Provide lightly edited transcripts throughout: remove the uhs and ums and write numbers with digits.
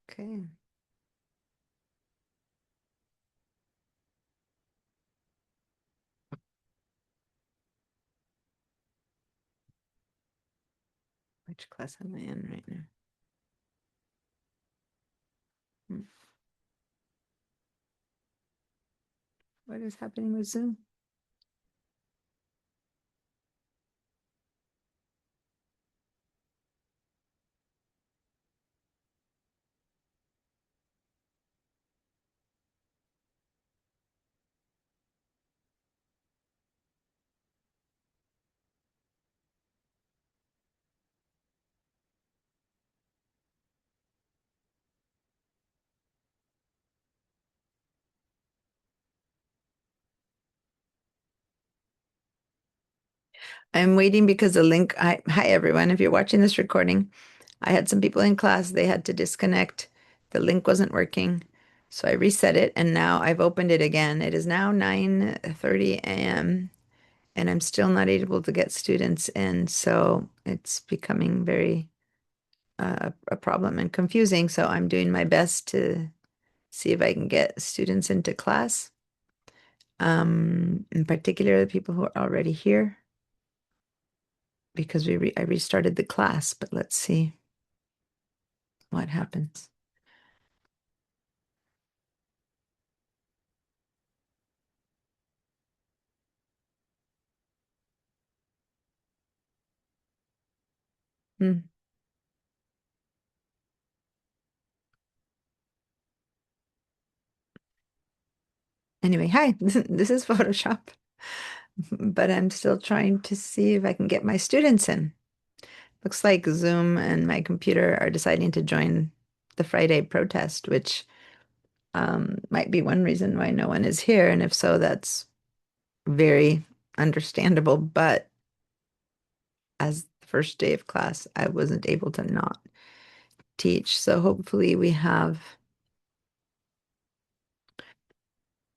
Okay. Which class am I in right now? Hmm. What is happening with Zoom? I'm waiting because the link, hi everyone. If you're watching this recording, I had some people in class, they had to disconnect. The link wasn't working. So I reset it and now I've opened it again. It is now 9:30 a.m. and I'm still not able to get students in. So it's becoming very a problem and confusing. So I'm doing my best to see if I can get students into class. In particular, the people who are already here, because I restarted the class, but let's see what happens. Hmm. Anyway, hi, this is Photoshop, but I'm still trying to see if I can get my students in. Looks like Zoom and my computer are deciding to join the Friday protest, which might be one reason why no one is here. And if so, that's very understandable. But as the first day of class, I wasn't able to not teach. So hopefully we have,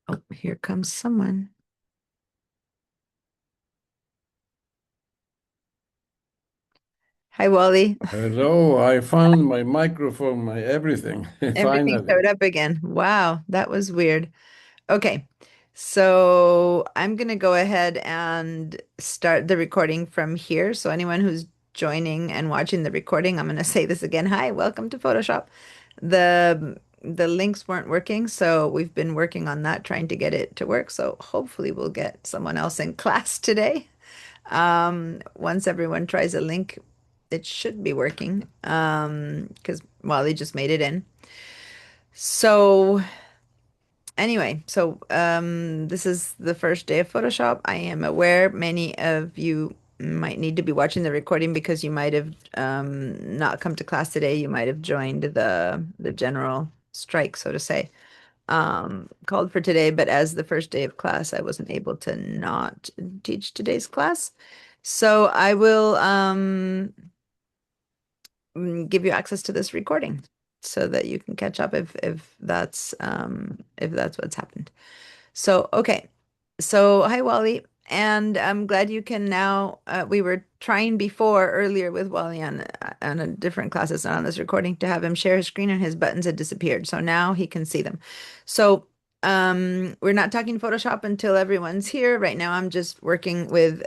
oh, here comes someone. Hi, Wally. Hello, I found my microphone, my everything, Everything finally. showed up again. Wow, that was weird. Okay, so I'm going to go ahead and start the recording from here. So anyone who's joining and watching the recording, I'm going to say this again. Hi, welcome to Photoshop. The links weren't working, so we've been working on that, trying to get it to work. So hopefully we'll get someone else in class today. Once everyone tries a link, it should be working. Because Wally just made it in. So anyway, this is the first day of Photoshop. I am aware many of you might need to be watching the recording because you might have not come to class today. You might have joined the general strike, so to say, called for today. But as the first day of class, I wasn't able to not teach today's class. So I will give you access to this recording so that you can catch up if that's what's happened. So, okay. So, hi, Wally. And I'm glad you can now. We were trying before earlier with Wally on a different classes and on this recording to have him share his screen and his buttons had disappeared. So now he can see them. So, we're not talking Photoshop until everyone's here. Right now, I'm just working with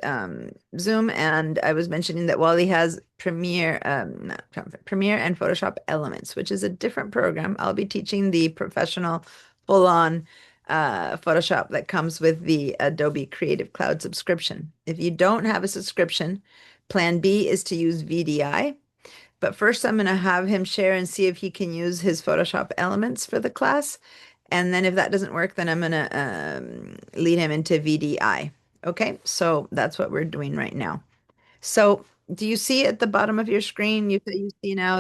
Zoom, and I was mentioning that Wally has Premiere, not Premiere and Photoshop Elements, which is a different program. I'll be teaching the professional, full-on Photoshop that comes with the Adobe Creative Cloud subscription. If you don't have a subscription, plan B is to use VDI. But first, I'm going to have him share and see if he can use his Photoshop elements for the class. And then if that doesn't work, then I'm going to lead him into VDI. Okay, so that's what we're doing right now. So do you see at the bottom of your screen, you see now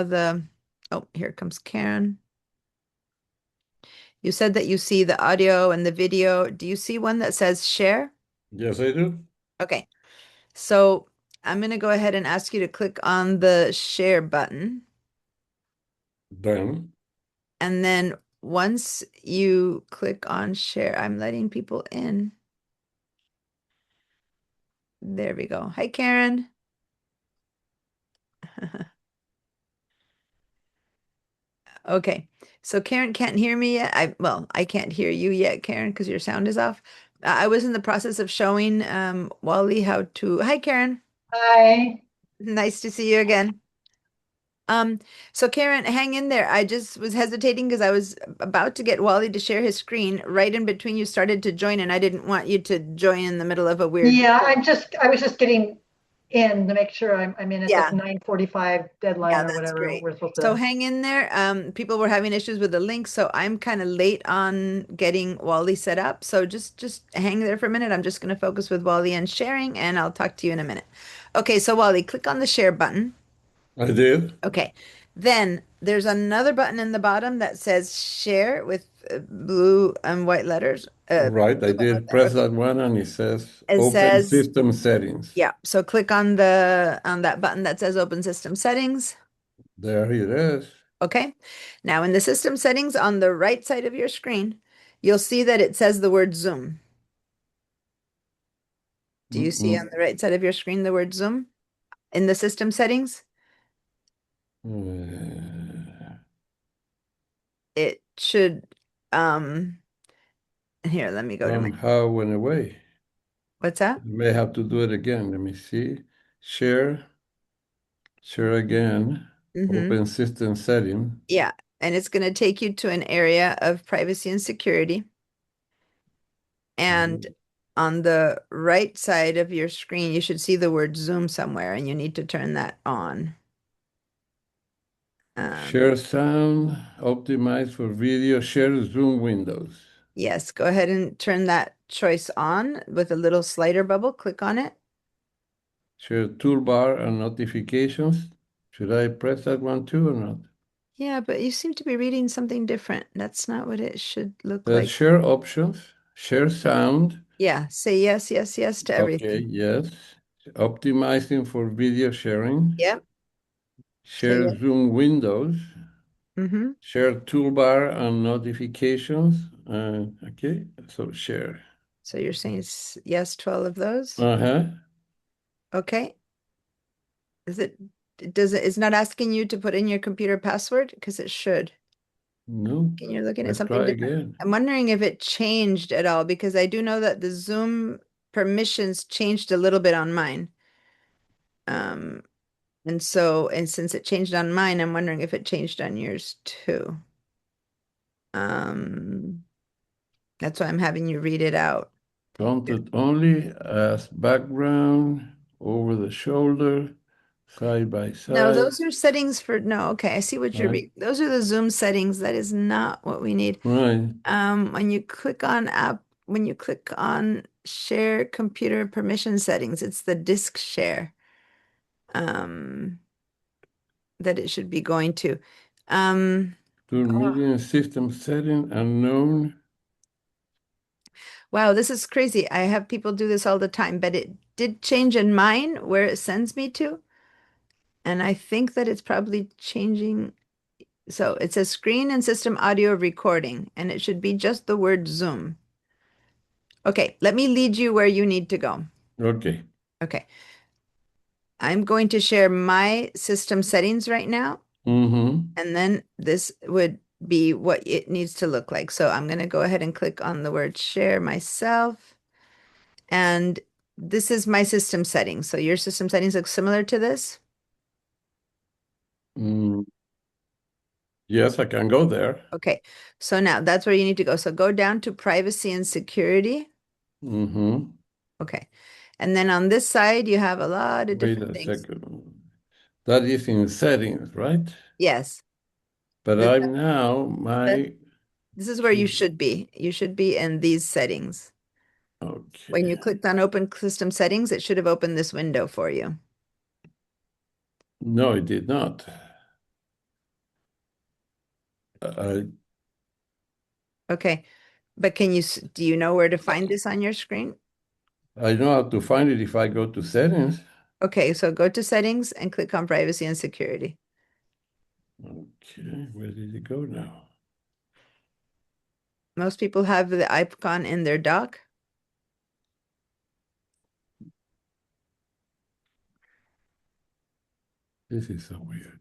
oh, here comes Karen. You said that you see the audio and the video. Do you see one that says share? Yes, I do. Okay. So I'm going to go ahead and ask you to click on the share button. Done. And then once you click on share, I'm letting people in. There we go. Hi, Karen. Okay. So Karen can't hear me yet. Well, I can't hear you yet, Karen, because your sound is off. I was in the process of showing Wally how to. Hi, Karen. Hi. Nice to see you again. Um, so Karen, hang in there. I just was hesitating because I was about to get Wally to share his screen right in between you started to join, and I didn't want you to join in the middle of a weird. Yeah, I was just getting in to make sure I'm in at this Yeah. 9:45 deadline Yeah, or that's whatever great. we're supposed So to. hang in there. People were having issues with the link, so I'm kind of late on getting Wally set up. So just hang there for a minute. I'm just going to focus with Wally and sharing, and I'll talk to you in a minute. Okay, so Wally, click on the share button. I did. Okay. Then there's another button in the bottom that says share with blue and white letters. Right, I Blue and white did. letter- Press okay. that one and it says It open says, system settings. yeah. So click on that button that says open system settings. There it is. Okay. Now in the system settings on the right side of your screen, you'll see that it says the word Zoom. Do you see on Mm-mm. the right side of your screen the word Zoom in the system settings? Uh, It should, um, here, let me go to my, Somehow went away. what's that? I may have to do it again. Let me see. Share, share again. Mm-hmm. Open system setting. Yeah. And it's going to take you to an area of privacy and security. And on the right side of your screen, you should see the word Zoom somewhere, and you need to turn that on. Share sound, optimize for video, share Zoom windows. Yes, go ahead and turn that choice on with a little slider bubble. Click on it. Share toolbar and notifications. Should I press that one too or not? Yeah, but you seem to be reading something different. That's not what it should look The like. share options, share sound. Yeah, say yes, yes, yes to Okay, everything. yes. Optimizing for video sharing. Yep. So Share yeah. Zoom windows. Mm-hmm. Share toolbar and notifications. Okay, so share. So you're saying yes to all of those? Uh-huh. Okay. Is it it's not asking you to put in your computer password? Because it should. No, And you're looking at let's something try different. again. I'm wondering if it changed at all because I do know that the Zoom permissions changed a little bit on mine. Um, and since it changed on mine, I'm wondering if it changed on yours too. Um, that's why I'm having you read it out. Counted only as background, over the shoulder, side by No, side. those are settings for, no, okay, I see what you're Right. reading. Those are the Zoom settings. That is not what we need. Right. When you click on share computer permission settings, it's the disk share um, that it should be going to. Tool Oh, media system setting unknown. wow, this is crazy. I have people do this all the time, but it did change in mine where it sends me to. And I think that it's probably changing. So it says screen and system audio recording, and it should be just the word Zoom. Okay, let me lead you where you need to go. Okay. Okay. I'm going to share my system settings right now, Mm-hmm. and then this would be what it needs to look like. So I'm going to go ahead and click on the word share myself, and this is my system settings. So your system settings look similar to this. Mm, yes, I can go there. Okay, so now that's where you need to go. So go down to privacy and security. Mm-hmm. Okay, and then on this side, you have a lot of Wait different a things. second. That is in settings, right? Yes, But this, I'm now that- my this is where you key. should be. You should be in these settings. When Okay. you clicked on open system settings, it should have opened this window for you. No, it did not. I Okay, but do you know where to find this on your screen? I know how to find it if I go to settings. Okay, so go to settings and click on privacy and security. Okay, where did it go now? Most people have the icon in their dock. This is so weird.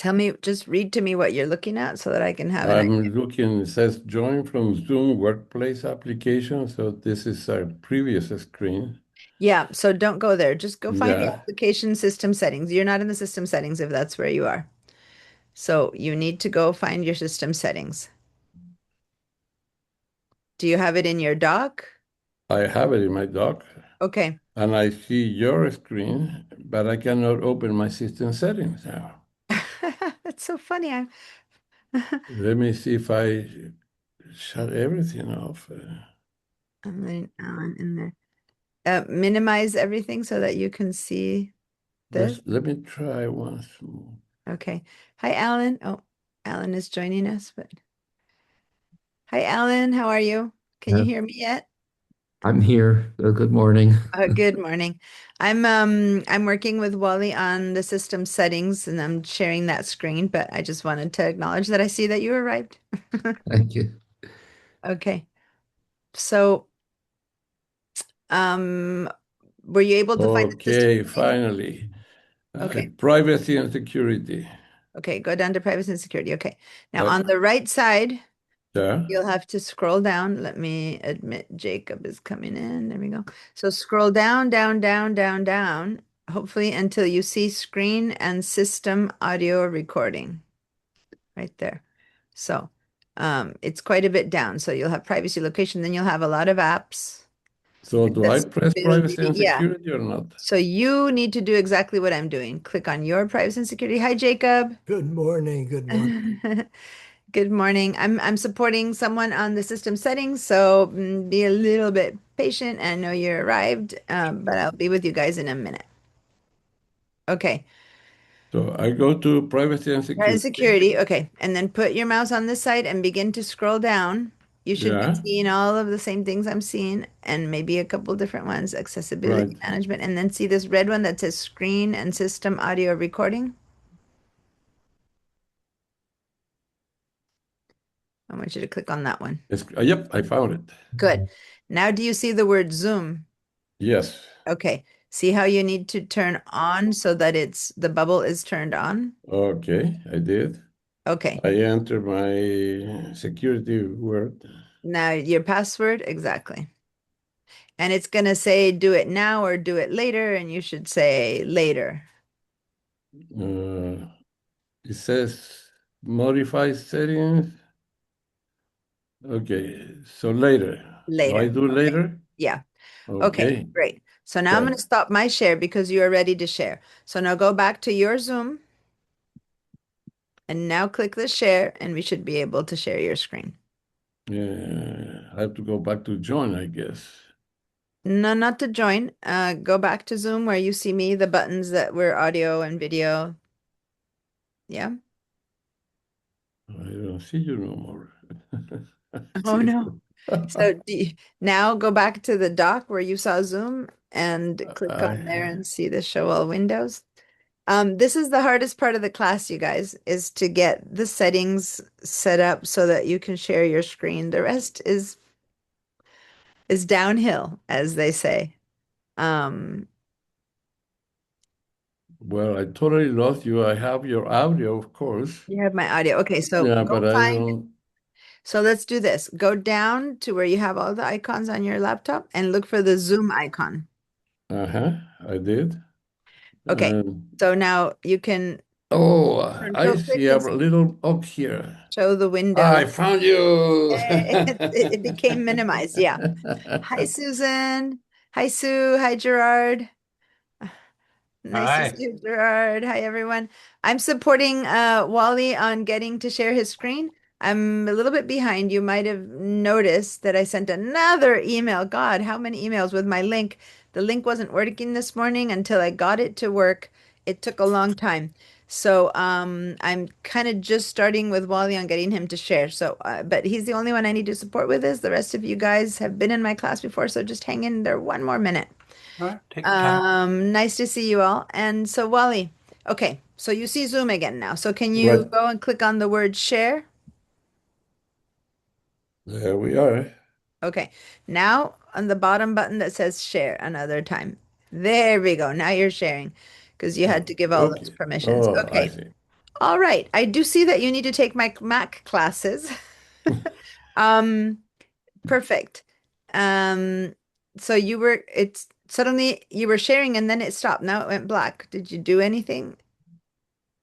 Tell me, just read to me what you're looking at so that I can have an idea. I'm looking, it says join from Zoom workplace application. So this is our previous screen. Yeah, so don't go there. Just go find the Yeah. application system settings. You're not in the system settings if that's where you are. So you need to go find your system settings. Do you have it in your dock? I have it in my dock Okay. and I see your screen, but I cannot open my system settings now. That's so funny. Let me see if I shut everything off. I'm letting Alan in there. Minimize everything so that you can see this. Let me try once more. Okay. Hi, Alan. Oh, Alan is joining us, but hi, Alan. How are you? Can you Yeah, hear me yet? I'm here. Good morning. Good morning. I'm working with Wally on the system settings and I'm sharing that screen, but I just wanted to acknowledge that I see that you arrived. Thank you. Okay. So, were you able to find the system Okay, settings? finally. Okay. Privacy and security. Okay, go down to privacy and security. Okay. Now Uh, on the right side, Yeah. you'll have to scroll down. Let me admit Jacob is coming in. There we go. So scroll down, down, down, down, down, hopefully until you see screen and system audio recording right there. So it's quite a bit down. So you'll have privacy location, then you'll have a lot of apps. So do I That's press privacy and yeah. security or not? So you need to do exactly what I'm doing. Click on your privacy and security. Hi, Jacob. Good morning. Good morning. Good morning. I'm supporting someone on the system settings, so be a little bit patient. I know you arrived, but I'll be with you guys in a minute. Okay. So I go to privacy and Privacy security. and security. Okay. And then put your mouse on this side and begin to scroll down. You should be Yeah. seeing all of the same things I'm seeing and maybe a couple different ones, accessibility Right. management, and then see this red one that says screen and system audio recording. I want you to click on that one. Yep, I found it. Good. Now, do you see the word Zoom? Yes. Okay. See how you need to turn on so that the bubble is turned on? Okay, I did. Okay. I enter my security word. Now your password, exactly. And it's going to say do it now or do it later, and you should say later. It says modify settings. Okay, so later. Do I Later. do Okay. later? Yeah. Okay, Okay. great. So now I'm going to Good. stop my share because you are ready to share. So now go back to your Zoom and now click the share, and we should be able to share your screen. Yeah, I have to go back to join, I guess. No, not to join. Go back to Zoom where you see me, the buttons that were audio and video. Yeah. I don't see you no more. Oh no. So now go back to the dock where you saw Zoom and click on there and see the show all windows. This is the hardest part of the class, you guys, is to get the settings set up so that you can share your screen. The rest is downhill, as they say. Well, I totally lost you. I have your audio, of course. You have my audio. Okay, so Yeah, go but I find. don't. So let's do this. Go down to where you have all the icons on your laptop and look for the Zoom icon. I did. Okay, so now you can Oh, I go see click a and little up here. show the window. I found you. It became minimized. Yeah. Hi, Susan. Hi, Sue. Hi, Gerard. Nice to see you, Gerard. Hi, everyone. I'm supporting Wally on getting to share his screen. I'm a little bit behind. You might have noticed that I sent another email. God, how many emails with my link? The link wasn't working this morning until I got it to work. It took a long time. So I'm kind of just starting with Wally on getting him to share. So, but he's the only one I need to support with this. The rest of you guys have been in my class before, so just hang in there one more minute. All right, take your time. Nice to see you all. And so Wally, okay, so you see Zoom again now. So can you Right. go and click on the word share? There we are. Okay, now on the bottom button that says share another time. There we go. Now you're sharing because you had to give all those Okay. permissions. Oh, I Okay. see. All right. I do see that you need to take my Mac classes. Um, perfect. Um, so it's suddenly you were sharing and then it stopped. Now it went black. Did you do anything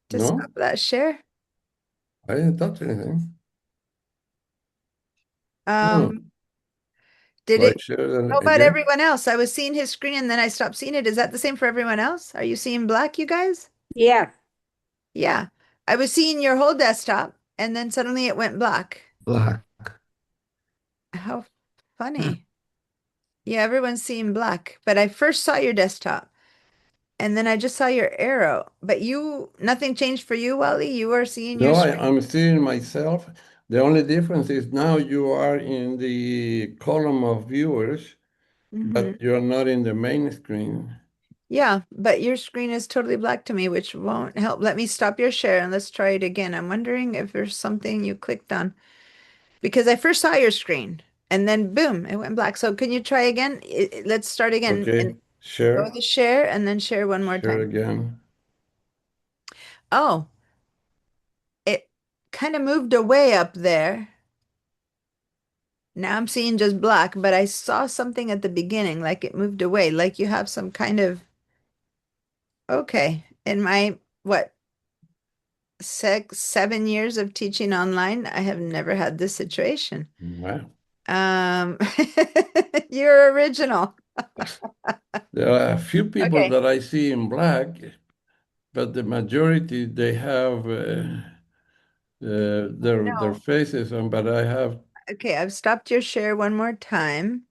to stop No, that share? I didn't touch anything. Um, did So I it? share that How about again. everyone else? I was seeing his screen and then I stopped seeing it. Is that the same for everyone else? Are you seeing black, you guys? Yeah. Yeah. I was seeing your whole desktop and then suddenly it went black. Black. How funny. Yeah, everyone's seeing black, but I first saw your desktop and then I just saw your arrow. But nothing changed for you, Wally? You are seeing your No, screen. I'm seeing myself. The only difference is now you are in the column of viewers, Mhm. but you're not in the main screen. Yeah, but your screen is totally black to me, which won't help. Let me stop your share and let's try it again. I'm wondering if there's something you clicked on because I first saw your screen and then boom, it went black. So can you try again? Let's start again and Okay, go share, to share and then share one more share time. again. Oh, it kind of moved away up there. Now I'm seeing just black, but I saw something at the beginning, like it moved away, like you have some kind of, okay, in my, what, 7 years of teaching online, I have never had this situation. Wow. You're original. There are a few people Okay. that I see in black, but the majority they have their No. faces on, but I have Okay, I've stopped your share one more time.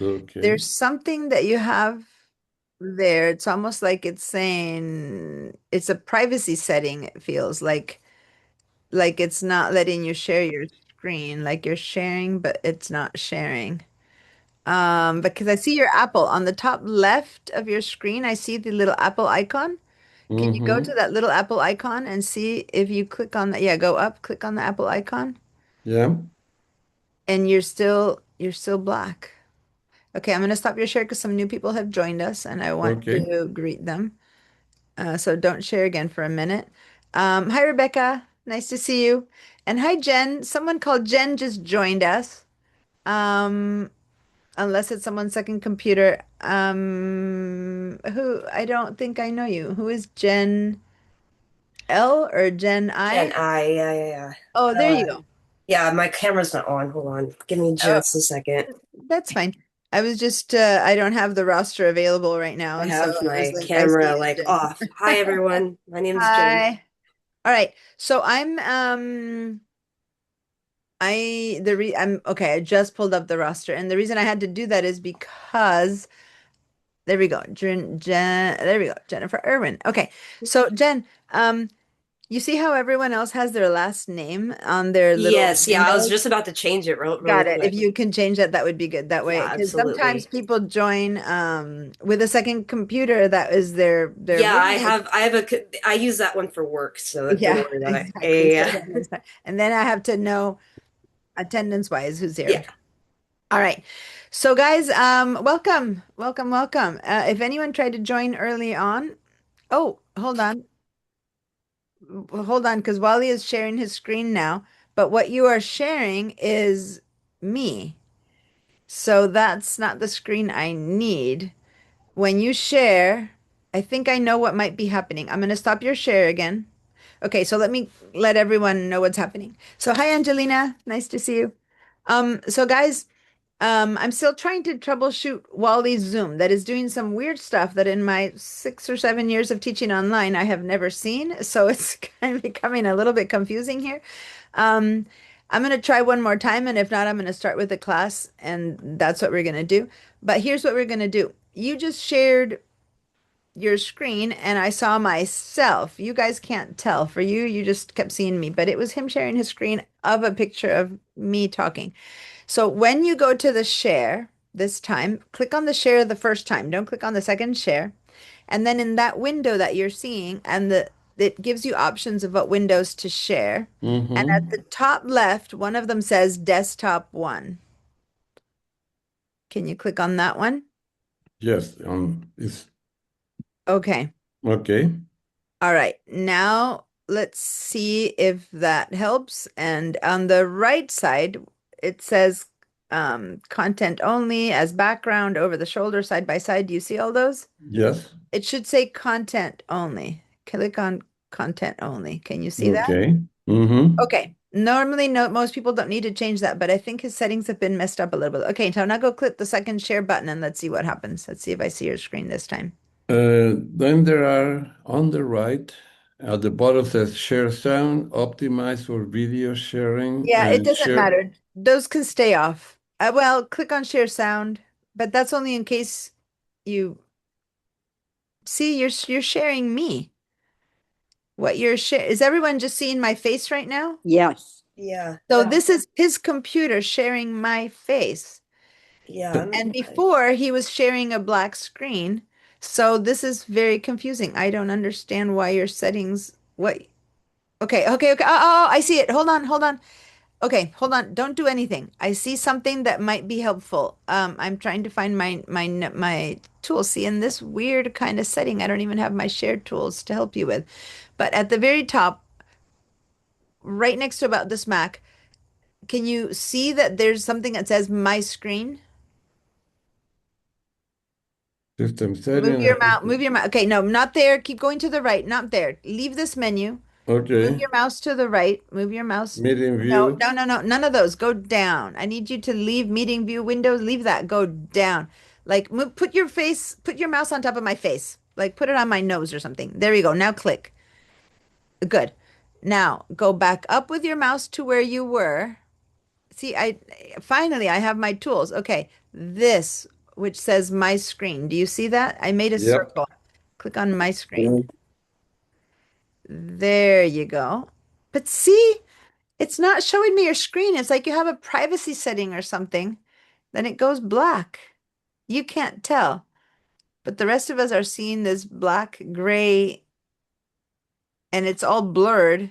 okay. There's something that you have there. It's almost like it's saying it's a privacy setting, it feels like it's not letting you share your screen, like you're sharing, but it's not sharing. Because I see your apple on the top left of your screen, I see the little apple icon. Can you go to Mm-hmm. that little apple icon and see if you click on that? Yeah, go up, click on the apple icon, Yeah. and you're still black. Okay, I'm gonna stop your share because some new people have joined us and I want Okay. to greet them. So don't share again for a minute. Hi, Rebecca. Nice to see you. And hi, Jen. Someone called Jen just joined us. Um, unless it's someone's second computer. Who I don't think I know you. Who is Jen L or Jen Gen I? I, yeah. Oh, there you go. Yeah, my camera's not on. Hold on. Give me Oh, just a second. that's fine. I was just I don't have the roster available right now, I and so have I was my like, I see camera it, like Jen. off. Hi everyone. My name's Jen. Hi. All right. So I'm okay, I just pulled up the roster and the reason I had to do that is because there we go. There we go. Jennifer Irwin. Okay. So Jen, you see how everyone else has their last name on their little Yes, yeah, I was windows? just about to change it really Got it. If quick. you can change that, that would be good. That way, Yeah, because sometimes absolutely. people join with a second computer that is their Yeah, roommate. I use that one for work, so don't Yeah, worry about it. Yeah, exactly. So yeah, that makes sense. And then I have to know attendance wise who's yeah. here. All right. So guys, welcome, welcome, welcome. If anyone tried to join early on, oh, hold on. Hold on, because Wally is sharing his screen now, but what you are sharing is me. So that's not the screen I need. When you share, I think I know what might be happening. I'm going to stop your share again. Okay, so let me let everyone know what's happening. So hi Angelina, nice to see you. So guys, I'm still trying to troubleshoot Wally's Zoom that is doing some weird stuff that in my 6 or 7 years of teaching online I have never seen. So it's kind of becoming a little bit confusing here. Um, I'm going to try one more time, and if not, I'm going to start with the class, and that's what we're going to do. But here's what we're going to do. You just shared your screen, and I saw myself. You guys can't tell. For you, you just kept seeing me, but it was him sharing his screen of a picture of me talking. So when you go to the share this time, click on the share the first time. Don't click on the second share. And then in that window that you're seeing, and it gives you options of what windows to share. And at Mm-hmm. the top left, one of them says desktop one. Can you click on that one? Yes, it's Okay. okay. All right. Now let's see if that helps. And on the right side, it says content only as background over the shoulder side by side. Do you see all those? Yes. It should say content only. Click on content only. Can you see that? Okay. Mm-hmm. Okay. Normally, no, most people don't need to change that, but I think his settings have been messed up a little bit. Okay, so now go click the second share button and let's see what happens. Let's see if I see your screen this time. Then there are on the right at the bottom says share sound, optimize for video sharing, Yeah, it and doesn't share. matter. Those can stay off. Well, click on share sound, but that's only in case you see you're sharing me. What you're is everyone just seeing my face right now? Yes. Yeah. So Yeah. this is his computer sharing my face. Yeah. And before he was sharing a black screen. So this is very confusing. I don't understand why your settings, okay. Oh, I see it. Hold on. Okay, hold on. Don't do anything. I see something that might be helpful. I'm trying to find my tools. See, in this weird kind of setting, I don't even have my shared tools to help you with. But at the very top, right next to about this Mac, can you see that there's something that says my screen? System setting. Move your mouse. Okay, no, not there. Keep going to the right, not there. Leave this menu. Move Okay. your mouse to the right. Move your mouse. Meeting No, view. none of those. Go down. I need you to leave meeting view windows. Leave that. Go down. Like put your mouse on top of my face. Like put it on my nose or something. There you go. Now click. Good. Now go back up with your mouse to where you were. See, finally I have my tools. Okay. This, which says my screen. Do you see that? I made a Yep. circle. Click on my screen. There you go. But see, it's not showing me your screen. It's like you have a privacy setting or something. Then it goes black. You can't tell. But the rest of us are seeing this black, gray, and it's all blurred.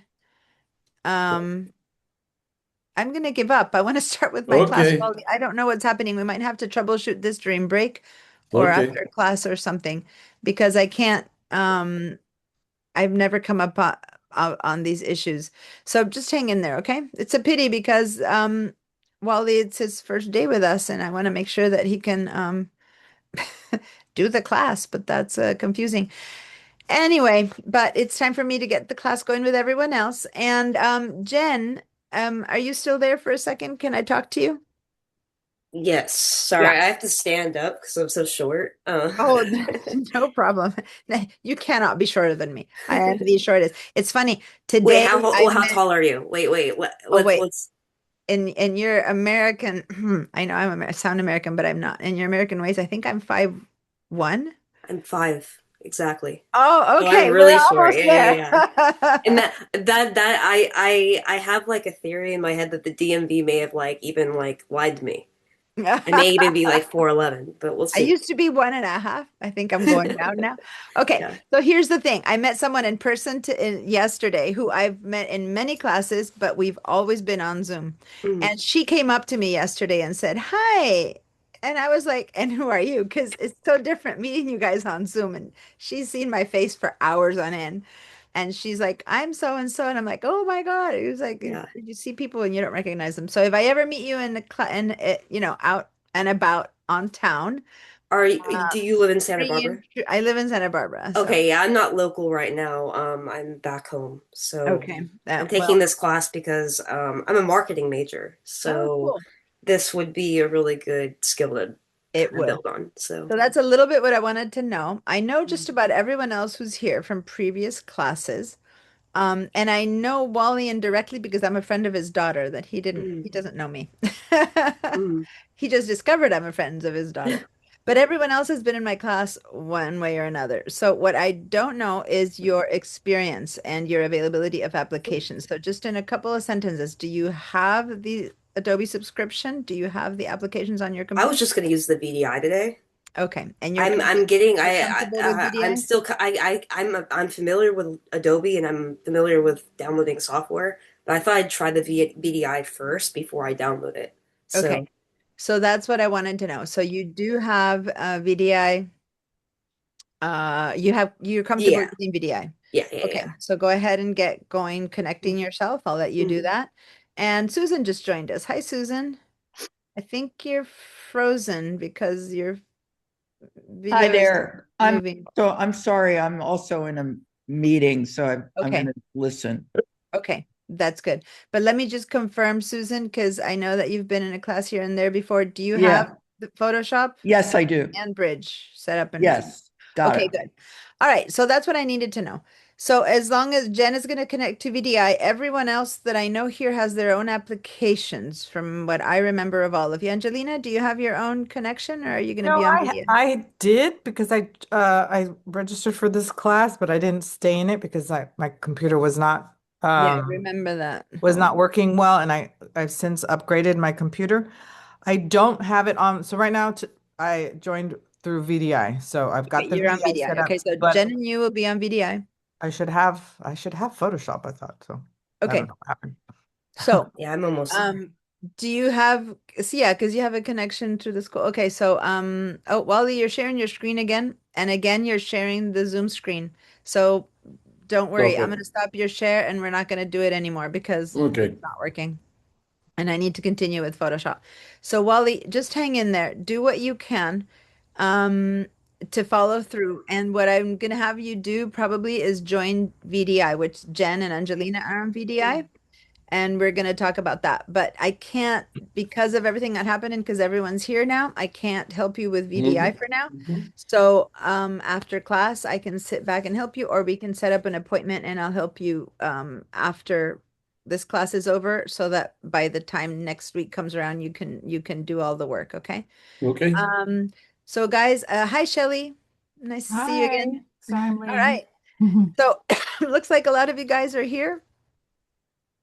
I'm going to give up. I want to start with my class. Okay. Well, I don't know what's happening. We might have to troubleshoot this during break or Okay. after class or something because I can't, I've never come up on these issues. So just hang in there, okay? It's a pity because Wally, it's his first day with us and I want to make sure that he can do the class, but that's confusing. Anyway, but it's time for me to get the class going with everyone else. And Jen, are you still there for a second? Can I talk to you? Yes. Sorry, I have to stand up because I'm so short. Oh, no problem. You cannot be shorter than me. I am the shortest. It's funny. Today, Wait, how tall are you? Wait. Wait. What's in your American, I know I sound American, but I'm not. In your American ways, I think I'm 5'1". I'm 5 exactly. Oh, So okay. I'm really We're short. almost Yeah. there. And that I have like a theory in my head that the DMV may have like even like lied to me. I may even be like 4'11", but we'll I see. used to be 1.5. I think I'm going down now. Okay, Yeah. so here's the thing. I met someone in person yesterday who I've met in many classes, but we've always been on Zoom. Mm. And she came up to me yesterday and said, "Hi." And I was like, "And who are you?" Because it's so different meeting you guys on Zoom. And she's seen my face for hours on end. And she's like, "I'm so and so." And I'm like, "Oh my God." It was like, Yeah. you see people and you don't recognize them. So if I ever meet you in out and about on town, Do you live in Santa Barbara? I live in Santa Barbara. So. Okay, yeah, I'm not local right now. I'm back home. So Okay. I'm taking this class because I'm a marketing major. So cool. this would be a really good skill to It kind of would. build on. So So that's a little bit what I wanted to know. I know just about everyone else who's here from previous classes. And I know Wally indirectly because I'm a friend of his daughter that he doesn't know me. Mm. He just discovered I'm a friend of his daughter. But everyone else has been in my class one way or another. So what I don't know is your experience and your availability of applications. So just in a couple of sentences, do you have the Adobe subscription? Do you have the applications on your I computer? was just going to use the VDI today. Okay. And I'm getting comfortable with I'm VDI? still I'm familiar with Adobe and I'm familiar with downloading software, but I thought I'd try the VDI first before I download it. So Okay. So that's what I wanted to know. So you do have VDI you're comfortable Yeah. using VDI. Yeah, Okay, so go ahead and get going connecting yourself. I'll let you do that. And Susan just joined us. Hi, Susan. I think you're frozen because your video Hi is there. moving. I'm sorry. I'm also in a meeting, so I'm Okay. going to listen. Okay, that's good. But let me just confirm, Susan, because I know that you've been in a class here and there before. Do you Yeah. have the Photoshop Yes, I do. and Bridge set up and running? Yes, got Okay, it. good. All right, so that's what I needed to know. So as long as Jen is going to connect to VDI, everyone else that I know here has their own applications from what I remember of all of you. Angelina, do you have your own connection or are you going to No, be on VDI? I did because I registered for this class, but I didn't stay in it because my computer was not Yeah, I remember that. was not working well, and I've since upgraded my computer. I don't have it on. So right now, I joined through VDI, so I've got Okay, the you're on VDI set VDI. up. Okay, so but Jen and you will be on VDI. I should have Photoshop. I thought so. I Okay, don't know what happened. so Yeah, I'm almost there. do you have, so yeah, because you have a connection to the school. Okay, so oh, Wally, you're sharing your screen again, and again you're sharing the Zoom screen. So don't worry, I'm Okay. going to stop your share and we're not going to do it anymore because Okay. it's not working. And I need to continue with Photoshop. So Wally, just hang in there. Do what you can um, to follow through. And what I'm going to have you do probably is join VDI, which Jen and Angelina are on VDI. And we're going to talk about that. But I can't, because of everything that happened and because everyone's here now, I can't help you with VDI for now. So after class, I can sit back and help you, or we can set up an appointment and I'll help you after this class is over so that by the time next week comes around, you can do all the work. Okay. Okay. So guys, hi, Shelly. Nice to see you again. Hi. All right. So looks like a lot of you guys are here.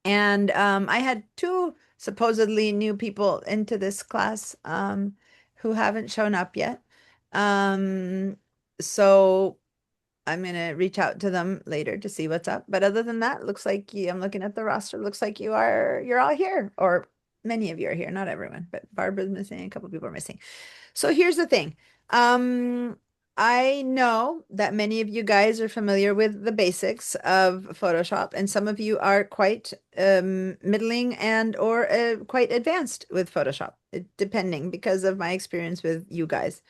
And I had two supposedly new people into this class who haven't shown up yet. So I'm gonna reach out to them later to see what's up. But other than that, looks like I'm looking at the roster. Looks like you're all here, or many of you are here, not everyone, but Barbara's missing, a couple people are missing. So here's the thing. I know that many of you guys are familiar with the basics of Photoshop, and some of you are quite middling and or quite advanced with Photoshop, depending because of my experience with you guys.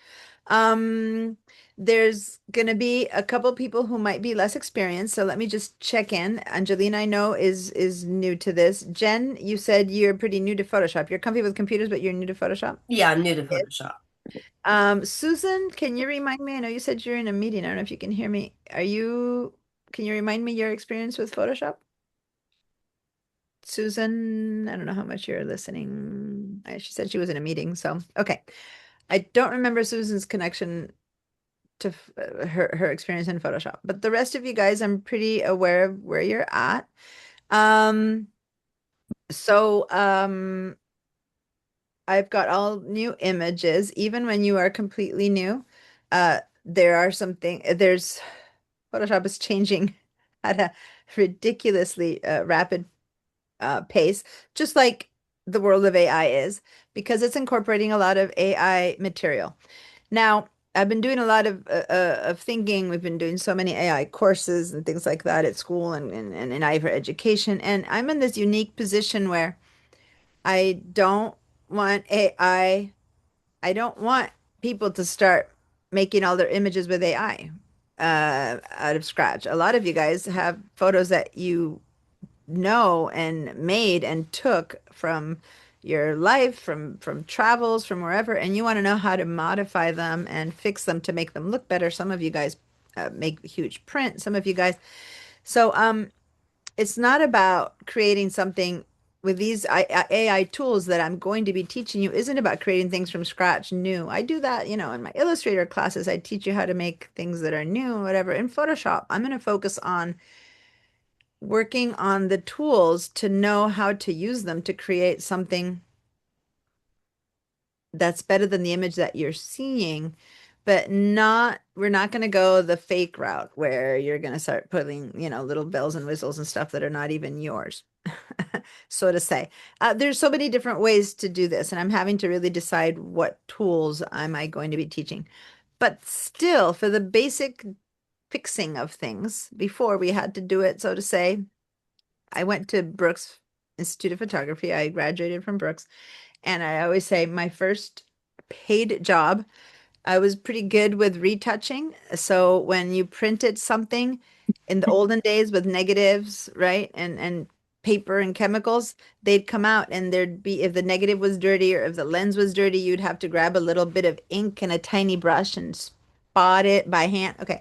There's gonna be a couple people who might be less experienced, so let me just check in. Angelina, I know is new to this. Jen, you said you're pretty new to Photoshop. You're comfy with computers, but you're new to Photoshop. Yeah, I'm new to Photoshop. Susan, can you remind me? I know you said you're in a meeting. I don't know if you can hear me. Can you remind me your experience with Photoshop? Susan, I don't know how much you're listening. She said she was in a meeting, so okay. I don't remember Susan's connection to her experience in Photoshop, but the rest of you guys, I'm pretty aware of where you're at. I've got all new images, even when you are completely new. There's Photoshop is changing at a ridiculously rapid pace, just like the world of AI is, because it's incorporating a lot of AI material. Now, I've been doing a lot of thinking. We've been doing so many AI courses and things like that at school and in AI for education. And I'm in this unique position where I don't want AI. I don't want people to start making all their images with AI out of scratch. A lot of you guys have photos that you know and made and took from your life, from travels, from wherever, and you want to know how to modify them and fix them to make them look better. Some of you guys make huge print. Some of you guys. So it's not about creating something with these AI tools that I'm going to be teaching you isn't about creating things from scratch new. I do that, in my Illustrator classes. I teach you how to make things that are new and whatever. In Photoshop, I'm going to focus on working on the tools to know how to use them to create something that's better than the image that you're seeing, but we're not going to go the fake route where you're going to start putting, little bells and whistles and stuff that are not even yours, so to say. There's so many different ways to do this, and I'm having to really decide what tools am I going to be teaching. But still, for the basic fixing of things, before we had to do it, so to say, I went to Brooks Institute of Photography. I graduated from Brooks. And I always say my first paid job, I was pretty good with retouching. So when you printed something in the olden days with negatives, right? And paper and chemicals, they'd come out and there'd be, if the negative was dirty or if the lens was dirty, you'd have to grab a little bit of ink and a tiny brush and spot it by hand. Okay.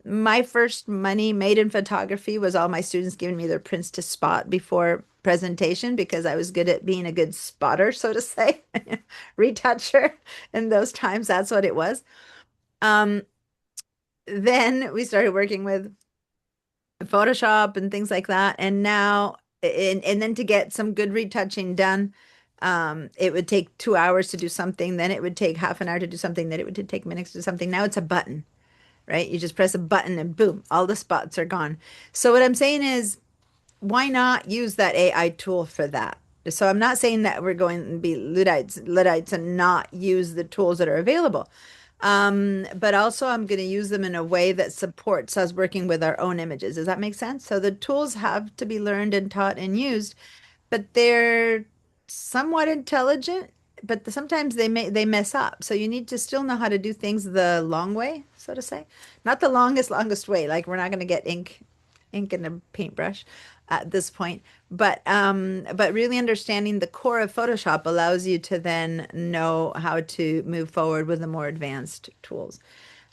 My first money made in photography was all my students giving me their prints to spot before presentation because I was good at being a good spotter, so to say, retoucher. In those times, that's what it was. Then we started working with Photoshop and things like that. And now, and then to get some good retouching done, it would take 2 hours to do something. Then it would take half an hour to do something. Then it would take minutes to do something. Now it's a button, right? You just press a button and boom, all the spots are gone. So what I'm saying is, why not use that AI tool for that? So I'm not saying that we're going to be Luddites and not use the tools that are available. But also I'm going to use them in a way that supports us working with our own images. Does that make sense? So the tools have to be learned and taught and used, but they're somewhat intelligent, but sometimes they mess up. So you need to still know how to do things the long way, so to say. Not the longest way. Like we're not going to get ink and a paintbrush at this point, but really understanding the core of Photoshop allows you to then know how to move forward with the more advanced tools.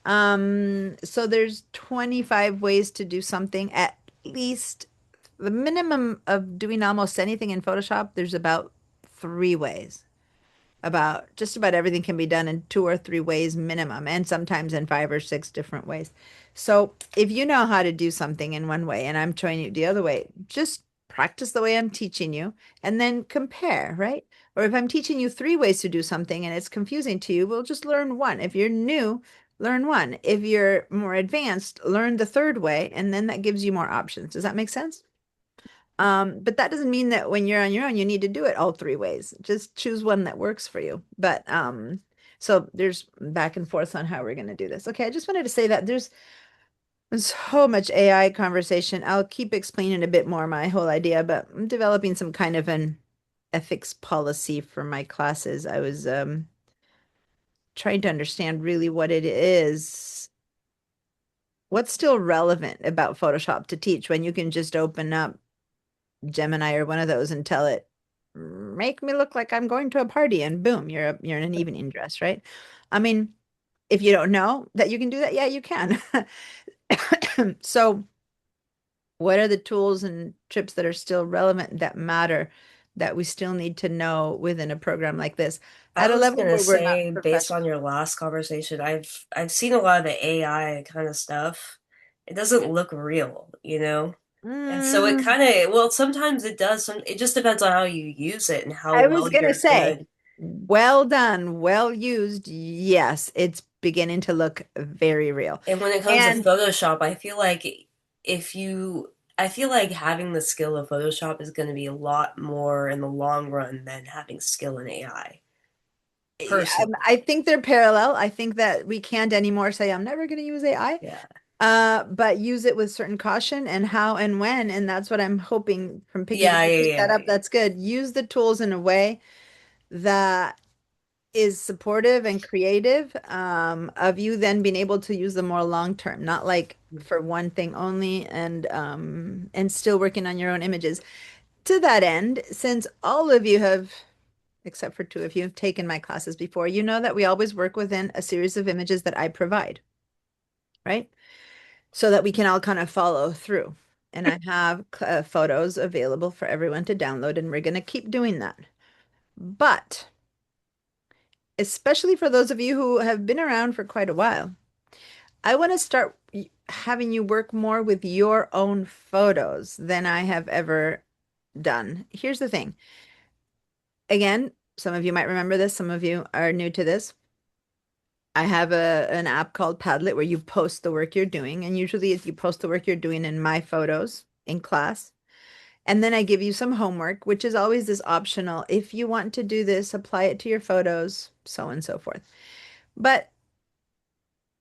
So there's 25 ways to do something, at least the minimum of doing almost anything in Photoshop. There's about 3 ways. Just about everything can be done in 2 or 3 ways minimum, and sometimes in 5 or 6 different ways. So if you know how to do something in one way and I'm showing you the other way, just practice the way I'm teaching you and then compare, right? Or if I'm teaching you 3 ways to do something and it's confusing to you, we'll just learn one. If you're new, learn one. If you're more advanced, learn the 3rd way, and then that gives you more options. Does that make sense? But that doesn't mean that when you're on your own, you need to do it all 3 ways. Just choose one that works for you. But so there's back and forth on how we're going to do this. Okay, I just wanted to say that there's so much AI conversation. I'll keep explaining a bit more my whole idea, but I'm developing some kind of an ethics policy for my classes. I was trying to understand really what it is. What's still relevant about Photoshop to teach when you can just open up Gemini or one of those and tell it, make me look like I'm going to a party, and boom, you're in an evening dress, right? I mean, if you don't know that you can do that, yeah, you can. So what are the tools and tips that are still relevant, that matter, that we still need to know within a program like this I at a was level gonna where we're say, not based on professional? your last conversation, I've seen a lot of the AI kind of stuff. It doesn't look real, you know? And so it Mm, kind of, well, sometimes it does. It just depends on how you use it and how I was well gonna you're say, good. well done, well used. Yes, it's beginning to look very real. And when it comes to And Photoshop, I feel like I feel like having the skill of Photoshop is going to be a lot more in the long run than having skill in AI, personally. I think they're parallel. I think that we can't anymore say, I'm never going to use AI. Yeah. But use it with certain caution and how and when. And that's what I'm hoping from picking Yeah, up yeah, your yeah. setup. That's good. Use the tools in a way that is supportive and creative, of you then being able to use them more long term, not like for one thing only, and still working on your own images. To that end, since all of you have, except for 2 of you, have taken my classes before, you know that we always work within a series of images that I provide, right? So that we can all kind of follow through. And I have photos available for everyone to download, and we're going to keep doing that. But especially for those of you who have been around for quite a while, I want to start having you work more with your own photos than I have ever done. Here's the thing. Again, some of you might remember this, some of you are new to this. I have an app called Padlet where you post the work you're doing, and usually you post the work you're doing in my photos in class. And then I give you some homework, which is always this optional. If you want to do this, apply it to your photos, so on and so forth. But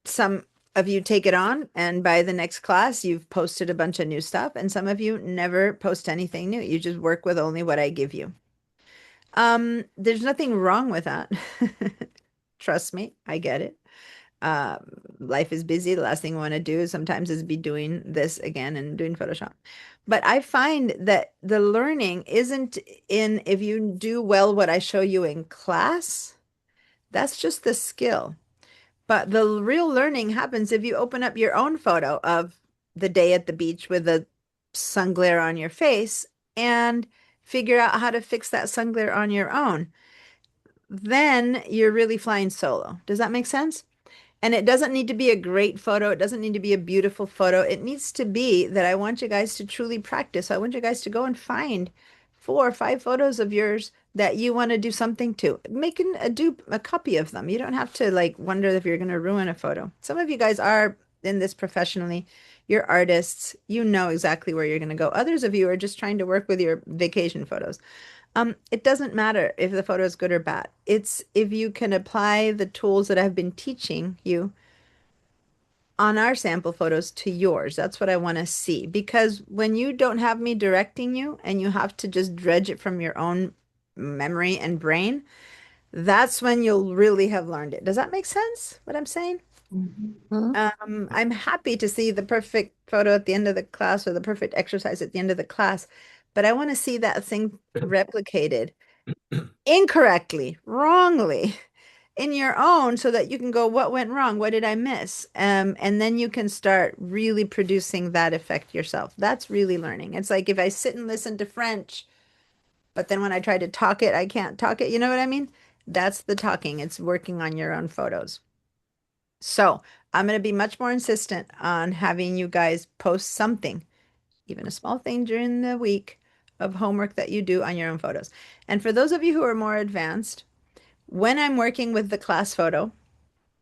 some of you take it on, and by the next class, you've posted a bunch of new stuff, and some of you never post anything new. You just work with only what I give you. There's nothing wrong with that. Trust me, I get it. Life is busy. The last thing I want to do sometimes is be doing this again and doing Photoshop. But I find that the learning isn't in if you do well what I show you in class, that's just the skill. But the real learning happens if you open up your own photo of the day at the beach with the sun glare on your face and figure out how to fix that sun glare on your own. Then you're really flying solo. Does that make sense? And it doesn't need to be a great photo. It doesn't need to be a beautiful photo. It needs to be that I want you guys to truly practice. I want you guys to go and find 4 or 5 photos of yours that you want to do something to. Make a copy of them. You don't have to like wonder if you're going to ruin a photo. Some of you guys are in this professionally. You're artists. You know exactly where you're going to go. Others of you are just trying to work with your vacation photos. It doesn't matter if the photo is good or bad. It's if you can apply the tools that I've been teaching you on our sample photos to yours. That's what I want to see. Because when you don't have me directing you and you have to just dredge it from your own memory and brain, that's when you'll really have learned it. Does that make sense, what I'm saying? I'm happy to see the perfect photo at the end of the class or the perfect exercise at the end of the class, but I want to see that thing replicated incorrectly, wrongly in your own so that you can go, what went wrong? What did I miss? And then you can start really producing that effect yourself. That's really learning. It's like if I sit and listen to French, but then when I try to talk it, I can't talk it. You know what I mean? That's the talking. It's working on your own photos. So I'm going to be much more insistent on having you guys post something, even a small thing during the week of homework that you do on your own photos. And for those of you who are more advanced, when I'm working with the class photo,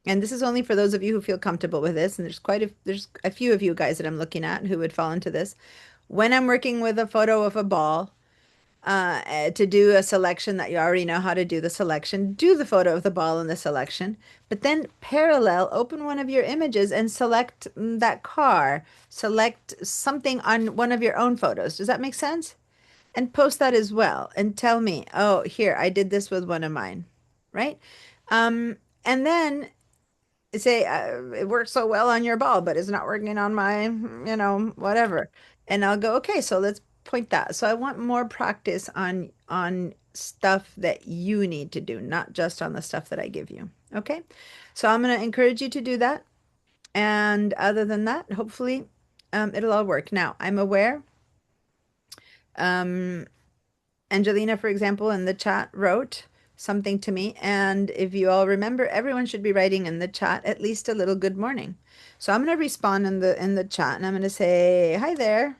and this is only for those of you who feel comfortable with this, and there's a few of you guys that I'm looking at who would fall into this. When I'm working with a photo of a ball, to do a selection that you already know how to do the selection, do the photo of the ball in the selection, but then parallel, open one of your images and select that car, select something on one of your own photos. Does that make sense? And post that as well and tell me, oh, here, I did this with one of mine, right? And then say, it works so well on your ball, but it's not working on my, whatever. And I'll go, okay, so let's point that. So I want more practice on stuff that you need to do, not just on the stuff that I give you. Okay? So I'm going to encourage you to do that. And other than that, hopefully it'll all work. Now, I'm aware Angelina, for example, in the chat wrote something to me. And if you all remember, everyone should be writing in the chat at least a little good morning. So I'm going to respond in the chat and I'm going to say, hi there.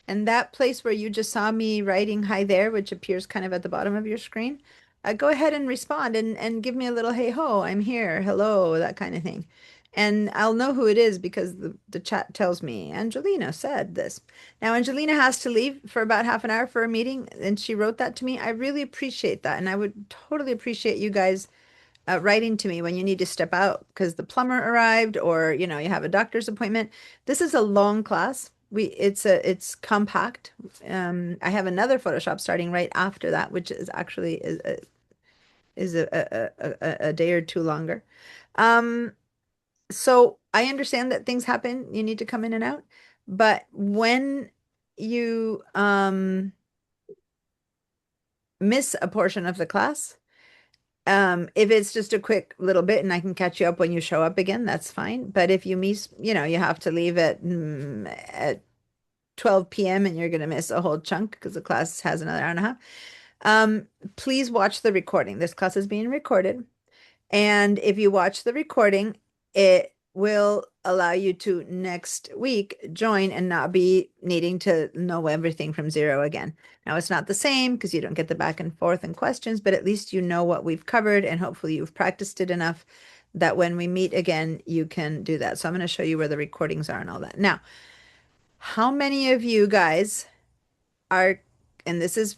And that place where you just saw me writing hi there, which appears kind of at the bottom of your screen, go ahead and respond and give me a little hey ho, I'm here, hello, that kind of thing. And I'll know who it is because the chat tells me Angelina said this. Now, Angelina has to leave for about half an hour for a meeting, and she wrote that to me. I really appreciate that. And I would totally appreciate you guys writing to me when you need to step out because the plumber arrived or, you have a doctor's appointment. This is a long class. It's compact. I have another Photoshop starting right after that, which is actually a day or two longer. So I understand that things happen. You need to come in and out. But when you miss a portion of the class, if it's just a quick little bit and I can catch you up when you show up again, that's fine. But if you miss, you have to leave at 12 p.m. and you're going to miss a whole chunk because the class has another hour and a half. Please watch the recording. This class is being recorded. And if you watch the recording, it will allow you to next week join and not be needing to know everything from zero again. Now, it's not the same because you don't get the back and forth and questions, but at least you know what we've covered and hopefully you've practiced it enough that when we meet again, you can do that. So I'm going to show you where the recordings are and all that. Now, how many of you guys are and this is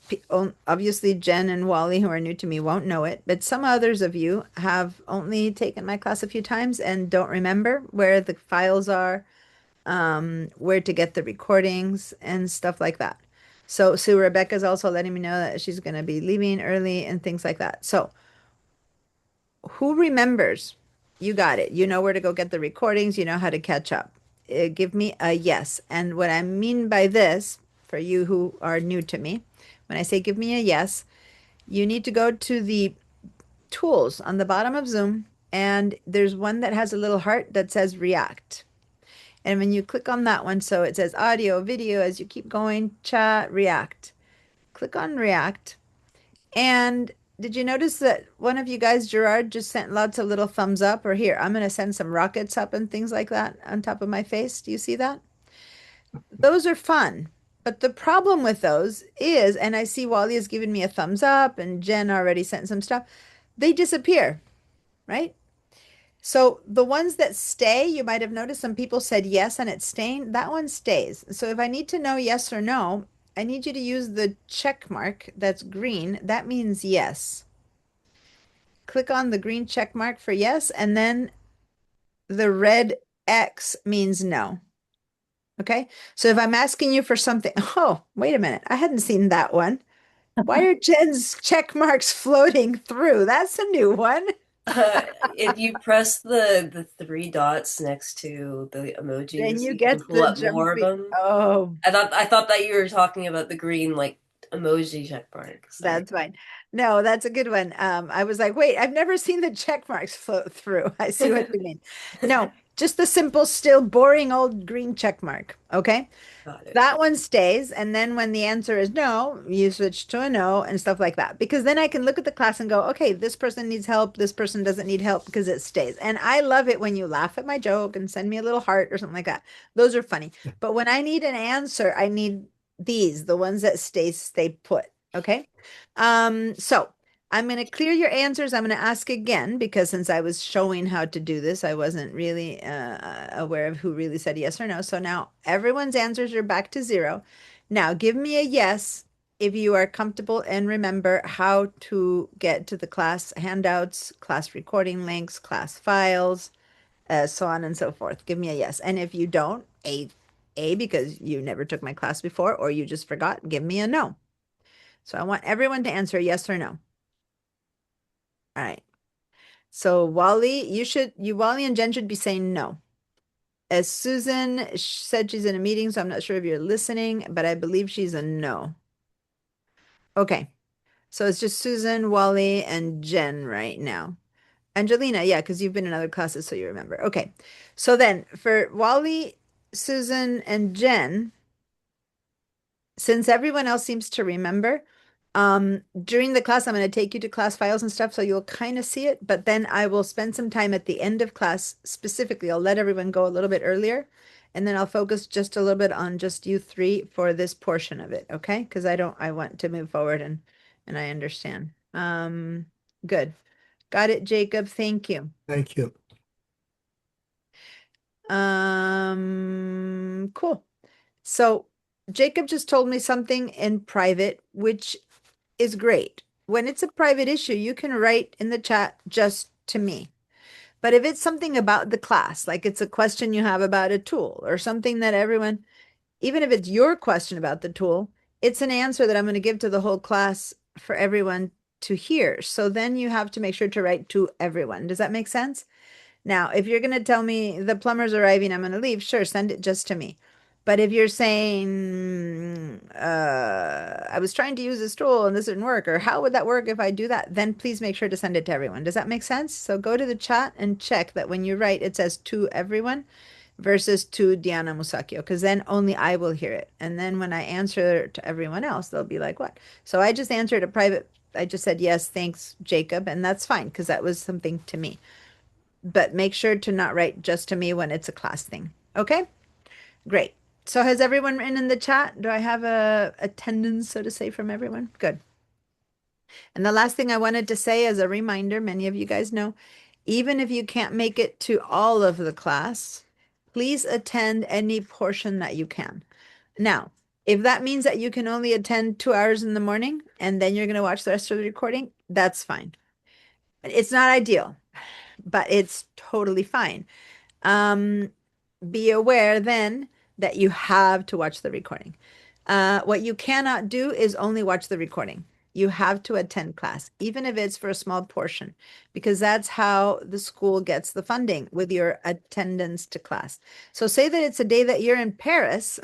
obviously Jen and Wally, who are new to me, won't know it, but some others of you have only taken my class a few times and don't remember where the files are, where to get the recordings and stuff like that. So Rebecca's also letting me know that she's going to be leaving early and things like that. So who remembers? You got it. You know where to go get the recordings. You know how to catch up. Give me a yes. And what I mean by this, for you who are new to me, when I say give me a yes, you need to go to the tools on the bottom of Zoom, and there's one that has a little heart that says react. And when you click on that one, so it says audio, video, as you keep going, chat, react. Click on react. And did you notice that one of you guys, Gerard, just sent lots of little thumbs up? Or here, I'm going to send some rockets up and things like that on top of my face. Do you see that? Those are fun. But the problem with those is, and I see Wally has given me a thumbs up and Jen already sent some stuff, they disappear, right? So the ones that stay, you might have noticed some people said yes and it's staying. That one stays. So if I need to know yes or no, I need you to use the check mark that's green. That means yes. Click on the green check mark for yes, and then the red X means no. Okay, so if I'm asking you for something, oh, wait a minute, I hadn't seen that one. Why are Jen's check marks floating through? That's a new one. If you press the three dots next to the emojis, Then you can get pull the up more of jumpy. them. Oh, I thought that you were talking about the green like emoji check marks. that's fine. No, that's a good one. I was like, wait, I've never seen the check marks float through. I see what you mean. No, just the simple, still boring old green check mark. Okay. Got it. That one stays. And then when the answer is no, you switch to a no and stuff like that. Because then I can look at the class and go, okay, this person needs help. This person doesn't need help, because it stays. And I love it when you laugh at my joke and send me a little heart or something like that. Those are funny. But when I need an answer, I need these, the ones that stay put. Okay. So I'm going to clear your answers. I'm going to ask again, because since I was showing how to do this, I wasn't really aware of who really said yes or no. So now everyone's answers are back to 0. Now give me a yes if you are comfortable and remember how to get to the class handouts, class recording links, class files, so on and so forth. Give me a yes. And if you don't, a because you never took my class before, or you just forgot, give me a no. So I want everyone to answer yes or no. All right. So Wally, Wally and Jen should be saying no. As Susan said, she's in a meeting, so I'm not sure if you're listening, but I believe she's a no. Okay. So it's just Susan, Wally, and Jen right now. Angelina, yeah, because you've been in other classes, so you remember. Okay. So then for Wally, Susan, and Jen, since everyone else seems to remember, during the class, I'm going to take you to class files and stuff, so you'll kind of see it, but then I will spend some time at the end of class specifically. I'll let everyone go a little bit earlier, and then I'll focus just a little bit on just you three for this portion of it, okay? Because I want to move forward and I understand. Good. Got it, Jacob. Thank you. Thank you. Cool. So Jacob just told me something in private, which is great. When it's a private issue, you can write in the chat just to me. But if it's something about the class, like it's a question you have about a tool or something that everyone, even if it's your question about the tool, it's an answer that I'm going to give to the whole class for everyone to hear. So then you have to make sure to write to everyone. Does that make sense? Now, if you're going to tell me the plumber's arriving, I'm going to leave, sure, send it just to me. But if you're saying, I was trying to use this tool and this didn't work, or how would that work if I do that, then please make sure to send it to everyone. Does that make sense? So go to the chat and check that when you write, it says to everyone versus to Diana Musacchio, because then only I will hear it. And then when I answer to everyone else, they'll be like, what? So I just answered a private, I just said, yes, thanks, Jacob. And that's fine, because that was something to me. But make sure to not write just to me when it's a class thing. Okay, great. So has everyone written in the chat? Do I have a attendance, so to say, from everyone? Good. And the last thing I wanted to say as a reminder, many of you guys know, even if you can't make it to all of the class, please attend any portion that you can. Now, If that means that you can only attend 2 hours in the morning and then you're going to watch the rest of the recording, that's fine. It's not ideal, but it's totally fine. Be aware then that you have to watch the recording. What you cannot do is only watch the recording. You have to attend class, even if it's for a small portion, because that's how the school gets the funding, with your attendance to class. So say that it's a day that you're in Paris.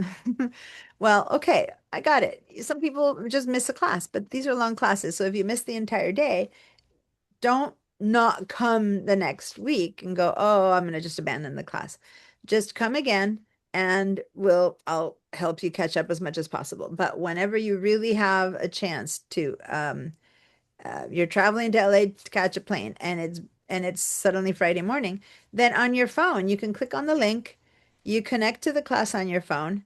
Well, okay, I got it. Some people just miss a class, but these are long classes. So if you miss the entire day, don't not come the next week and go, oh, I'm going to just abandon the class. Just come again and I'll help you catch up as much as possible. But whenever you really have a chance to, you're traveling to LA to catch a plane and it's suddenly Friday morning, then on your phone, you can click on the link, you connect to the class on your phone.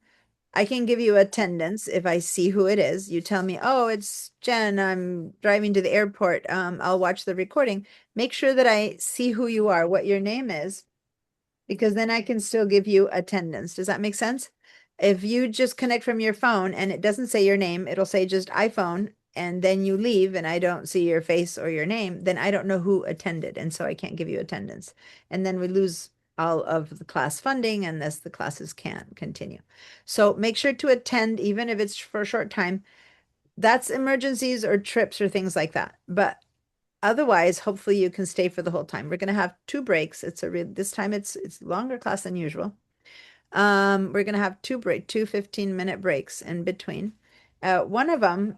I can give you attendance if I see who it is. You tell me, oh, it's Jen. I'm driving to the airport. I'll watch the recording. Make sure that I see who you are, what your name is, because then I can still give you attendance. Does that make sense? If you just connect from your phone and it doesn't say your name, it'll say just iPhone, and then you leave and I don't see your face or your name, then I don't know who attended, and so I can't give you attendance. And then we lose all of the class funding, and thus the classes can't continue. So make sure to attend, even if it's for a short time. That's emergencies or trips or things like that. But otherwise, hopefully you can stay for the whole time. We're going to have 2 breaks. This time it's longer class than usual. We're going to have 2 15-minute breaks in between. One of them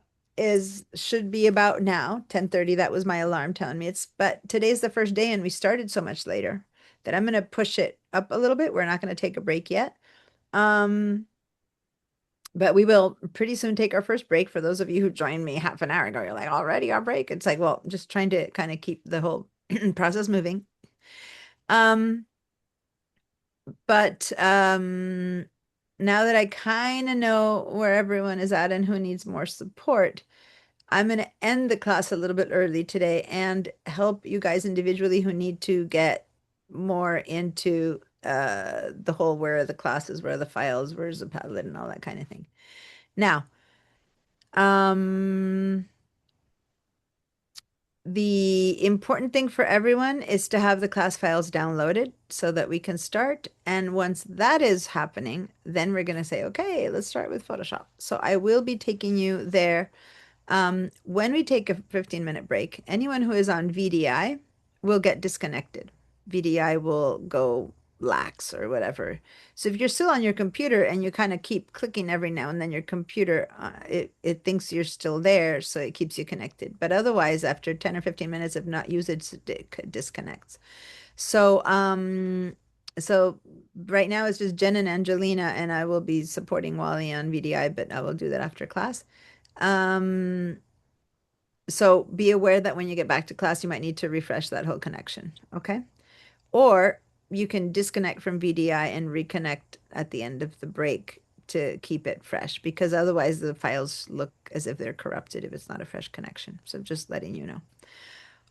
should be about now, 10:30. That was my alarm telling me but today's the first day and we started so much later that I'm going to push it up a little bit. We're not going to take a break yet. But we will pretty soon take our first break. For those of you who joined me half an hour ago, you're like, already our break. It's like, well, just trying to kind of keep the whole process moving. But now that I kind of know where everyone is at and who needs more support, I'm going to end the class a little bit early today and help you guys individually who need to get more into the whole where are the classes, where are the files, where's the Padlet and all that kind of thing. Now, the important thing for everyone is to have the class files downloaded so that we can start. And once that is happening, then we're going to say, okay, let's start with Photoshop. So I will be taking you there. When we take a 15-minute break, anyone who is on VDI will get disconnected. VDI will go lax or whatever. So if you're still on your computer and you kind of keep clicking every now and then, your computer, it thinks you're still there, so it keeps you connected. But otherwise, after 10 or 15 minutes of not usage, it disconnects. So so right now it's just Jen and Angelina, and I will be supporting Wally on VDI, but I will do that after class. So be aware that when you get back to class, you might need to refresh that whole connection, okay? Or you can disconnect from VDI and reconnect at the end of the break to keep it fresh, because otherwise the files look as if they're corrupted if it's not a fresh connection. So just letting you know.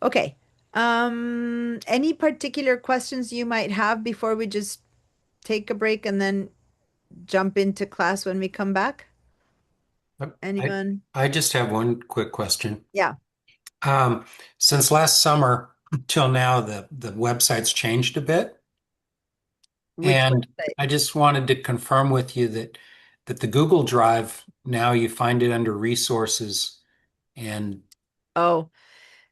Okay. Any particular questions you might have before we just take a break and then jump into class when we come back? Anyone? I just have one quick question. Yeah. Since last summer till now, the website's changed a bit. Which And website? I just wanted to confirm with you that the Google Drive, now you find it under resources. And Oh,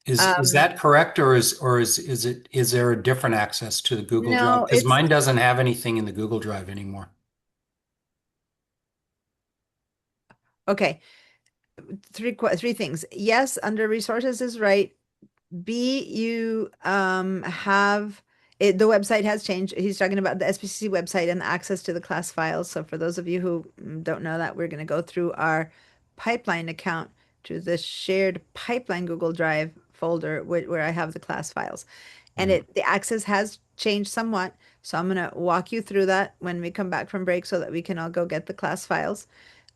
is that correct, or is there a different access to the Google Drive? no, Because it's mine doesn't have anything in the Google Drive anymore. okay. Three things. Yes, under resources is right. B, you have it, the website has changed. He's talking about the SPCC website and the access to the class files. So for those of you who don't know that, we're going to go through our pipeline account to the shared pipeline Google Drive folder where I have the class files. And the access has changed somewhat. So I'm going to walk you through that when we come back from break so that we can all go get the class files.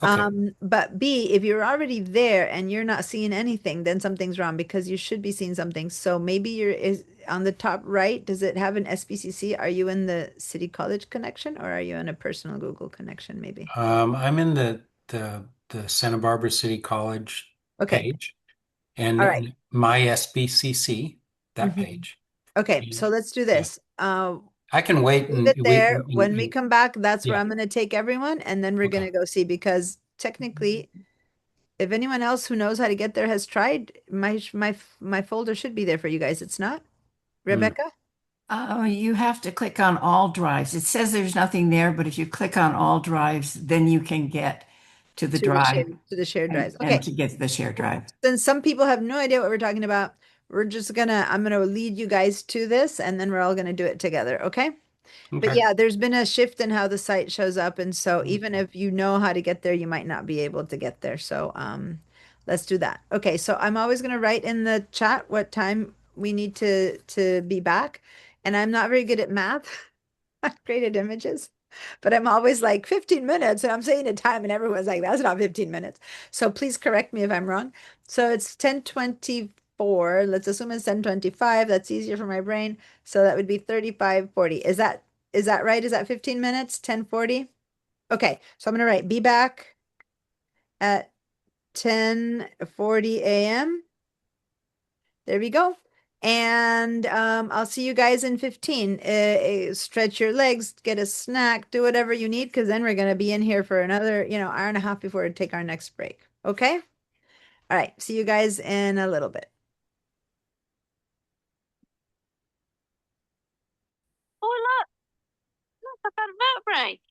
Okay. But B, if you're already there and you're not seeing anything, then something's wrong, because you should be seeing something. So maybe is on the top right, does it have an SPCC? Are you in the City College connection, or are you in a personal Google connection maybe? I'm in the the Santa Barbara City College Okay. page and All right. my SBCC, that Mhm. page. Okay, so let's do Yeah. this. I can wait Leave and it there. When we come back, that's where yeah. I'm going to take everyone, and then we're going to Okay. go see, because technically, if anyone else who knows how to get there has tried, my folder should be there for you guys. It's not, Rebecca? You have to click on all drives. It says there's nothing there, but if you click on all drives, then you can get to the drive To the shared drives. and Okay. to get to the shared drive. Since some people have no idea what we're talking about, I'm gonna lead you guys to this, and then we're all gonna do it together, okay? But Okay. yeah, there's been a shift in how the site shows up, and so even if you know how to get there, you might not be able to get there. So let's do that. Okay, so I'm always gonna write in the chat what time we need to be back, and I'm not very good at math. I've created images, but I'm always like 15 minutes, and I'm saying a time, and everyone's like, that's not 15 minutes. So please correct me if I'm wrong. So it's 10:24. Let's assume it's 10:25. That's easier for my brain. So that would be 35:40. Is that right? Is that 15 minutes? 10:40? Okay, so I'm gonna write be back at 10:40 a.m. There we go. And I'll see you guys in 15. Stretch your legs, get a snack, do whatever you need, because then we're going to be in here for another, hour and a half before we take our next break. Okay? All right. See you guys in a little bit. Oh, look, I've got a vote break.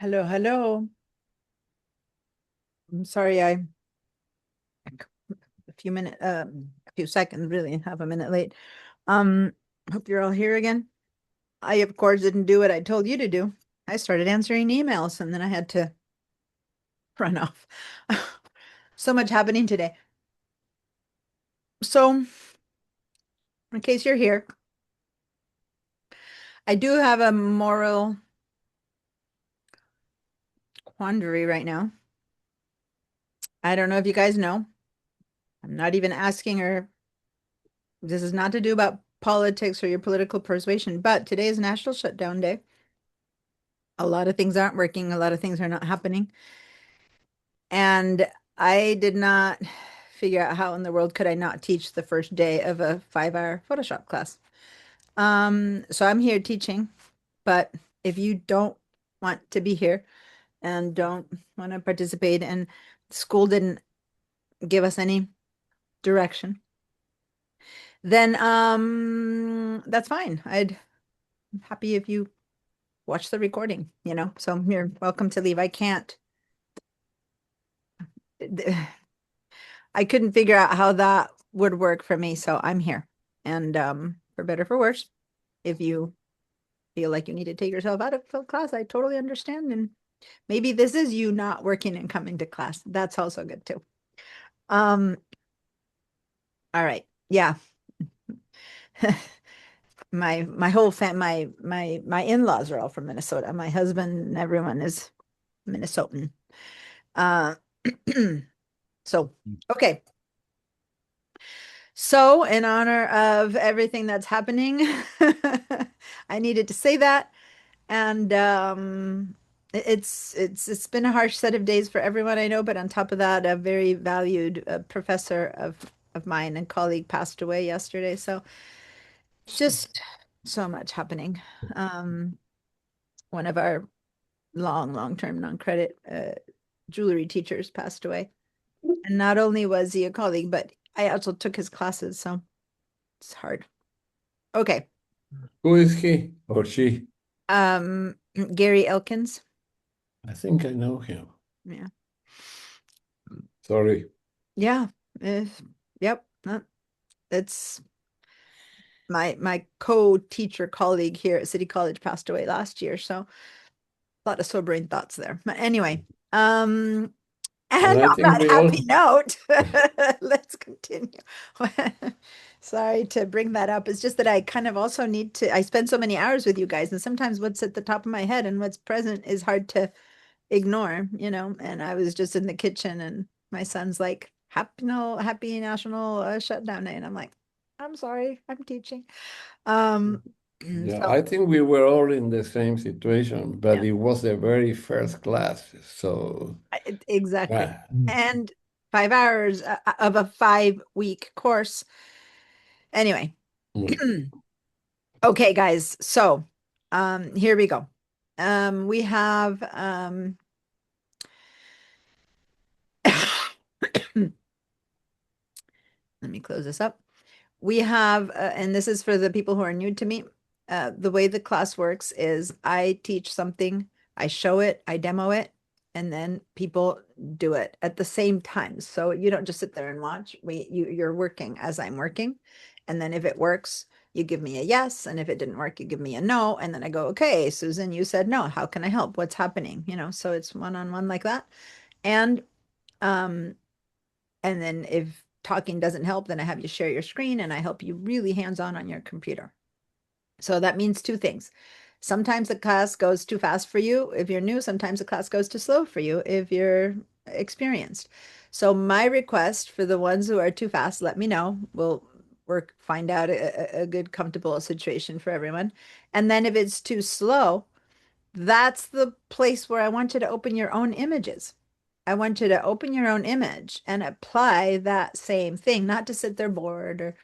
Hello, hello. I'm sorry a few seconds, really, half a minute late. Hope you're all here again. I, of course, didn't do what I told you to do. I started answering emails and then I had to run off. So much happening today. So, in case you're here, I do have a moral quandary right now. I don't know if you guys know. I'm not even asking her. This is not to do about politics or your political persuasion, but today is National Shutdown Day. A lot of things aren't working. A lot of things are not happening. And I did not figure out how in the world could I not teach the first day of a 5-hour Photoshop class. So I'm here teaching, but if you don't want to be here and don't want to participate and school didn't give us any direction, then that's fine. I'm happy if you watch the recording, so you're welcome to leave. I couldn't figure out how that would work for me, so I'm here. And for better or for worse, if you feel like you need to take yourself out of class, I totally understand. And maybe this is you not working and coming to class. That's also good too. All right. Yeah. My whole family, my in-laws are all from Minnesota. My husband and everyone is Minnesotan. So, okay. So, in honor of everything that's happening, I needed to say that. And it's been a harsh set of days for everyone I know, but on top of that, a very valued professor of mine and colleague passed away yesterday. So just so much happening. One of our long-term non-credit jewelry teachers passed away. And not only was he a colleague, but I also took his classes, so it's hard. Okay. Who is he or she? Gary Elkins. I think I know him. Yeah. Sorry. Yeah. Yep. It's my co-teacher colleague here at City College passed away last year, so a lot of sobering thoughts there. But anyway, and I on think that we all- happy note, let's continue. Sorry to bring that up. It's just that I kind of also need to, I spend so many hours with you guys, and sometimes what's at the top of my head and what's present is hard to ignore, and I was just in the kitchen and my son's like, happy national shutdown day. And I'm like, I'm sorry, I'm teaching. Yeah, So, I think we were all in the same situation, but Yeah. it was the very first class. So, exactly. ah, And 5 hours of a 5-week course. Anyway. Okay, guys. So, here we go. We have let me close this up. We have, and this is for the people who are new to me. The way the class works is I teach something, I show it, I demo it, and then people do it at the same time. So you don't just sit there and watch. You're working as I'm working. And then if it works, you give me a yes. And if it didn't work, you give me a no. And then I go, okay, Susan, you said no. How can I help? What's happening? So it's one-on-one like that. And then if talking doesn't help, then I have you share your screen and I help you really hands-on on your computer. So that means two things. Sometimes the class goes too fast for you if you're new. Sometimes the class goes too slow for you if you're experienced. So my request for the ones who are too fast, let me know. We'll find out a good, comfortable situation for everyone. And then if it's too slow, that's the place where I want you to open your own images. I want you to open your own image and apply that same thing, not to sit there bored or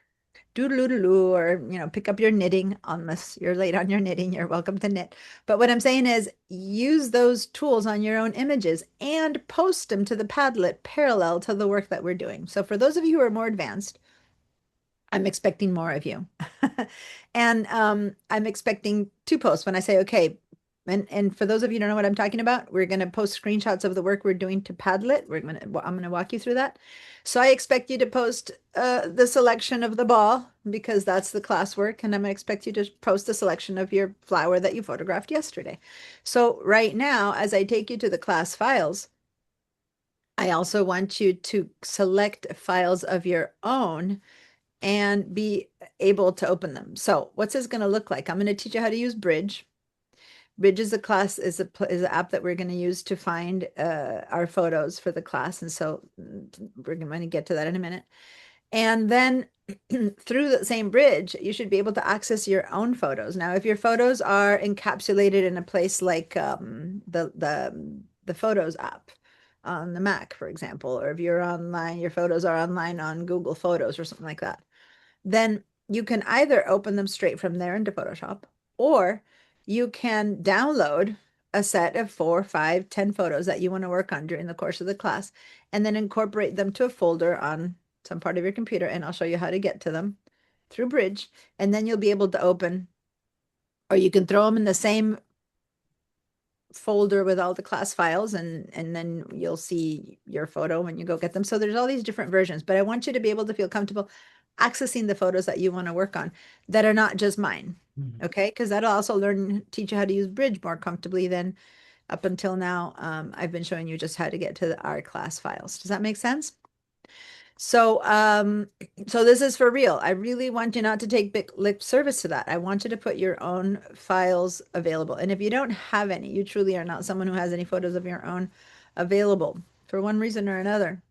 doodle-doodle or, pick up your knitting unless you're late on your knitting. You're welcome to knit. But what I'm saying is use those tools on your own images and post them to the Padlet parallel to the work that we're doing. So for those of you who are more advanced, I'm expecting more of you. And I'm expecting 2 posts when I say, okay, And for those of you who don't know what I'm talking about, we're going to post screenshots of the work we're doing to Padlet. I'm going to walk you through that. So I expect you to post the selection of the ball because that's the classwork, and I'm going to expect you to post the selection of your flower that you photographed yesterday. So right now, as I take you to the class files, I also want you to select files of your own and be able to open them. So what's this going to look like? I'm going to teach you how to use Bridge. Bridge is an app that we're going to use to find our photos for the class. And so we're going to get to that in a minute. And then through the same bridge, you should be able to access your own photos. Now, if your photos are encapsulated in a place like the Photos app on the Mac, for example, or if you're online, your photos are online on Google Photos or something like that, then you can either open them straight from there into Photoshop, or you can download a set of 4, 5, 10 photos that you want to work on during the course of the class, and then incorporate them to a folder on some part of your computer. And I'll show you how to get to them through Bridge. And then you'll be able to open, or you can throw them in the same folder with all the class files, and then you'll see your photo when you go get them. So there's all these different versions, but I want you to be able to feel comfortable accessing the photos that you want to work on that are not just mine. Okay, because that'll also teach you how to use Bridge more comfortably than up until now. I've been showing you just how to get to our class files. Does that make sense? So, so this is for real. I really want you not to take big lip service to that. I want you to put your own files available. And if you don't have any, you truly are not someone who has any photos of your own available for one reason or another,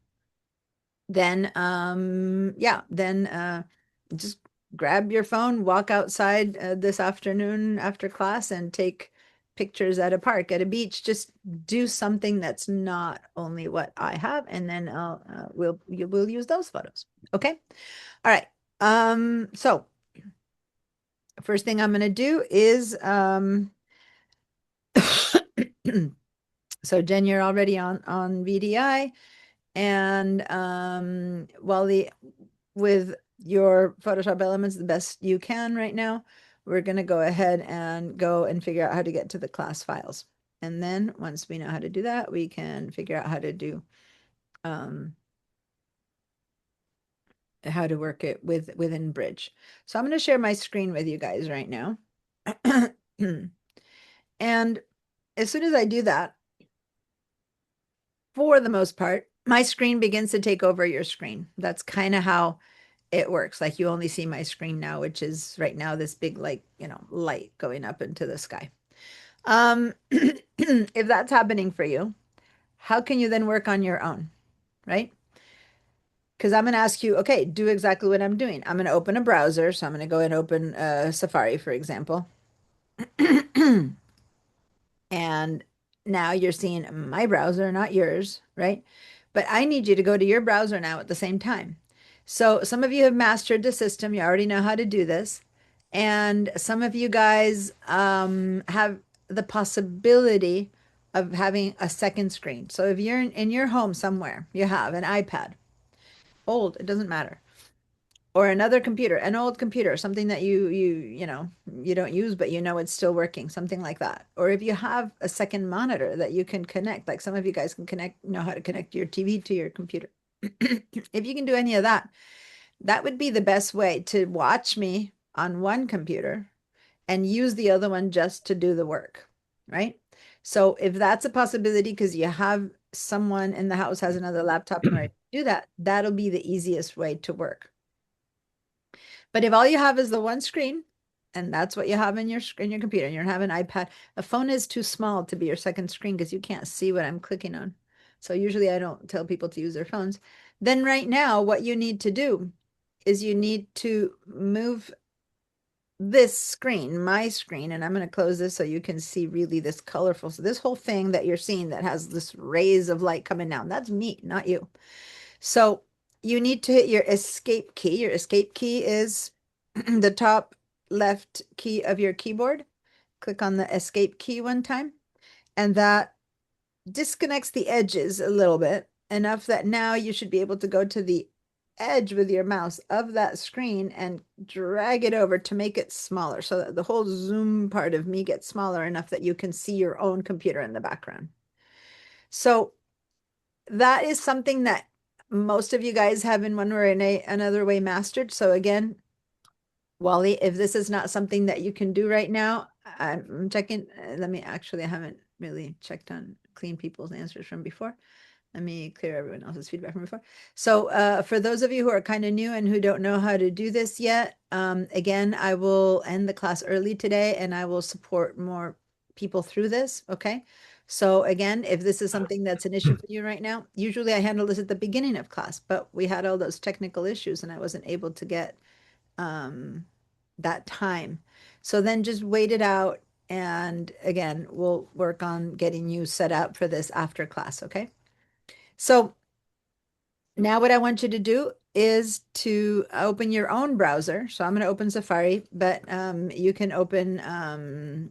then, just grab your phone, walk outside this afternoon after class and take pictures at a park, at a beach. Just do something that's not only what I have, and then we'll use those photos. Okay. All right. So first thing I'm going to do is so Jen, you're already on VDI, and with your Photoshop elements the best you can right now, we're going to go ahead and figure out how to get to the class files. And then once we know how to do that, we can figure out how to do how to work it within Bridge. So I'm going to share my screen with you guys right now. And as soon as I do that, for the most part, my screen begins to take over your screen. That's kind of how it works. Like, you only see my screen now, which is right now this big, like, light going up into the sky. If that's happening for you, how can you then work on your own, right? Because I'm going to ask you, okay, do exactly what I'm doing. I'm going to open a browser. So I'm going to go and open Safari, for example. And now you're seeing my browser, not yours, right? But I need you to go to your browser now at the same time. So some of you have mastered the system. You already know how to do this. And some of you guys have the possibility of having a second screen. So if you're in your home somewhere, you have an iPad, old, it doesn't matter, or another computer, an old computer, something that you don't use, but it's still working, something like that. Or if you have a second monitor that you can connect, like some of you guys can know how to connect your TV to your computer. If you can do any of that, that would be the best way to watch me on one computer and use the other one just to do the work, right? So if that's a possibility, because you have someone in the house has another laptop and ready to do that, that'll be the easiest way to work. But if all you have is the one screen, and that's what you have in your computer, and you don't have an iPad, a phone is too small to be your second screen because you can't see what I'm clicking on. So usually I don't tell people to use their phones. Then right now, what you need to do is you need to move this screen, my screen, and I'm going to close this so you can see really this colorful. So this whole thing that you're seeing that has this rays of light coming down, that's me, not you. So you need to hit your escape key. Your escape key is the top left key of your keyboard. Click on the escape key one time, and that disconnects the edges a little bit, enough that now you should be able to go to the edge with your mouse of that screen and drag it over to make it smaller so that the whole zoom part of me gets smaller enough that you can see your own computer in the background. So that is something that most of you guys have in one way or another way mastered. So again, Wally, if this is not something that you can do right now, I'm checking. Let me actually, I haven't really checked on clean people's answers from before. Let me clear everyone else's feedback from before. So for those of you who are kind of new and who don't know how to do this yet, again, I will end the class early today and I will support more people through this. Okay. So again, if this is something that's an issue for you right now, usually I handle this at the beginning of class, but we had all those technical issues and I wasn't able to get that time. So then just wait it out. And again, we'll work on getting you set up for this after class. Okay. So now what I want you to do is to open your own browser. So I'm going to open Safari, but you can open,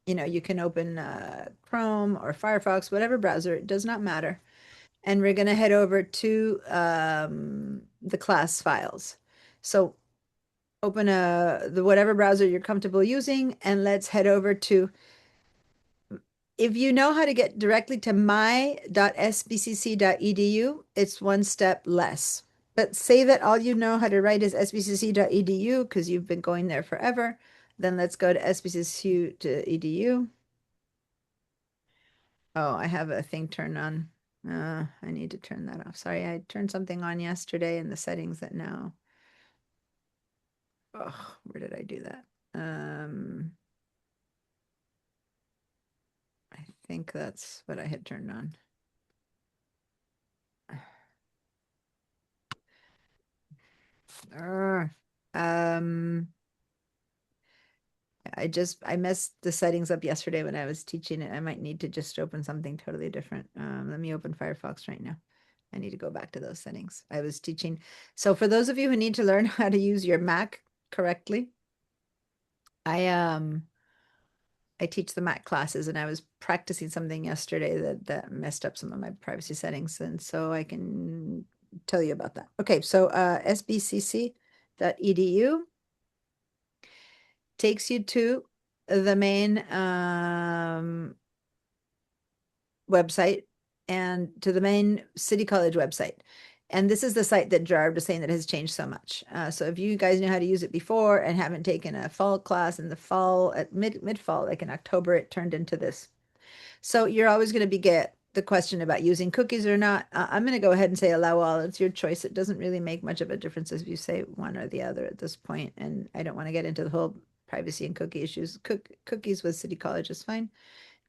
you can open Chrome or Firefox, whatever browser, it does not matter. And we're going to head over to the class files. So open whatever browser you're comfortable using, and let's head over to, if you know how to get directly to my.sbcc.edu, it's one step less. But say that all you know how to write is sbcc.edu because you've been going there forever. Then let's go to sbcc.edu. Oh, I have a thing turned on. I need to turn that off. Sorry, I turned something on yesterday in the settings that now. Oh, where did I do that? I think that's what I had turned on. I messed the settings up yesterday when I was teaching it. I might need to just open something totally different. Let me open Firefox right now. I need to go back to those settings. I was teaching. So for those of you who need to learn how to use your Mac correctly, I teach the Mac classes and I was practicing something yesterday that messed up some of my privacy settings. And so I can tell you about that. Okay, so sbcc.edu takes you to the main website and to the main City College website. And this is the site that Gerard was saying that has changed so much. So if you guys know how to use it before and haven't taken a fall class in the fall, at mid-fall, like in October, it turned into this. So you're always going to get the question about using cookies or not. I'm going to go ahead and say allow all. It's your choice. It doesn't really make much of a difference if you say one or the other at this point. And I don't want to get into the whole privacy and cookie issues. Cookies with City College is fine.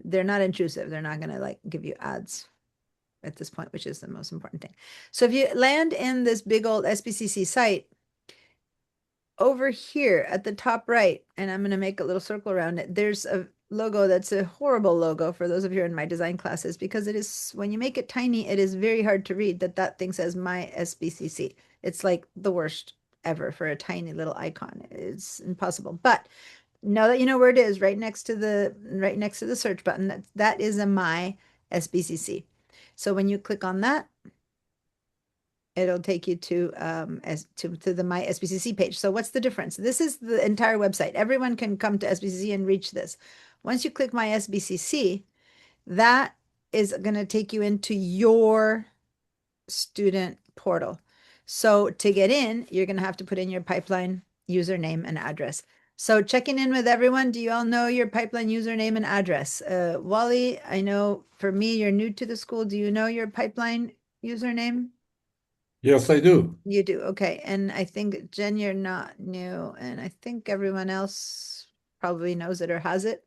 They're not intrusive. They're not going to like give you ads at this point, which is the most important thing. So if you land in this big old SBCC site, over here at the top right, and I'm going to make a little circle around it, there's a logo that's a horrible logo for those of you in my design classes, because it is, when you make it tiny, it is very hard to read that thing says my SBCC. It's like the worst ever for a tiny little icon. It's impossible. But now that you know where it is, right next to the search button, that is a my SBCC. So when you click on that, it'll take you to the My SBCC page. So what's the difference? This is the entire website. Everyone can come to SBCC and reach this. Once you click My SBCC, that is going to take you into your student portal. So to get in, you're going to have to put in your pipeline username and address. So checking in with everyone, do you all know your pipeline username and address? Wally, I know for me, you're new to the school. Do you know your pipeline username? Yes, I do. You do. Okay. And I think Jen, you're not new. And I think everyone else probably knows it or has it.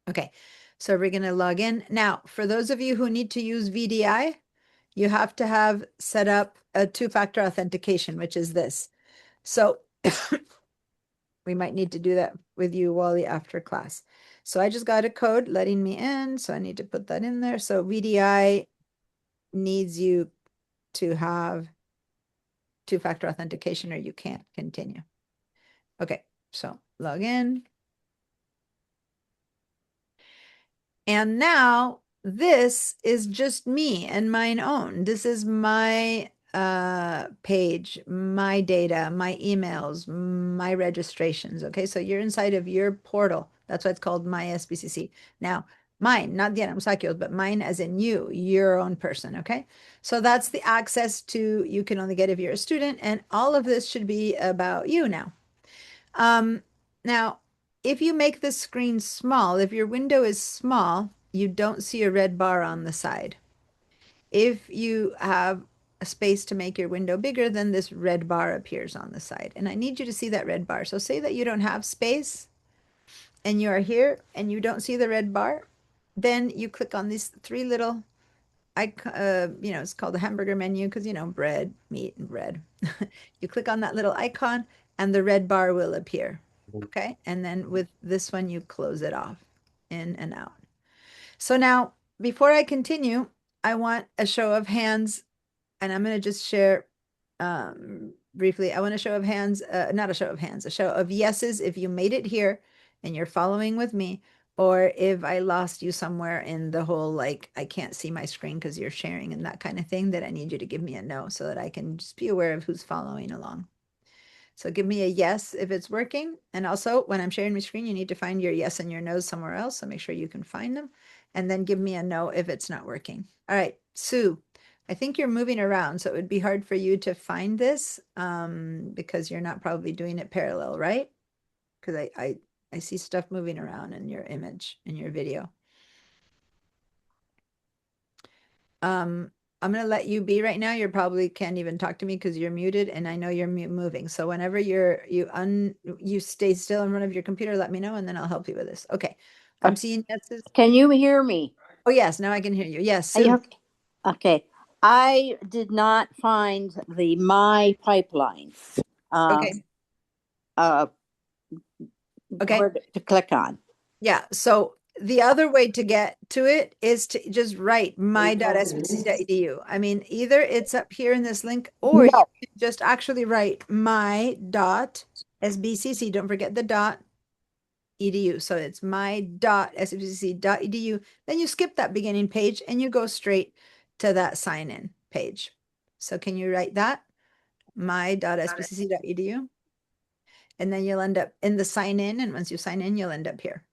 Okay. So we're going to log in. Now, for those of you who need to use VDI, you have to have set up a two-factor authentication, which is this. So we might need to do that with you, Wally, after class. So I just got a code letting me in. So I need to put that in there. So VDI needs you to have two-factor authentication or you can't continue. Okay, so log in. And now this is just me and mine own. This is my page, my data, my emails, my registrations. Okay, so you're inside of your portal. That's why it's called My SBCC. Now, mine, not Diana Musacchio's, but mine as in you, your own person. Okay, so that's the access to you can only get if you're a student, and all of this should be about you now. Now, if you make the screen small, if your window is small, you don't see a red bar on the side. If you have a space to make your window bigger, then this red bar appears on the side. And I need you to see that red bar. So say that you don't have space and you are here and you don't see the red bar, then you click on these three little icon, it's called the hamburger menu because, bread, meat, and bread. You click on that little icon and the red bar will appear. Okay. And then with this one, you close it off in and out. So now, before I continue, I want a show of hands, and I'm going to just share briefly. I want a show of hands, not a show of hands, a show of yeses if you made it here and you're following with me, or if I lost you somewhere in the whole, like, I can't see my screen because you're sharing and that kind of thing, that I need you to give me a no so that I can just be aware of who's following along. So give me a yes if it's working. And also when I'm sharing my screen, you need to find your yes and your no's somewhere else. So make sure you can find them. And then give me a no if it's not working. All right, Sue, I think you're moving around. So it would be hard for you to find this because you're not probably doing it parallel, right? Because I see stuff moving around in your image, in your video. I'm going to let you be right now. You probably can't even talk to me because you're muted and I know you're moving. So whenever you stay still in front of your computer, let me know and then I'll help you with this. Okay. I'm seeing yeses. Can you hear me? Oh, yes. Now I can hear you. Yes. Sue. Okay. I did not find the My Pipeline. Okay. Okay. Where to click on. Yeah. So the other way to get to it is to just write my.sbcc.edu. I mean, either it's up here in this link or you can just actually write my.sbcc. Don't forget the dot edu. So it's my.sbcc.edu. Then you skip that beginning page and you go straight to that sign in page. So can you write that? my.sbcc.edu. And then you'll end up in the sign in. And once you sign in, you'll end up here.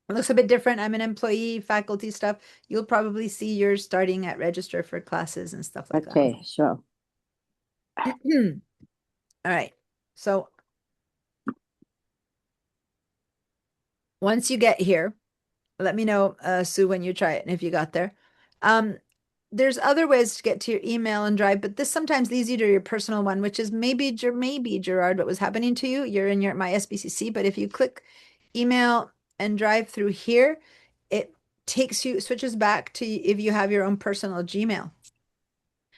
It looks a bit different. I'm an employee, faculty stuff. You'll probably see yours starting at register for classes and stuff like that. Okay, sure. All right. So once you get here, let me know, Sue, when you try it and if you got there. There's other ways to get to your email and Drive, but this sometimes leads you to your personal one, which is maybe Gerard, what was happening to you. You're in your My SBCC, but if you click email and Drive through here, it switches back to if you have your own personal Gmail.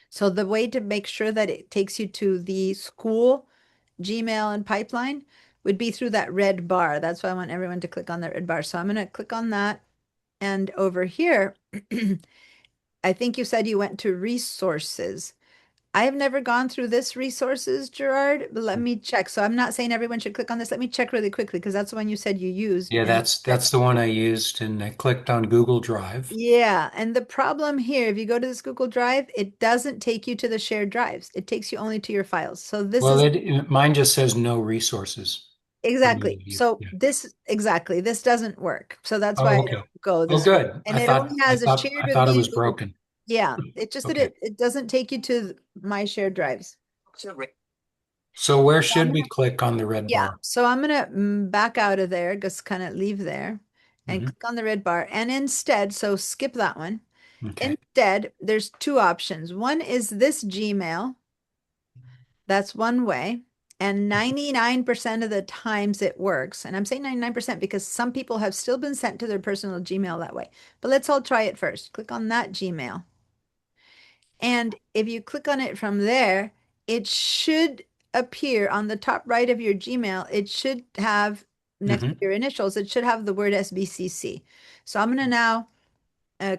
So the way to make sure that it takes you to the school Gmail and pipeline would be through that red bar. That's why I want everyone to click on that red bar. So I'm going to click on that. And over here, I think you said you went to resources. I have never gone through this resources, Gerard, but let me check. So I'm not saying everyone should click on this. Let me check really quickly because that's the one you said you used. Yeah, that's the one I used, and I clicked on Google Drive. Yeah, and the problem here, if you go to this Google Drive, it doesn't take you to the shared drives. It takes you only to your files. So this mine just says no resources. Exactly. So this doesn't work. So that's why I don't go this way. Good. And it only has a shared. I thought it was broken. Yeah, it just that it doesn't take you to my shared drives. So where should we click on the red bar? Yeah, so I'm gonna back out of there, just kind of leave there and click on the red bar. And instead, so skip that one. Okay. Instead, there's two options. One is this Gmail. That's one way. And 99% of the times it works. And I'm saying 99% because some people have still been sent to their personal Gmail that way. But let's all try it first. Click on that Gmail. And if you click on it from there, it should appear on the top right of your Gmail. It should have, next to your initials, it should have the word SBCC. So I'm going to now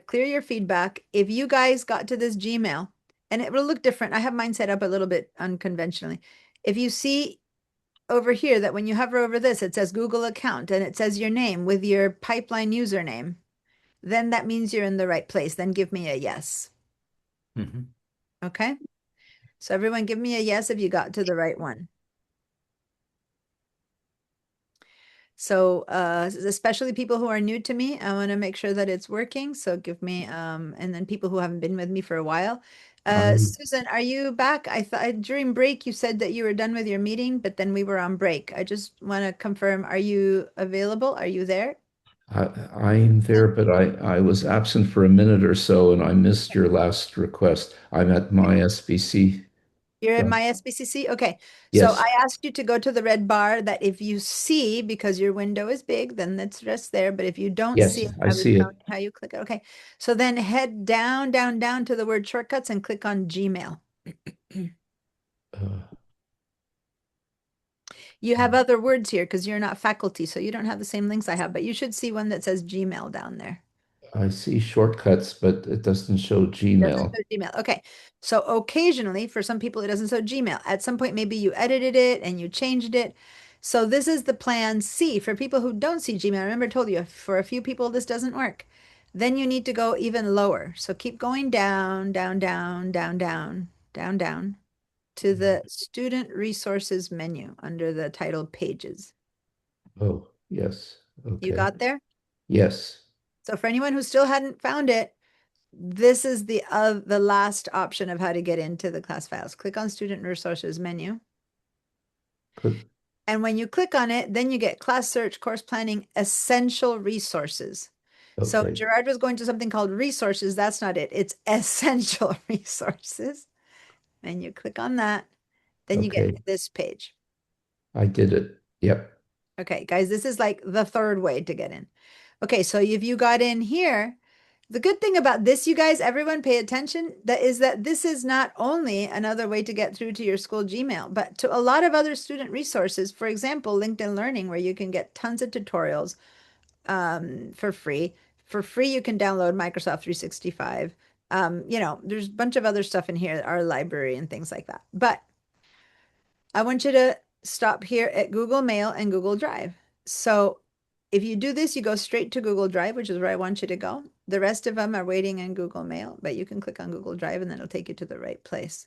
clear your feedback. If you guys got to this Gmail, and it will look different. I have mine set up a little bit unconventionally. If you see over here that when you hover over this, it says Google account and it says your name with your pipeline username, then that means you're in the right place. Then give me a yes. Okay. So everyone give me a yes if you got to the right one. So especially people who are new to me, I want to make sure that it's working. So give me, and then people who haven't been with me for a while. Susan, are you back? I thought during break you said that you were done with your meeting, but then we were on break. I just want to confirm, are you available? Are you there? I'm there, but I was absent for a minute or so and I missed your last request. I'm at my SBC. You're at Yeah. my SBCC? Okay. So Yes. I asked you to go to the red bar that if you see, because your window is big, then it's just there. But if you don't Yes, see it, I I was see it. showing you how you click it. Okay. So then head down, down, down to the word shortcuts and click on Gmail. Uh, You have other words here because you're not faculty, so you don't have the same links I have, but you should see one that says Gmail down there. I see shortcuts, but it doesn't show Doesn't Gmail. show Gmail. Okay. So occasionally, for some people, it doesn't show Gmail. At some point, maybe you edited it and you changed it. So this is the plan C for people who don't see Gmail. I remember I told you for a few people, this doesn't work. Then you need to go even lower. So keep going down, down, down, down, down, down, down to the student resources menu under the title pages. Oh, yes. You Okay. got there? Yes. So for anyone who still hadn't found it, this is the last option of how to get into the class files. Click on Student Resources menu. Good. And when you click on it, then you get Class Search, Course Planning, Essential Resources. So Okay. Gerard was going to something called Resources. That's not it. It's Essential Resources. And you click on that. Then you get Okay. to this page. I did it. Yep. Okay, guys, this is like the third way to get in. Okay, so if you got in here, the good thing about this, you guys, everyone pay attention, that this is not only another way to get through to your school Gmail, but to a lot of other student resources. For example, LinkedIn Learning, where you can get tons of tutorials for free. For free, you can download Microsoft 365. There's a bunch of other stuff in here, our library and things like that. But I want you to stop here at Google Mail and Google Drive. So if you do this, you go straight to Google Drive, which is where I want you to go. The rest of them are waiting in Google Mail, but you can click on Google Drive and then it'll take you to the right place.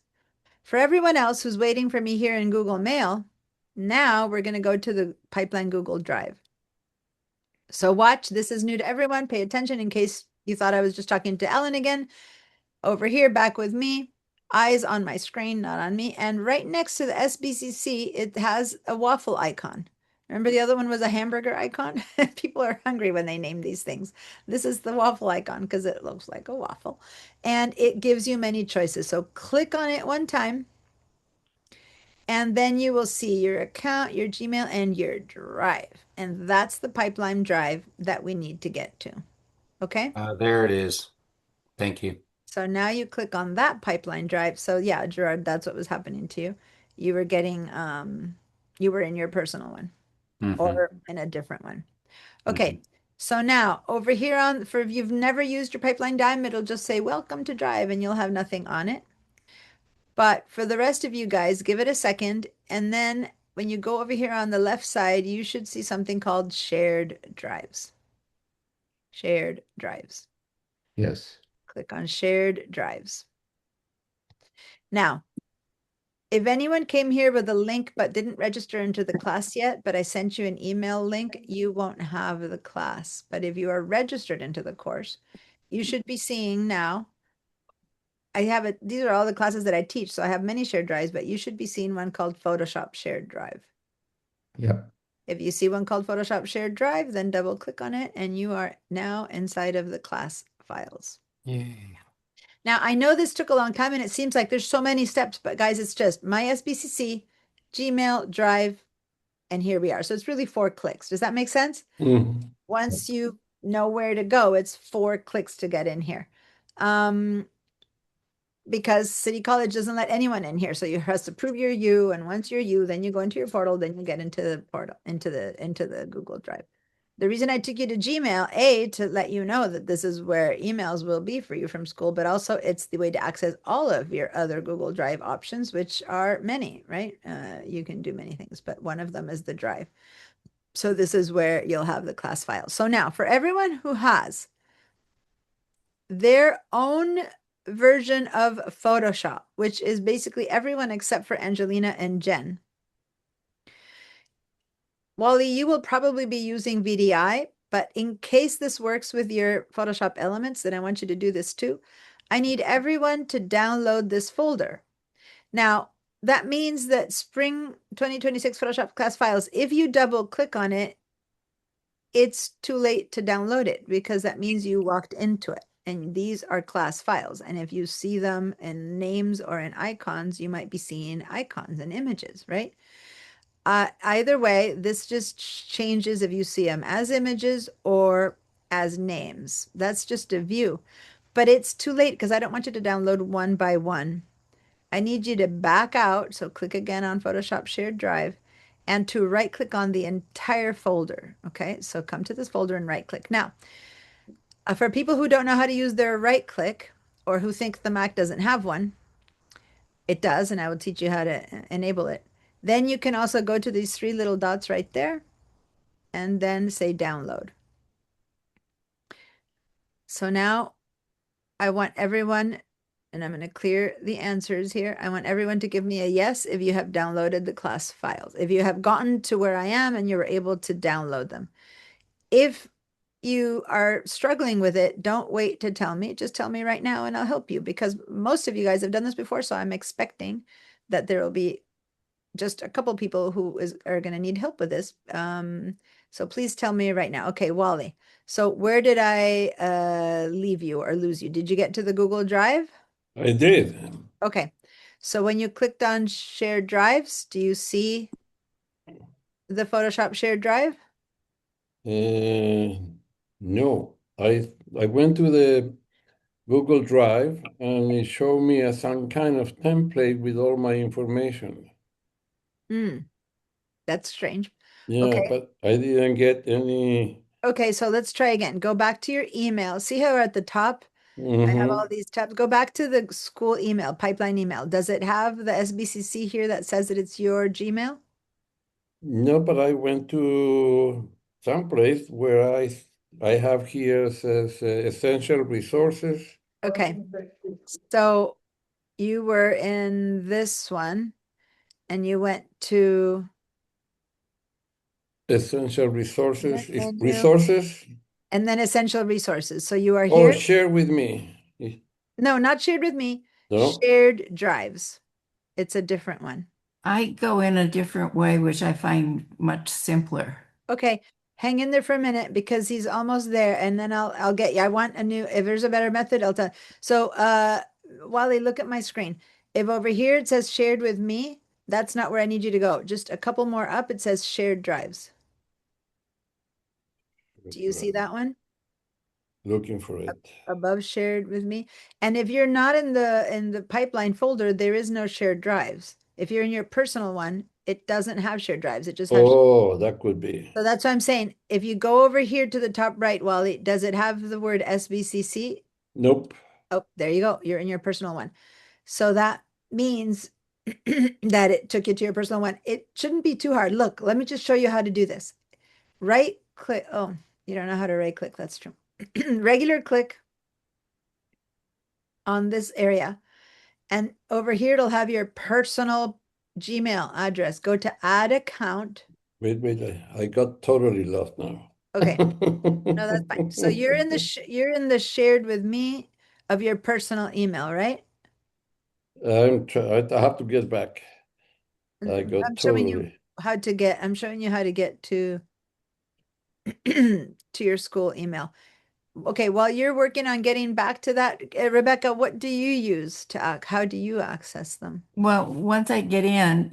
For everyone else who's waiting for me here in Google Mail, now we're going to go to the Pipeline Google Drive. So watch, this is new to everyone. Pay attention in case you thought I was just talking to Ellen again. Over here, back with me. Eyes on my screen, not on me. And right next to the SBCC, it has a waffle icon. Remember the other one was a hamburger icon? People are hungry when they name these things. This is the waffle icon because it looks like a waffle. And it gives you many choices. So click on it one time. And then you will see your account, your Gmail, and your Drive. And that's the Pipeline Drive that we need to get to. Okay? There it is. Thank you. So now you click on that Pipeline Drive. So yeah, Gerard, that's what was happening to you. You were getting, you were in your personal one or in a different one. Okay. So now over here if you've never used your Pipeline Dime, it'll just say, welcome to Drive, and you'll have nothing on it. But for the rest of you guys, give it a second. And then when you go over here on the left side, you should see something called Shared Drives. Shared Drives. Yes. Click on Shared Drives. Now, if anyone came here with a link but didn't register into the class yet, but I sent you an email link, you won't have the class. But if you are registered into the course, you should be seeing now. These are all the classes that I teach, so I have many shared drives, but you should be seeing one called Photoshop Shared Drive. Yep. If you see one called Photoshop Shared Drive, then double click on it and you are now inside of the class files. Yeah. Now, I know this took a long time and it seems like there's so many steps, but guys, it's just my SBCC, Gmail, Drive, and here we are. So it's really 4 clicks. Does that make sense? Once you know where to go, it's 4 clicks to get in here. Because City College doesn't let anyone in here. So you have to prove you're you. And once you're you, then you go into your portal, then you get into the portal, into the Google Drive. The reason I took you to Gmail, to let you know that this is where emails will be for you from school, but also it's the way to access all of your other Google Drive options, which are many, right? You can do many things, but one of them is the Drive. So this is where you'll have the class files. So now for everyone who has their own version of Photoshop, which is basically everyone except for Angelina and Jen. Wally, you will probably be using VDI, but in case this works with your Photoshop elements, then I want you to do this too. I need everyone to download this folder. Now, that means that Spring 2026 Photoshop class files, if you double click on it, it's too late to download it because that means you walked into it. And these are class files. And if you see them in names or in icons, you might be seeing icons and images, right? Either way, this just changes if you see them as images or as names. That's just a view. But it's too late because I don't want you to download one by one. I need you to back out. So click again on Photoshop Shared Drive and to right click on the entire folder. Okay, so come to this folder and right click. Now, for people who don't know how to use their right click or who think the Mac doesn't have one, it does, and I will teach you how to enable it. Then you can also go to these three little dots right there and then say download. So now I want everyone, and I'm going to clear the answers here. I want everyone to give me a yes if you have downloaded the class files. If you have gotten to where I am and you're able to download them. If you are struggling with it, don't wait to tell me. Just tell me right now and I'll help you because most of you guys have done this before. So I'm expecting that there will be just a couple people who are going to need help with this. So please tell me right now. Okay, Wally. So where did I leave you or lose you? Did you get to the Google Drive? I did. Okay. So when you clicked on shared drives, do you see the Photoshop shared drive? No. I went to the Google Drive and it showed me some kind of template with all my information. That's strange. Yeah, Okay. but I didn't get any. Okay, so let's try again. Go back to your email. See how at the top I have all these tabs. Go back to the school email, pipeline email. Does it have the SBCC here that says that it's your Gmail? No, but I went to some place where I have here says essential resources. Okay. So you were in this one and you went to Essential resources is Menu. resources. and then essential resources. So you are Oh, here. share with me. No, not shared with me. No. Shared drives. It's a different one. I go in a different way, which I find much simpler. Okay, hang in there for a minute because he's almost there, and then I'll get you. I want a new. If there's a better method, I'll tell. So, Wally, look at my screen. If over here it says shared with me, that's not where I need you to go. Just a couple more up, it says shared drives. Do you see that one? Looking for it. Above shared with me. And if you're not in the pipeline folder, there is no shared drives. If you're in your personal one, it doesn't have shared drives. It just has. Oh, that could be. So that's what I'm saying. If you go over here to the top right, Wally, does it have the word SBCC? Nope. Oh, there you go. You're in your personal one. So that means that it took you to your personal one. It shouldn't be too hard. Look, let me just show you how to do this. Right click. Oh, you don't know how to right click. That's true. Regular click on this area. And over here, it'll have your personal Gmail address. Go to add account. Wait, I got totally lost now. Okay. No, that's fine. So you're in the shared with me of your personal email, right? I have to get back. I got I'm showing you totally. how to get, I'm showing you how to get to to your school email. Okay, while you're working on getting back to that, Rebecca, what do you use to how do you access them? Well, once I get in,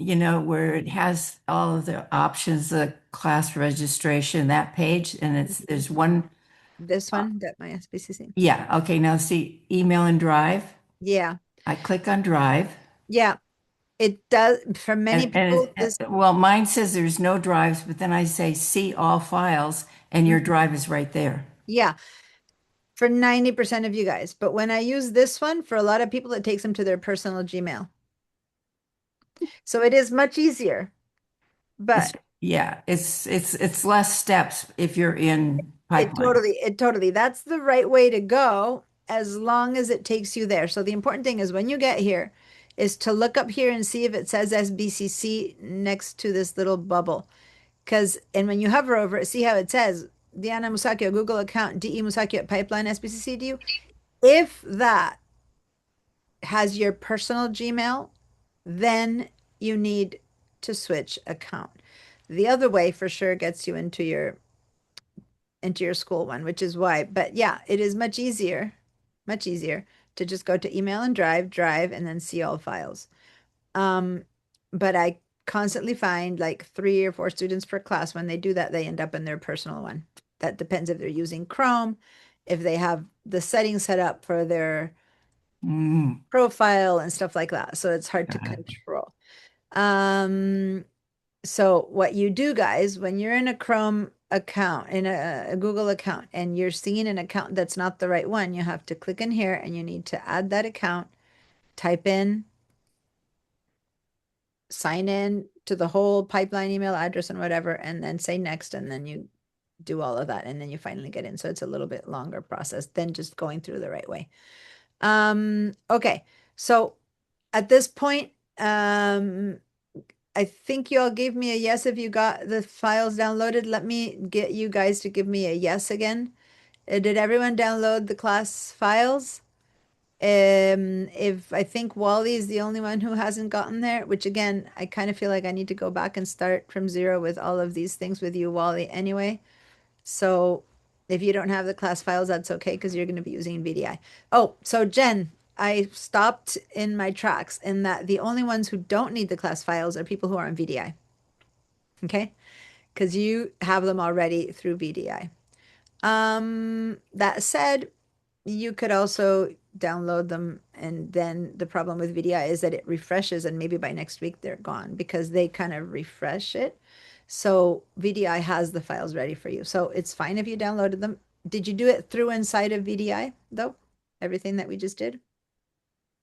where it has all of the options, the class registration, that page, and there's one. This one, that my SBCC. Yeah. Okay. Now see email and Drive. Yeah. I click on Drive. Yeah. It does for many people. Well, mine says there's no drives, but then I say see all files, and your drive is right there. Yeah. For 90% of you guys. But when I use this one, for a lot of people, it takes them to their personal Gmail. So it is much easier. But it's less steps if you're in pipeline. It totally, that's the right way to go. as long as it takes you there. So the important thing is when you get here is to look up here and see if it says SBCC next to this little bubble. And when you hover over it, see how it says Diana Musacchio, Google account, DE Musacchio at Pipeline SBCC DU. If that has your personal Gmail, then you need to switch account. The other way for sure gets you into your school one, which is why. But yeah, it is much easier to just go to email and drive, and then see all files. But I constantly find like 3 or 4 students per class, when they do that, they end up in their personal one. That depends if they're using Chrome, if they have the settings set up for their profile and stuff like that. So it's hard to control. So what you do, guys, when you're in a Chrome account, in a Google account, and you're seeing an account that's not the right one, you have to click in here and you need to add that account, type in, sign in to the whole Pipeline email address and whatever, and then say next, and then you do all of that, and then you finally get in. So it's a little bit longer process than just going through the right way. Okay, so at this point, I think you all gave me a yes if you got the files downloaded. Let me get you guys to give me a yes again. Did everyone download the class files? If I think Wally is the only one who hasn't gotten there, which again, I kind of feel like I need to go back and start from zero with all of these things with you, Wally, anyway. So if you don't have the class files, that's okay, because you're going to be using VDI. Oh, so Jen, I stopped in my tracks in that the only ones who don't need the class files are people who are on VDI. Okay? Because you have them already through VDI. That said, you could also download them, and then the problem with VDI is that it refreshes, and maybe by next week they're gone because they kind of refresh it. So VDI has the files ready for you. So it's fine if you downloaded them. Did you do it through inside of VDI though? Everything that we just did?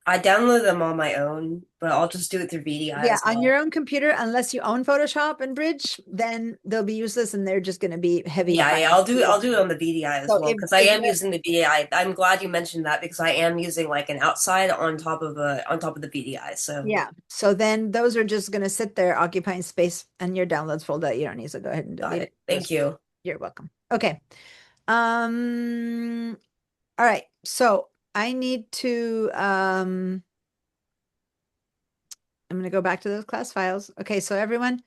I download them on my own, but I'll just do it through VDI Yeah, as well. on your own computer, unless you own Photoshop and Bridge, then they'll be useless and they're just going to be heavy. Yeah, I'll do it on the VDI as So well, because I am using the VDI. I'm glad you mentioned that, because I am using like an outside on top of the VDI. So yeah, so then those are just going to sit there occupying space in your downloads folder. You don't need to go ahead and delete it. Thank you. You're welcome. Okay. All right. So I need to I'm going to go back to those class files. Okay, so everyone,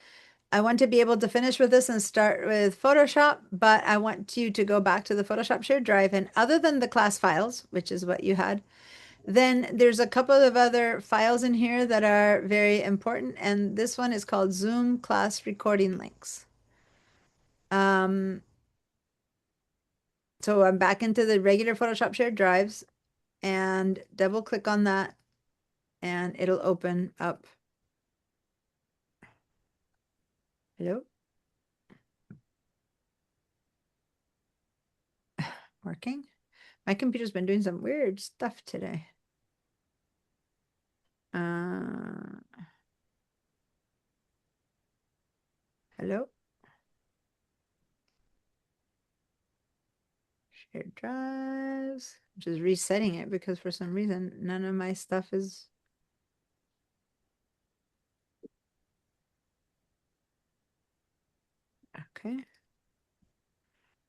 I want to be able to finish with this and start with Photoshop, but I want you to go back to the Photoshop shared drive. And other than the class files, which is what you had, then there's a couple of other files in here that are very important. And this one is called Zoom class recording links. So I'm back into the regular Photoshop shared drives and double click on that and it'll open up. Hello? Working? My computer's been doing some weird stuff today. Hello? Shared drives. I'm just resetting it because for some reason none of my stuff is. Okay.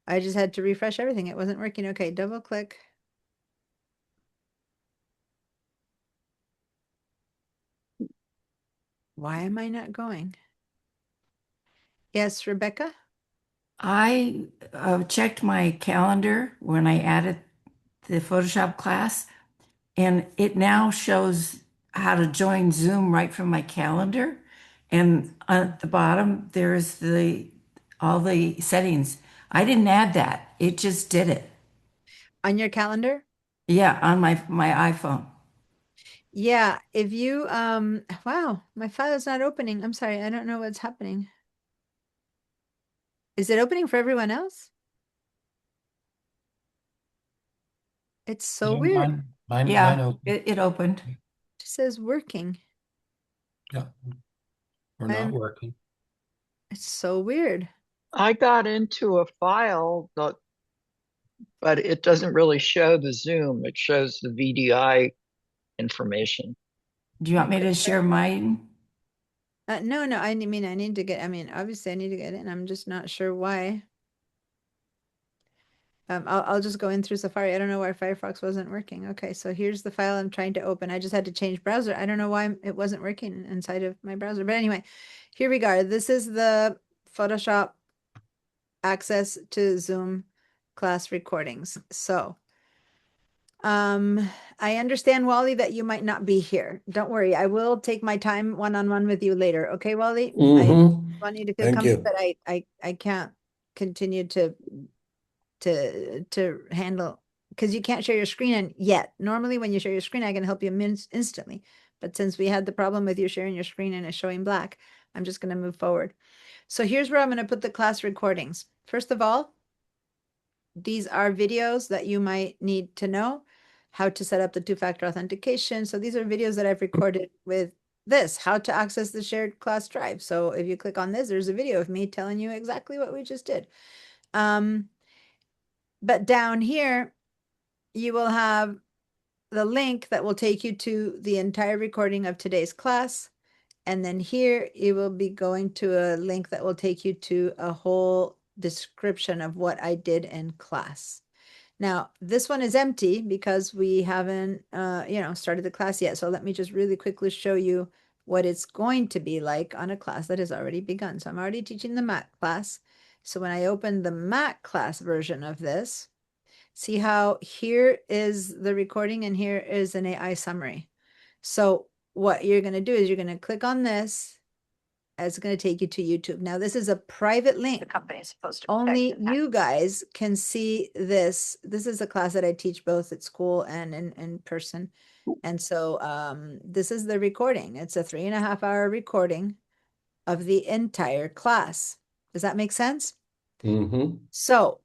I just had to refresh everything. It wasn't working. Okay, double click. Why am I not going? Yes, Rebecca? I checked my calendar when I added the Photoshop class, and it now shows how to join Zoom right from my calendar. And at the bottom, there's all the settings. I didn't add that. It just did it. On your calendar? Yeah, on my iPhone. Yeah, if you wow, my file is not opening. I'm sorry, I don't know what's happening. Is it opening for everyone else? It's so weird. Mine opened. It opened. It says working. Yeah, we're not working. It's so weird. I got into a file that but it doesn't really show the Zoom. It shows the VDI information. Do you want me to share mine? No, I mean, I need to get, I mean, obviously I need to get in. I'm just not sure why. I'll just go in through Safari. I don't know why Firefox wasn't working. Okay, so here's the file I'm trying to open. I just had to change browser. I don't know why it wasn't working inside of my browser. But anyway, here we go. This is the Photoshop access to Zoom class recordings. So, I understand, Wally, that you might not be here. Don't worry. I will take my time one-on-one with you later. Okay, Wally? I Mm-hmm. want you to feel Thank comfortable, you. but I can't continue to handle, because you can't share your screen and yet. Normally when you share your screen, I can help you instantly. But since we had the problem with you sharing your screen and it's showing black, I'm just going to move forward. So here's where I'm going to put the class recordings. First of all, these are videos that you might need to know how to set up the two-factor authentication. So these are videos that I've recorded with this, how to access the shared class drive. So if you click on this, there's a video of me telling you exactly what we just did. But down here, you will have the link that will take you to the entire recording of today's class. And then here you will be going to a link that will take you to a whole description of what I did in class. Now, this one is empty because we haven't, started the class yet. So let me just really quickly show you what it's going to be like on a class that has already begun. So I'm already teaching the Mac class. So when I open the Mac class version of this, see how here is the recording and here is an AI summary. So what you're going to do is you're going to click on this. It's going to take you to YouTube. Now, this is a private link. The company is supposed to Only protect the you guys can see this. This is a class that I teach both at school and in person. And so this is the recording. It's a 3.5-hour recording of the entire class. Does that make sense? Mm-hmm. So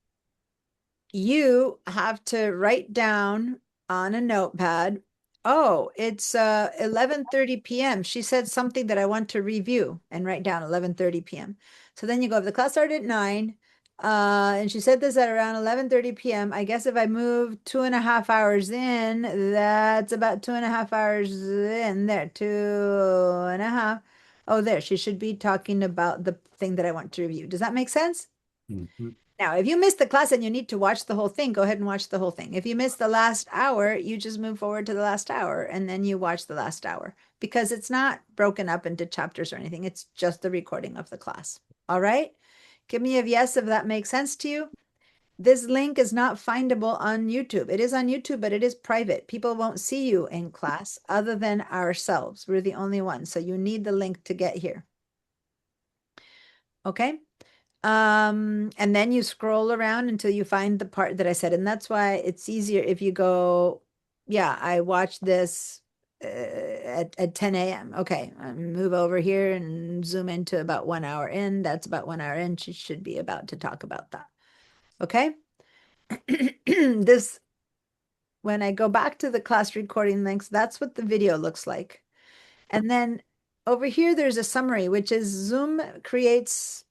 you have to write down on a notepad, oh, it's 11:30 p.m. She said something that I want to review, and write down 11:30 p.m. So then you go, if the class started at 9, and she said this at around 11:30 p.m. I guess if I move 2.5 hours in, that's about 2.5 hours in there, 2.5. Oh, there, she should be talking about the thing that I want to review. Does that make sense? Mm-hmm. Now, if you missed the class and you need to watch the whole thing, go ahead and watch the whole thing. If you missed the last hour, you just move forward to the last hour and then you watch the last hour, because it's not broken up into chapters or anything. It's just the recording of the class. All right? Give me a yes if that makes sense to you. This link is not findable on YouTube. It is on YouTube, but it is private. People won't see you in class other than ourselves. We're the only ones. So you need the link to get here. Okay? And then you scroll around until you find the part that I said. And that's why it's easier if you go, yeah, I watched this at 10 a.m. Okay, move over here and zoom into about 1 hour in. That's about 1 hour in. She should be about to talk about that. Okay. This, when I go back to the class recording links, that's what the video looks like. And then over here, there's a summary, which is Zoom creates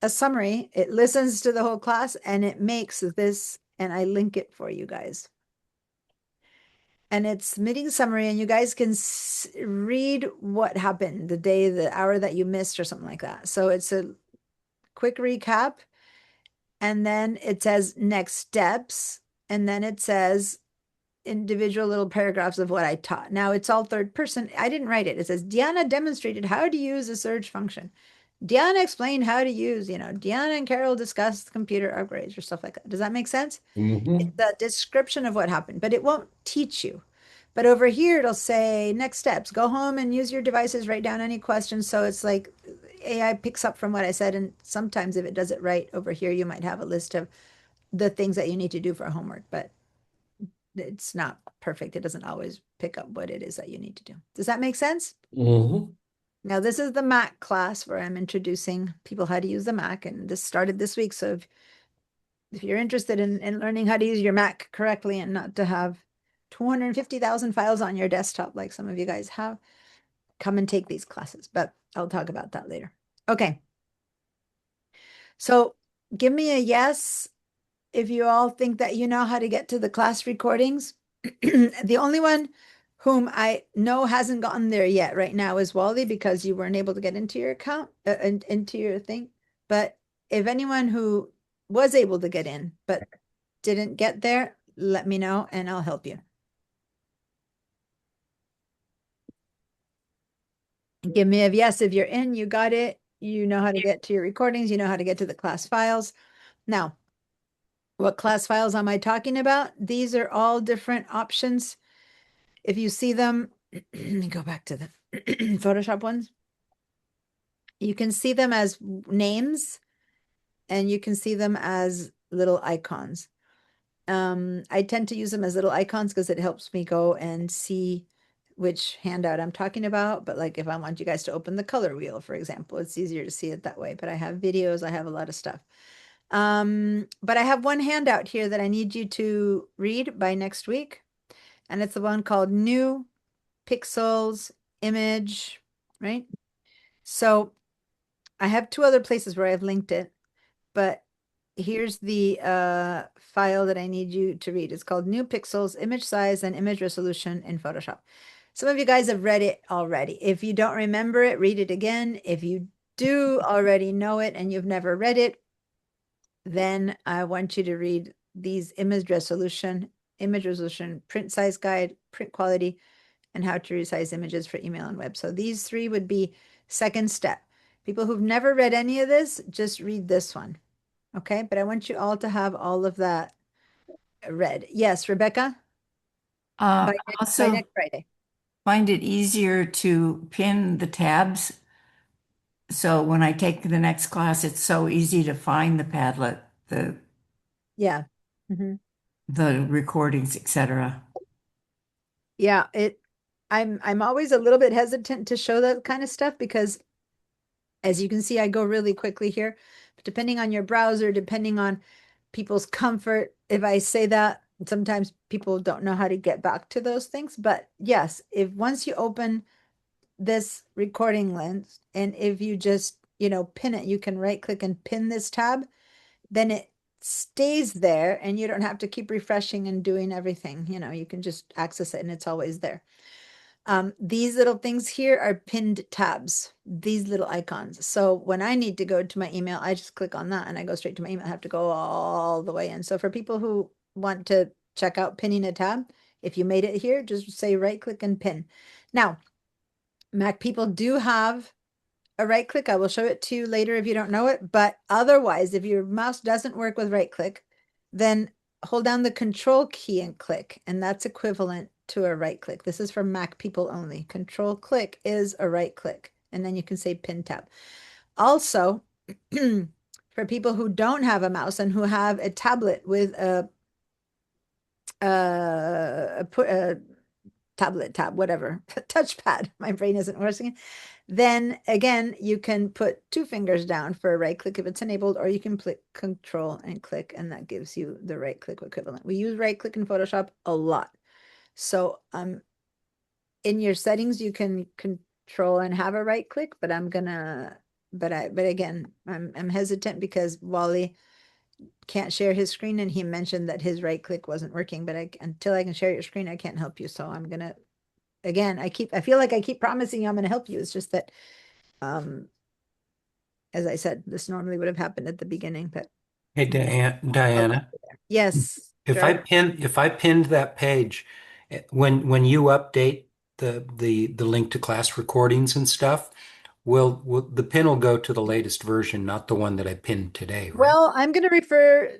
a summary. It listens to the whole class and it makes this, and I link it for you guys. And it's meeting summary, and you guys can read what happened the day, the hour that you missed or something like that. So it's a quick recap. And then it says next steps. And then it says individual little paragraphs of what I taught. Now it's all third person. I didn't write it. It says Diana demonstrated how to use a search function. Diana explained how to use, Diana and Carol discussed computer upgrades or stuff like that. Does that make sense? Mm-hmm. It's the description of what happened, but it won't teach you. But over here, it'll say next steps. Go home and use your devices, write down any questions. So it's like AI picks up from what I said. And sometimes if it does it right over here, you might have a list of the things that you need to do for homework, but it's not perfect. It doesn't always pick up what it is that you need to do. Does that make sense? Mm-hmm. Now, this is the Mac class where I'm introducing people how to use the Mac, and this started this week. So if you're interested in learning how to use your Mac correctly and not to have 250,000 files on your desktop like some of you guys have, come and take these classes. But I'll talk about that later. Okay. So give me a yes if you all think that you know how to get to the class recordings, the only one whom I know hasn't gotten there yet right now is Wally, because you weren't able to get into your account, into your thing. But if anyone who was able to get in but didn't get there, let me know and I'll help you. Give me a yes if you're in, you got it. You know how to get to your recordings, you know how to get to the class files. Now, what class files am I talking about? These are all different options. If you see them, let me go back to the Photoshop ones. You can see them as names and you can see them as little icons. I tend to use them as little icons because it helps me go and see which handout I'm talking about. But like if I want you guys to open the color wheel, for example, it's easier to see it that way. But I have videos, I have a lot of stuff. But I have one handout here that I need you to read by next week. And it's the one called New Pixels Image, right? So I have two other places where I've linked it, but here's the file that I need you to read. It's called New Pixels Image Size and Image Resolution in Photoshop. Some of you guys have read it already. If you don't remember it, read it again. If you do already know it and you've never read it, then I want you to read these image resolution, print size guide, print quality, and how to resize images for email and web. So these three would be second step. People who've never read any of this, just read this one. Okay, but I want you all to have all of that read. Yes, Rebecca? By Also, next Friday. find it easier to pin the tabs. So when I take the next class, it's so easy to find the Padlet, Yeah. Mhm. the recordings, etc. Yeah, I'm always a little bit hesitant to show that kind of stuff because as you can see, I go really quickly here. But depending on your browser, depending on people's comfort, if I say that, sometimes people don't know how to get back to those things. But yes, if once you open this recording lens and if you just, pin it, you can right click and pin this tab, then it stays there and you don't have to keep refreshing and doing everything. You can just access it and it's always there. These little things here are pinned tabs, these little icons. So when I need to go to my email, I just click on that and I go straight to my email. I have to go all the way in. So for people who want to check out pinning a tab, if you made it here, just say right click and pin. Now, Mac people do have a right click. I will show it to you later if you don't know it. But otherwise, if your mouse doesn't work with right click, then hold down the control key and click, and that's equivalent to a right click. This is for Mac people only. Control click is a right click, and then you can say pin tab. Also, for people who don't have a mouse and who have a tablet with a tablet tab, whatever, touchpad, my brain isn't working, then again, you can put two fingers down for a right click if it's enabled, or you can click control and click, and that gives you the right click equivalent. We use right click in Photoshop a lot. So in your settings, you can control and have a right click, but but again, I'm hesitant because Wally can't share his screen and he mentioned that his right click wasn't working, but until I can share your screen, I can't help you. So I'm gonna, again, I feel like I keep promising you I'm gonna help you. It's just that, as I said, this normally would have happened at the beginning, but Hey, Diana, yes. if I pinned that page, when you update the link to class recordings and stuff, will the pin will go to the latest version, not the one that I pinned today, right? Well, I'm going to refer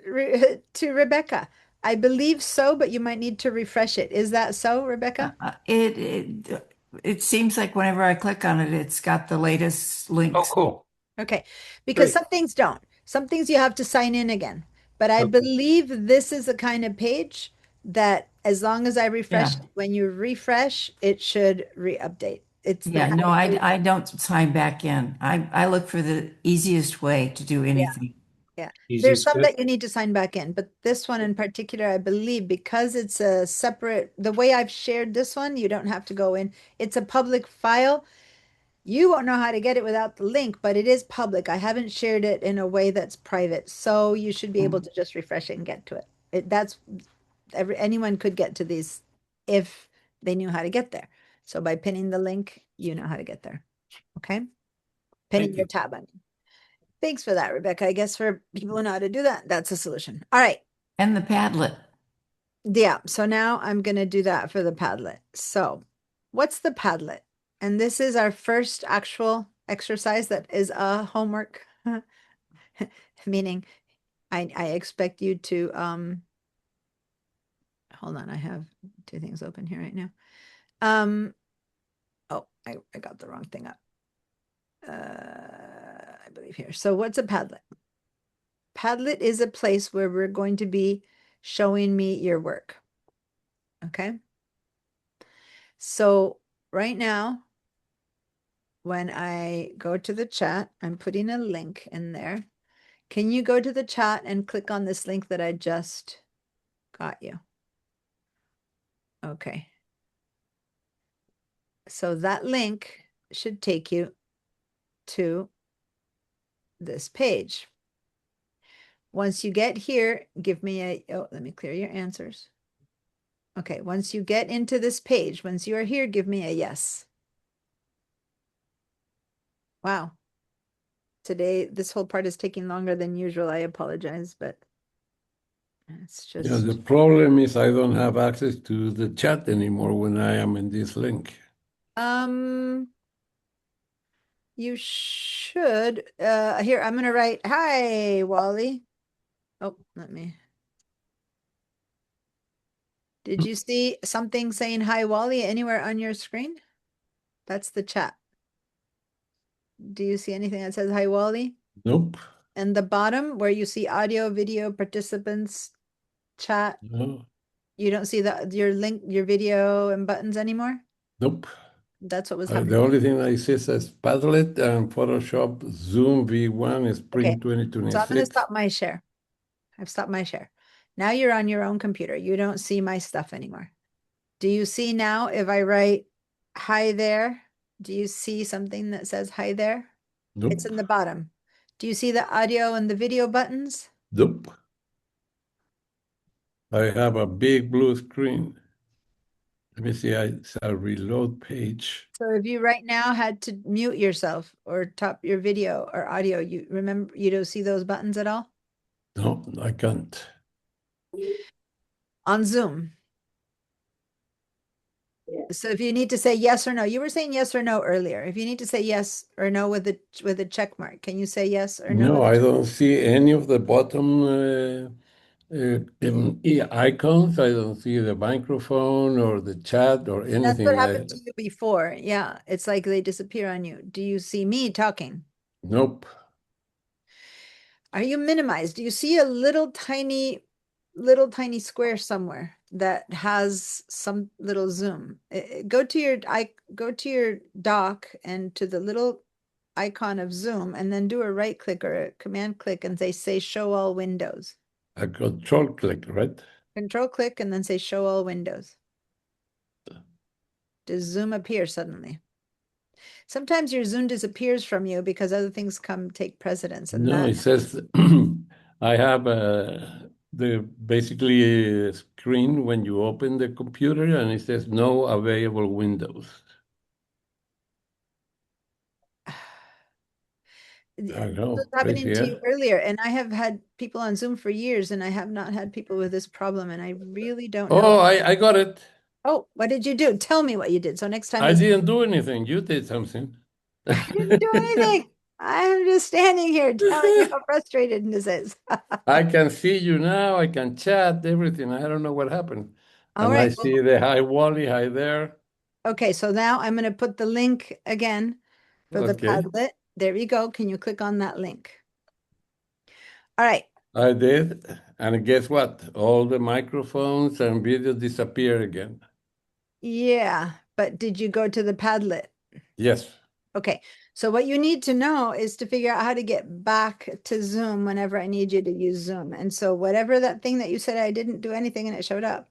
to Rebecca. I believe so, but you might need to refresh it. Is that so, Rebecca? It seems like whenever I click on it, it's got the latest links. Oh, cool. Okay, because Great. some things don't. Some things you have to sign in again. But I believe this is the kind of page that as long as I refresh, when you refresh, it should re-update. It's the kind no, of page- I don't sign back in. I look for the easiest way to do anything. Yeah, Easy there's is some good. that you need to sign back in, but this one in particular, I believe, because it's a separate, the way I've shared this one, you don't have to go in. It's a public file. You won't know how to get it without the link, but it is public. I haven't shared it in a way that's private, so you should be able to just refresh it and get to it. Anyone could get to these if they knew how to get there. So by pinning the link, you know how to get there. Okay? Pinning Thank your you. tab button. Thanks for that, Rebecca. I guess for people who know how to do that, that's a solution. All right. And the Padlet. Yeah. So now I'm going to do that for the Padlet. So what's the Padlet? And this is our first actual exercise that is a homework, meaning I expect you to, hold on. I have two things open here right now. Oh, I got the wrong thing up. I believe here. So what's a Padlet? Padlet is a place where we're going to be showing me your work. Okay. So right now, when I go to the chat, I'm putting a link in there. Can you go to the chat and click on this link that I just got you? Okay. So that link should take you to this page. Once you get here, give me let me clear your answers. Okay, once you get into this page, once you are here, give me a yes. Wow. Today, this whole part is taking longer than usual. I apologize, but it's just... Yeah, the problem is I don't have access to the chat anymore when I am in this link. You should, here, I'm gonna write, hi, Wally. Oh, let me... Did you see something saying hi, Wally, anywhere on your screen? That's the chat. Do you see anything that says hi, Wally? Nope. And the bottom where you see audio, video, participants, chat, No. you don't see your link, your video and buttons anymore? Nope. That's what was The happening. only thing I see says Padlet and Photoshop Zoom V1 Spring Okay, so I'm 2026. going to stop my share. I've stopped my share. Now you're on your own computer. You don't see my stuff anymore. Do you see now if I write hi there? Do you see something that says hi there? Nope. It's in the bottom. Do you see the audio and the video buttons? Nope. I have a big blue screen. Let me see, it's a reload page. So if you right now had to mute yourself or stop your video or audio, you remember you don't see those buttons at all? No, I can't. On Zoom. So if you need to say yes or no, you were saying yes or no earlier. If you need to say yes or no with a check mark, can you say yes or no? No, I don't see any of the bottom icons. I don't see the microphone or the chat or That's anything. what happened to you before. Yeah, it's like they disappear on you. Do you see me talking? Nope. Are you minimized? Do you see a little tiny square somewhere that has some little zoom? Go to your dock and to the little icon of Zoom and then do a right click or a command click and say show all windows. A control click, right? Control click and then say show all windows. Does Zoom appear suddenly? Sometimes your Zoom disappears from you because other things take precedence. And No, it says I have the basically a screen when you open the computer and it says no available windows. I know, This was happening crazy, to yeah? you earlier, and I have had people on Zoom for years, and I have not had people with this problem, and I really don't know. Oh, I got it. Oh, what did you do? Tell me what you did. So next time I didn't do anything. You did something. I didn't do anything. I'm just standing here telling you how frustrated this is. I can see you now. I can chat, everything. I don't know what happened. All And I right. see the hi, Wally, hi there. Okay, so now I'm going to put the link again for the Okay. Padlet. There you go. Can you click on that link? All right. I did. And guess what? All the microphones and video disappear again. Yeah, but did you go to the Padlet? Yes. Okay, so what you need to know is to figure out how to get back to Zoom whenever I need you to use Zoom. And so whatever that thing that you said I didn't do anything and it showed up,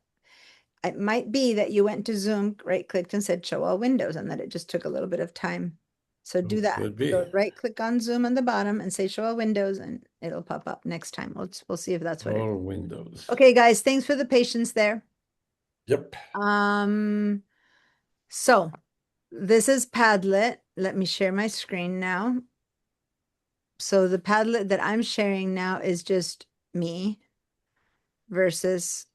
it might be that you went to Zoom, right-clicked and said show all windows and that it just took a little bit of time So do that. Could be. So right click on Zoom on the bottom and say show all windows and it'll pop up next time. We'll see if that's what it is. All windows. Okay, guys, thanks for the patience there. Yep. So this is Padlet. Let me share my screen now. So the Padlet that I'm sharing now is just me versus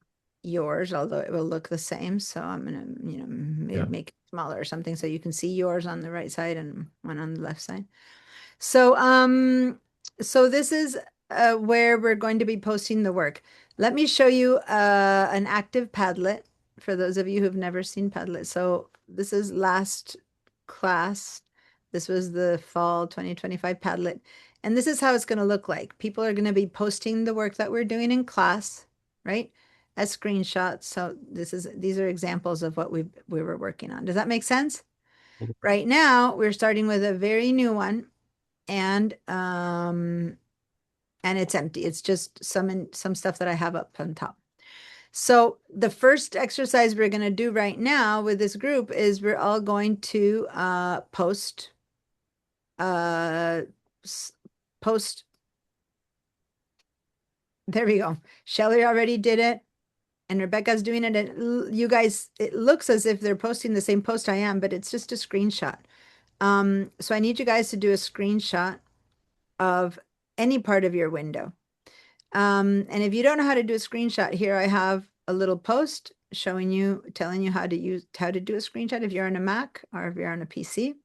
yours, although it will look the same. So I'm gonna, make it smaller or something so you can see yours on the right side and one on the left side. So so this is where we're going to be posting the work. Let me show you an active Padlet for those of you who've never seen Padlet. So this is last class. This was the fall 2025 Padlet. And this is how it's going to look like. People are going to be posting the work that we're doing in class, right? As screenshots. So these are examples of what we were working on. Does that make sense? Right now, we're starting with a very new one, and it's empty. It's just some stuff that I have up on top. So the first exercise we're going to do right now with this group is we're all going to post. There we go. Shelly already did it, and Rebecca's doing it. And you guys, it looks as if they're posting the same post I am, but it's just a screenshot. So I need you guys to do a screenshot of any part of your window. And if you don't know how to do a screenshot, here I have a little post telling you how to do a screenshot if you're on a Mac or if you're on a PC.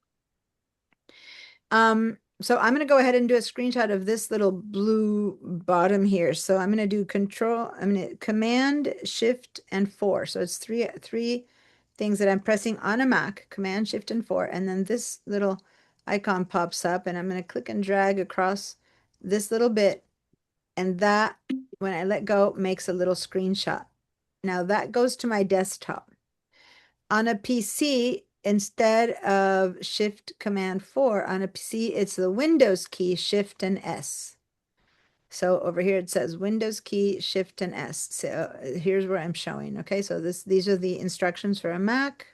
So I'm going to go ahead and do a screenshot of this little blue bottom here. So I'm going to do Command, Shift, and 4. So it's three things that I'm pressing on a Mac, Command, Shift, and 4. And then this little icon pops up, and I'm going to click and drag across this little bit. And that, when I let go, makes a little screenshot. Now that goes to my desktop. On a PC, instead of Shift Command 4, on a PC, it's the Windows key, Shift and S. So over here it says Windows key, Shift and S. So here's where I'm showing. Okay, so these are the instructions for a Mac,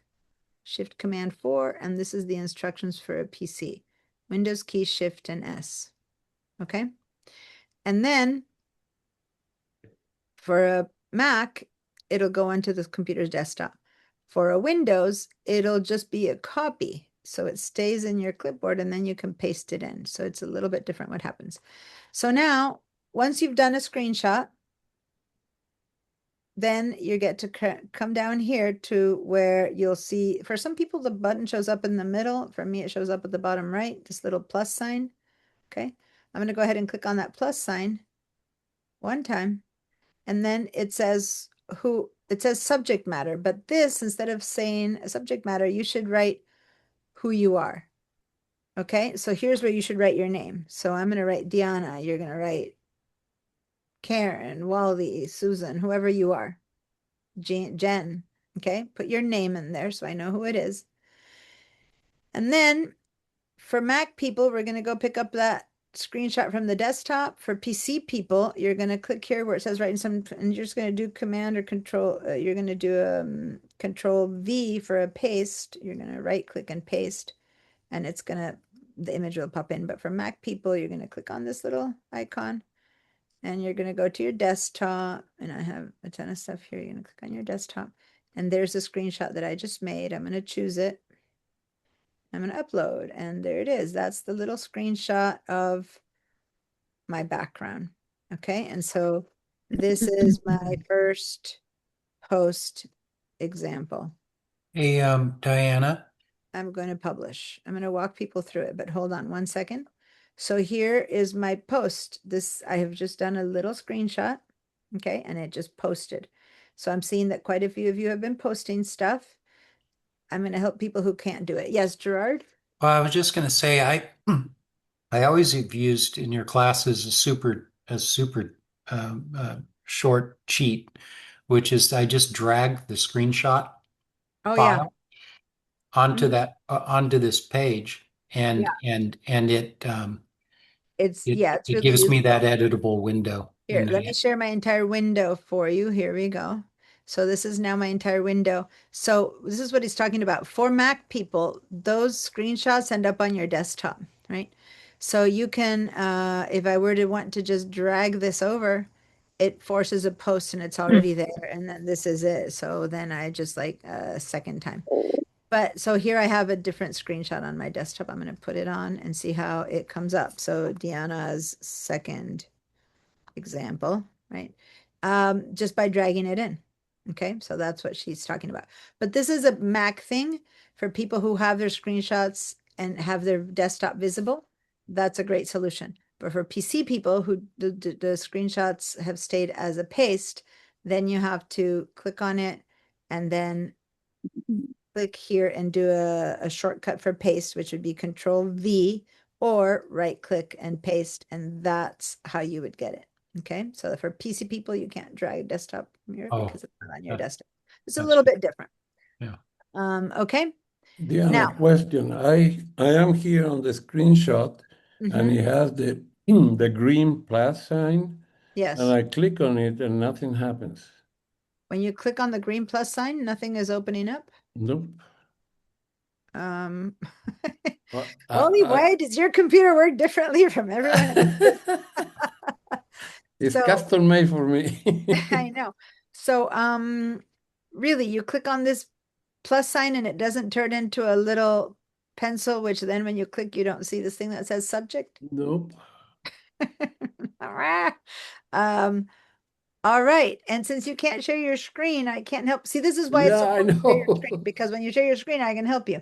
Shift Command 4, and this is the instructions for a PC, Windows key, Shift and S. Okay, and then for a Mac, it'll go onto the computer's desktop. For a Windows, it'll just be a copy. So it stays in your clipboard and then you can paste it in. So it's a little bit different what happens. So now, once you've done a screenshot, then you get to come down here to where you'll see, for some people, the button shows up in the middle. For me, it shows up at the bottom right, this little plus sign. Okay, I'm going to go ahead and click on that plus sign one time. And then it says subject matter, but this, instead of saying subject matter, you should write who you are. Okay, so here's where you should write your name. So I'm going to write Diana. You're going to write Karen, Wally, Susan, whoever you are. Jen. Okay, put your name in there so I know who it is. And then for Mac people, we're going to go pick up that screenshot from the desktop. For PC people, you're going to click here where it says writing some, and you're just going to do Command or Control. You're going to do Control V for a paste. You're going to right click and paste, and the image will pop in. But for Mac people, you're going to click on this little icon, and you're going to go to your desktop. And I have a ton of stuff here. You're going to click on your desktop, and there's the screenshot that I just made. I'm going to choose it. I'm going to upload, and there it is. That's the little screenshot of my background. Okay, and so this is my first post example. Hey, Diana. I'm going to publish. I'm going to walk people through it, but hold on one second. So here is my post. I have just done a little screenshot, okay, and it just posted. So I'm seeing that quite a few of you have been posting stuff. I'm going to help people who can't do it. Yes, Gerard? Well, I was just going to say, I always have used in your classes a super short cheat, which is I just drag the screenshot file onto onto this page, and it gives me that editable window. Here, let me share my entire window for you. Here we go. So this is now my entire window. So this is what he's talking about. For Mac people, those screenshots end up on your desktop, right? So you can, if I were to want to just drag this over, it forces a post and it's already there. And then this is it. So then I just like a second time. But so here I have a different screenshot on my desktop. I'm going to put it on and see how it comes up. So Deanna's second example, right? Just by dragging it in. Okay, so that's what she's talking about. But this is a Mac thing for people who have their screenshots and have their desktop visible. That's a great solution. But for PC people who the screenshots have stayed as a paste, then you have to click on it and then click here and do a shortcut for paste, which would be Control V, or right click and paste, and that's how you would get it. Okay, so for PC people, you can't drag desktop from here because it's not on your desktop. It's a little bit different. Yeah. Okay. Diana, Now, question. I am here on the screenshot, and it has the green plus sign. yes. And I click on it, and nothing happens. When you click on the green plus sign, nothing is opening up. Nope. Well, why does your computer work differently from everyone else? It's So- custom made for me. I know. So, really, you click on this plus sign and it doesn't turn into a little pencil, which then when you click, you don't see this thing that says subject. Nope. All right. And since you can't share your screen, I can't help. See, this is why it's Yeah, I important to share your know. screen, because when you share your screen, I can help you.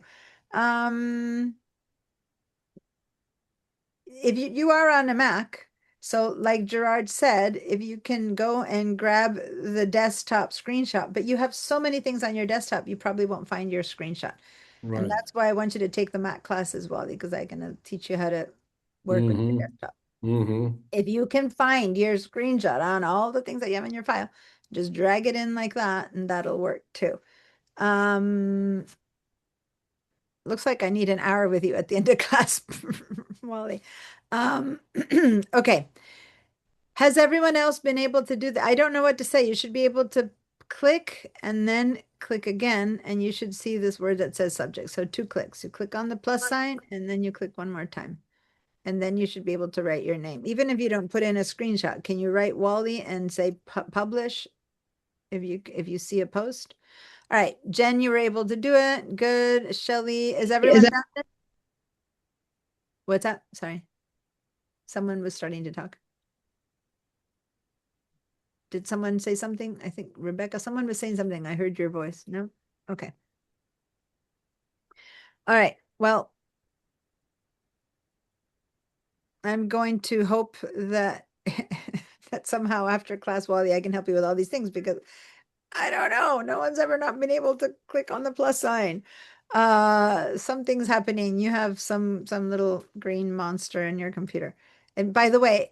If you are on a Mac, so like Gerard said, if you can go and grab the desktop screenshot, but you have so many things on your desktop, you probably won't find your screenshot. Right. And that's why I want you to take the Mac class as well, because I can teach you how to work with your desktop. If you can find your screenshot on all the things that you have in your file, just drag it in like that, and that'll work too. Looks like I need an hour with you at the end of class, Wally. Okay. Has everyone else been able to do that? I don't know what to say. You should be able to click and then click again, and you should see this word that says subject. So 2 clicks. You click on the plus sign, and then you click one more time. And then you should be able to write your name. Even if you don't put in a screenshot, can you write Wally and say publish if you see a post? All right, Jen, you were able to do it. Good. Shelly, is everyone done? What's that? Sorry. Someone was starting to talk. Did someone say something? I think Rebecca, someone was saying something. I heard your voice. No? Okay. All right. Well, I'm going to hope that that somehow after class, Wally, I can help you with all these things, because I don't know. No one's ever not been able to click on the plus sign. Something's happening. You have some little green monster in your computer. And by the way,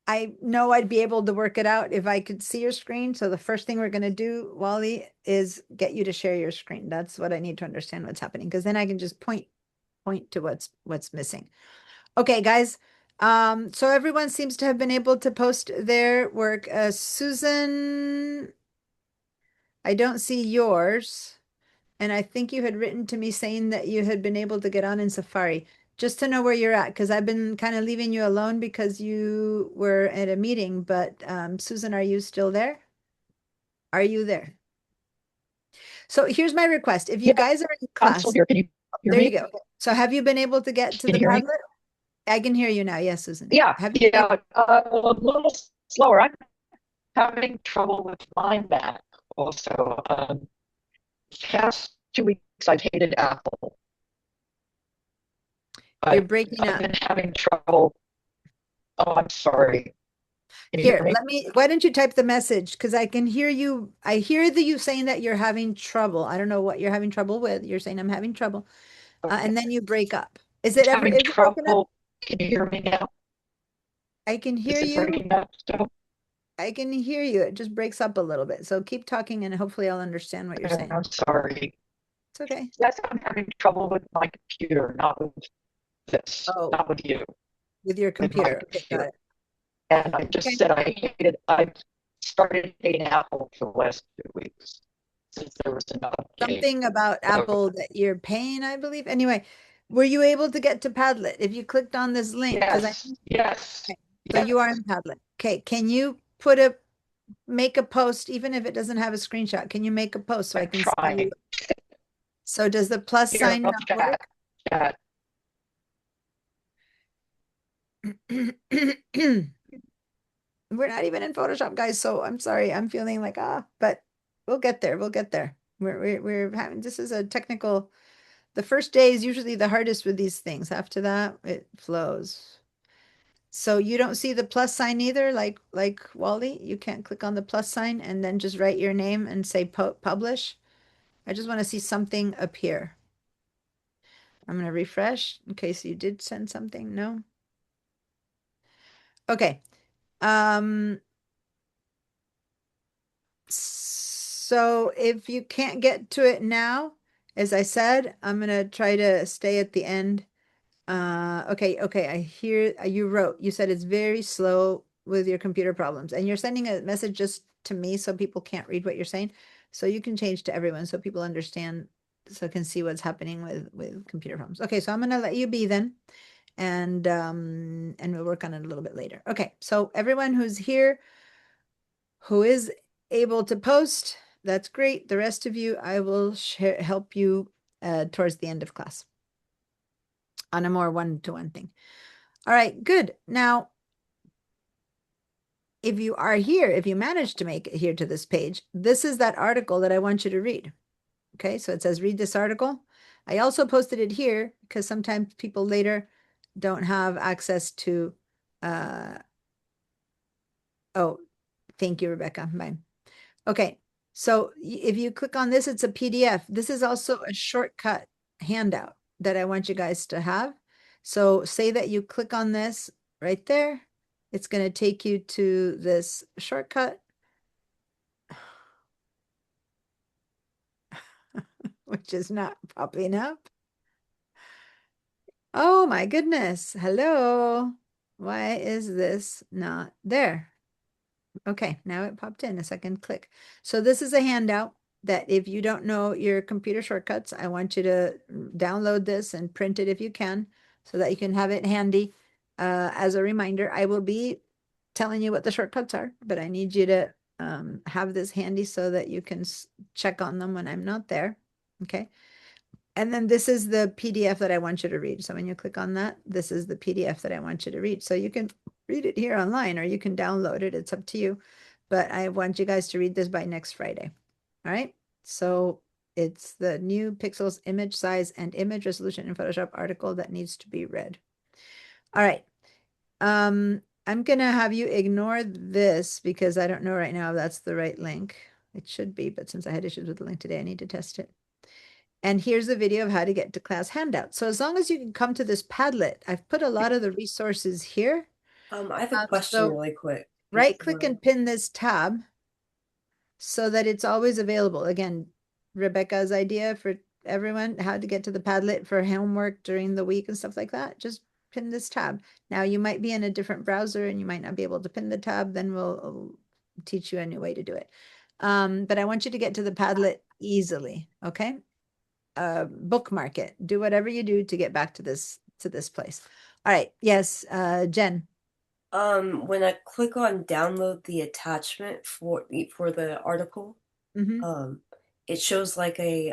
I know I'd be able to work it out if I could see your screen. So the first thing we're going to do, Wally, is get you to share your screen. That's what I need to understand what's happening, because then I can just point to what's missing. Okay, guys. So everyone seems to have been able to post their work. Susan, I don't see yours. And I think you had written to me saying that you had been able to get on in Safari. Just to know where you're at, because I've been kind of leaving you alone because you were at a meeting. But Susan, are you still there? Are you there? So here's my request. If you guys are in class, I'm still here. Can you hear there me? you go. So have you been able to get to Can the you hear me? Padlet? I can hear you now. Yes, Susan. Yeah, Have you yeah, a little slower. I'm having trouble with my Mac also. Past 2 weeks, I've hated Apple. You're breaking I've up. been having trouble. Oh, I'm sorry. Can you Here, hear me? why don't you type the message? Because I can hear you. I hear you saying that you're having trouble. I don't know what you're having trouble with. You're saying I'm having trouble. And then you break up. Is it ever, Having is it broken up? trouble. Can you hear me now? I can hear Is it you. breaking up still? I can hear you. It just breaks up a little bit. So keep talking and hopefully I'll understand what you're saying. I'm sorry. It's okay. Yes, I'm having trouble with my computer, not with this, Oh. not with you. With your With my computer. Okay, got computer. it. And I just Okay. said I hated, I've started hating Apple for the last 2 weeks since there was an update. Something about So- Apple that you're paying, I believe. Anyway, were you able to get to Padlet if you clicked on this link? Yes. So you are in Padlet. Okay, can you make a post, even if it doesn't have a screenshot? Can you make a post so I can see you? So does the plus Here, sign I'll not chat. Chat. work? We're not even in Photoshop, guys, so I'm sorry. I'm feeling like, but we'll get there. We'll get there. We're having, this is a technical, the first day is usually the hardest with these things. After that, it flows. So you don't see the plus sign either, like Wally? You can't click on the plus sign and then just write your name and say publish. I just want to see something appear. I'm going to refresh in case you did send something. No. Okay. So if you can't get to it now, as I said, I'm going to try to stay at the end. Okay, I hear you said it's very slow with your computer problems, and you're sending a message just to me so people can't read what you're saying. So you can change to everyone so people understand, so can see what's happening with computer problems. Okay, so I'm going to let you be then, and we'll work on it a little bit later. Okay, so everyone who's here, who is able to post, that's great. The rest of you, I will help you towards the end of class on a more one-to-one thing. All right, good. Now, if you are here, if you manage to make it here to this page, this is that article that I want you to read. Okay, so it says read this article. I also posted it here because sometimes people later don't have access to, oh, thank you, Rebecca. Bye. Okay, so if you click on this, it's a PDF. This is also a shortcut handout that I want you guys to have. So say that you click on this right there. It's going to take you to this shortcut, which is not popping up. Oh my goodness. Hello. Why is this not there? Okay, now it popped in a second click. So this is a handout that if you don't know your computer shortcuts, I want you to download this and print it if you can, so that you can have it handy. As a reminder, I will be telling you what the shortcuts are, but I need you to have this handy so that you can check on them when I'm not there. Okay. And then this is the PDF that I want you to read. So when you click on that, this is the PDF that I want you to read. So you can read it here online or you can download it. It's up to you. But I want you guys to read this by next Friday. All right. So it's the new pixels, image size, and image resolution in Photoshop article that needs to be read. All right. I'm going to have you ignore this because I don't know right now if that's the right link. It should be, but since I had issues with the link today, I need to test it. And here's a video of how to get to class handout. So as long as you can come to this Padlet, I've put a lot of the resources here. I have a question really quick. Right click and pin this tab so that it's always available. Again, Rebecca's idea for everyone, how to get to the Padlet for homework during the week and stuff like that. Just pin this tab. Now you might be in a different browser and you might not be able to pin the tab. Then we'll teach you a new way to do it. But I want you to get to the Padlet easily. Okay. Bookmark it. Do whatever you do to get back to this place. All right. Yes, Jen. When I click on download the attachment for the article, it shows like a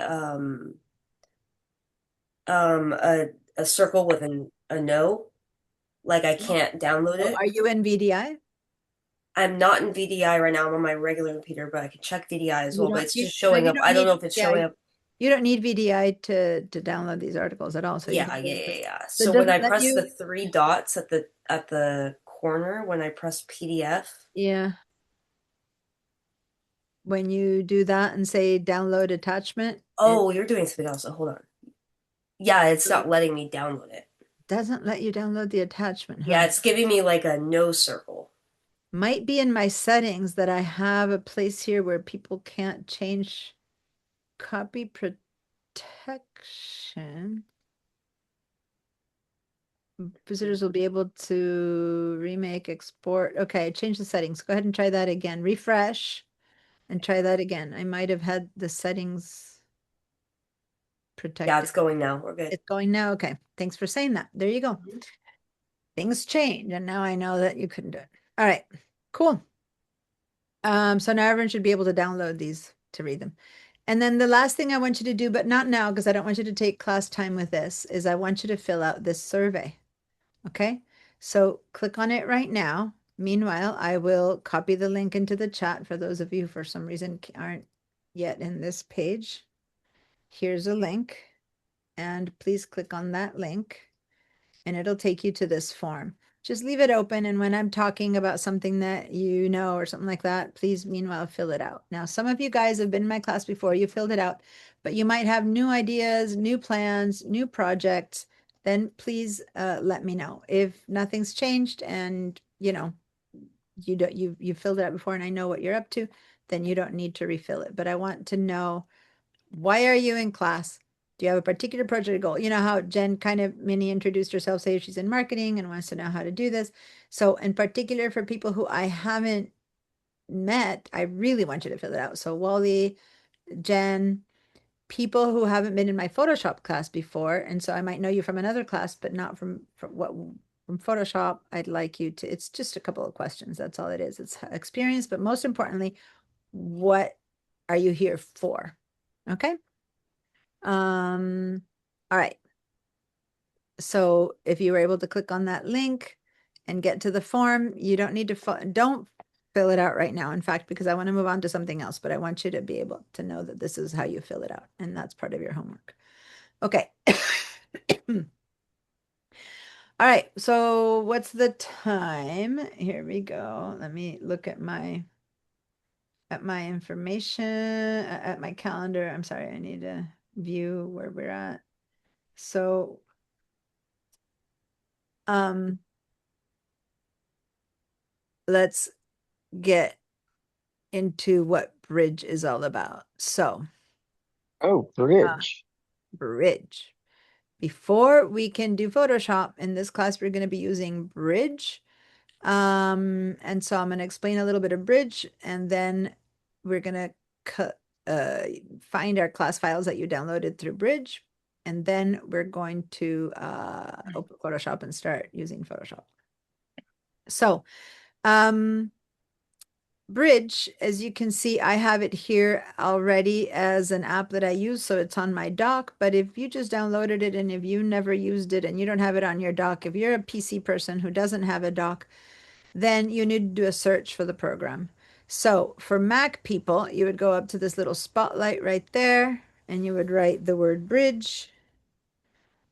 circle with a no, like I can't download it. Are you in VDI? I'm not in VDI right now. I'm on my regular computer, but I can check VDI as well. But it's just so showing you up. don't I don't need know if it's showing VDI. up. You don't need VDI to download these articles at all. So Yeah. So So it when I doesn't let press you- the three dots at the corner, when I press PDF, Yeah. When you do that and say download attachment, oh, you're doing something else. Hold on. Yeah, it's not letting me download it. Doesn't let you download the attachment. Yeah, it's giving me like a no circle. Might be in my settings that I have a place here where people can't change copy protection. visitors will be able to remake, export. Okay, change the settings. Go ahead and try that again. Refresh and try that again. I might have had the settings protected. Yeah, it's going now. We're good. It's going now. Okay. Thanks for saying that. There you go. Things change, and now I know that you couldn't do it. All right, cool. So now everyone should be able to download these to read them. And then the last thing I want you to do, but not now, because I don't want you to take class time with this, is I want you to fill out this survey. Okay, so click on it right now. Meanwhile, I will copy the link into the chat for those of you who for some reason aren't yet in this page. Here's a link, and please click on that link, and it'll take you to this form. Just leave it open, and when I'm talking about something that you know or something like that, please meanwhile fill it out. Now, some of you guys have been in my class before, you filled it out, but you might have new ideas, new plans, new projects. Then please let me know. If nothing's changed and you filled it out before and I know what you're up to, then you don't need to refill it. But I want to know, why are you in class? Do you have a particular project goal? You know how Jen kind of mini introduced herself, say she's in marketing and wants to know how to do this. So in particular for people who I haven't met, I really want you to fill it out. So Wally, Jen, people who haven't been in my Photoshop class before, and so I might know you from another class, but not from Photoshop. I'd like you to, it's just a couple of questions. That's all it is. It's experience, but most importantly, what are you here for? Okay. All right. So if you were able to click on that link and get to the form, you don't need to, don't fill it out right now. In fact, because I want to move on to something else, but I want you to be able to know that this is how you fill it out. And that's part of your homework. Okay. All right. So what's the time? Here we go. Let me look at my information, at my calendar. I'm sorry. I need to view where we're at. So, let's get into what Bridge is all about. So, Oh, Bridge. Bridge. Before we can do Photoshop in this class, we're going to be using Bridge. And so I'm going to explain a little bit of Bridge, and then we're going to find our class files that you downloaded through Bridge. And then we're going to open Photoshop and start using Photoshop. So, Bridge, as you can see, I have it here already as an app that I use, so it's on my dock. But if you just downloaded it and if you never used it and you don't have it on your dock, if you're a PC person who doesn't have a dock, then you need to do a search for the program. So for Mac people, you would go up to this little spotlight right there, and you would write the word Bridge,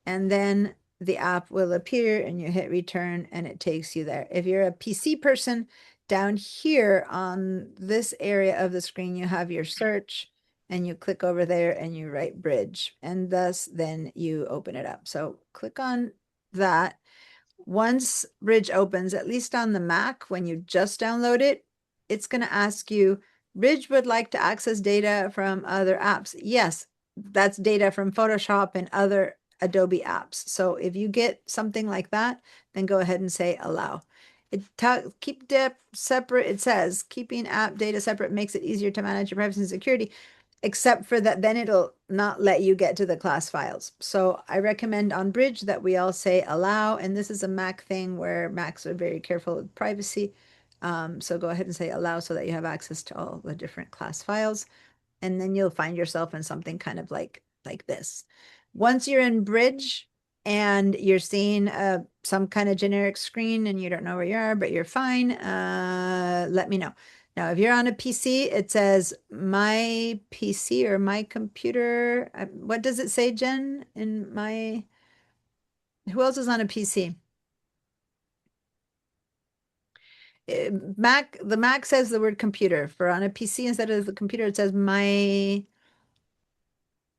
and then the app will appear and you hit return and it takes you there. If you're a PC person, down here on this area of the screen, you have your search, and you click over there and you write Bridge, and thus then you open it up. So click on that. Once Bridge opens, at least on the Mac, when you just download it, it's going to ask you, Bridge would like to access data from other apps. Yes, that's data from Photoshop and other Adobe apps. So if you get something like that, then go ahead and say allow. Keep data separate. It says keeping app data separate makes it easier to manage your privacy and security, except for that, then it'll not let you get to the class files. So I recommend on Bridge that we all say allow, and this is a Mac thing where Macs are very careful with privacy. So go ahead and say allow so that you have access to all the different class files, and then you'll find yourself in something kind of like this. Once you're in Bridge and you're seeing some kind of generic screen and you don't know where you are, but you're fine, let me know. Now, if you're on a PC, it says my PC or my computer. What does it say, Jen? In my, who else is on a PC? Mac, the Mac says the word computer. For on a PC, instead of the computer, it says my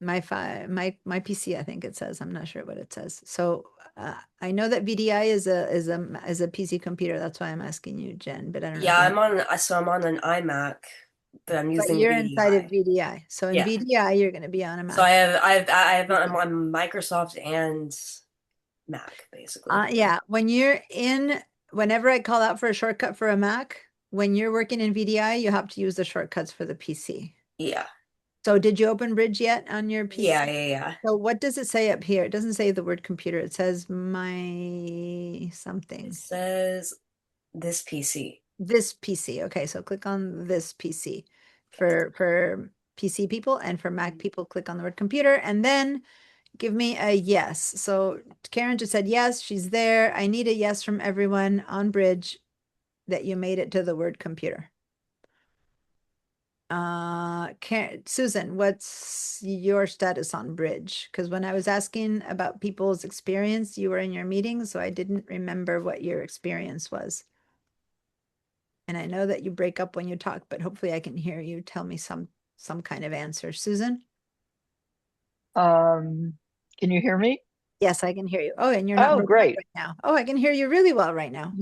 PC, I think it says. I'm not sure what it says. So I know that VDI is a PC computer. That's why I'm asking you, Jen. But I don't know. Yeah, I'm on an iMac, but I'm using. But you're VDI. inside of VDI. So in VDI, you're going to be on a Mac. So I'm on Microsoft and Mac, basically. Yeah, whenever I call out for a shortcut for a Mac, when you're working in VDI, you have to use the shortcuts for the PC. Yeah. So did you open Bridge yet on your PC? Yeah. So what does it say up here? It doesn't say the word computer. It says my something. It says this PC. This PC. Okay, so click on this PC for PC people, and for Mac people, click on the word computer, and then give me a yes. So Karen just said yes, she's there. I need a yes from everyone on Bridge that you made it to the word computer. Susan, what's your status on Bridge? Because when I was asking about people's experience, you were in your meeting, so I didn't remember what your experience was. And I know that you break up when you talk, but hopefully I can hear you tell me some kind of answer. Susan? Can you hear me? Yes, I can hear you. Oh, and you're not broken up Great. right now. Oh, I can hear you really well right now.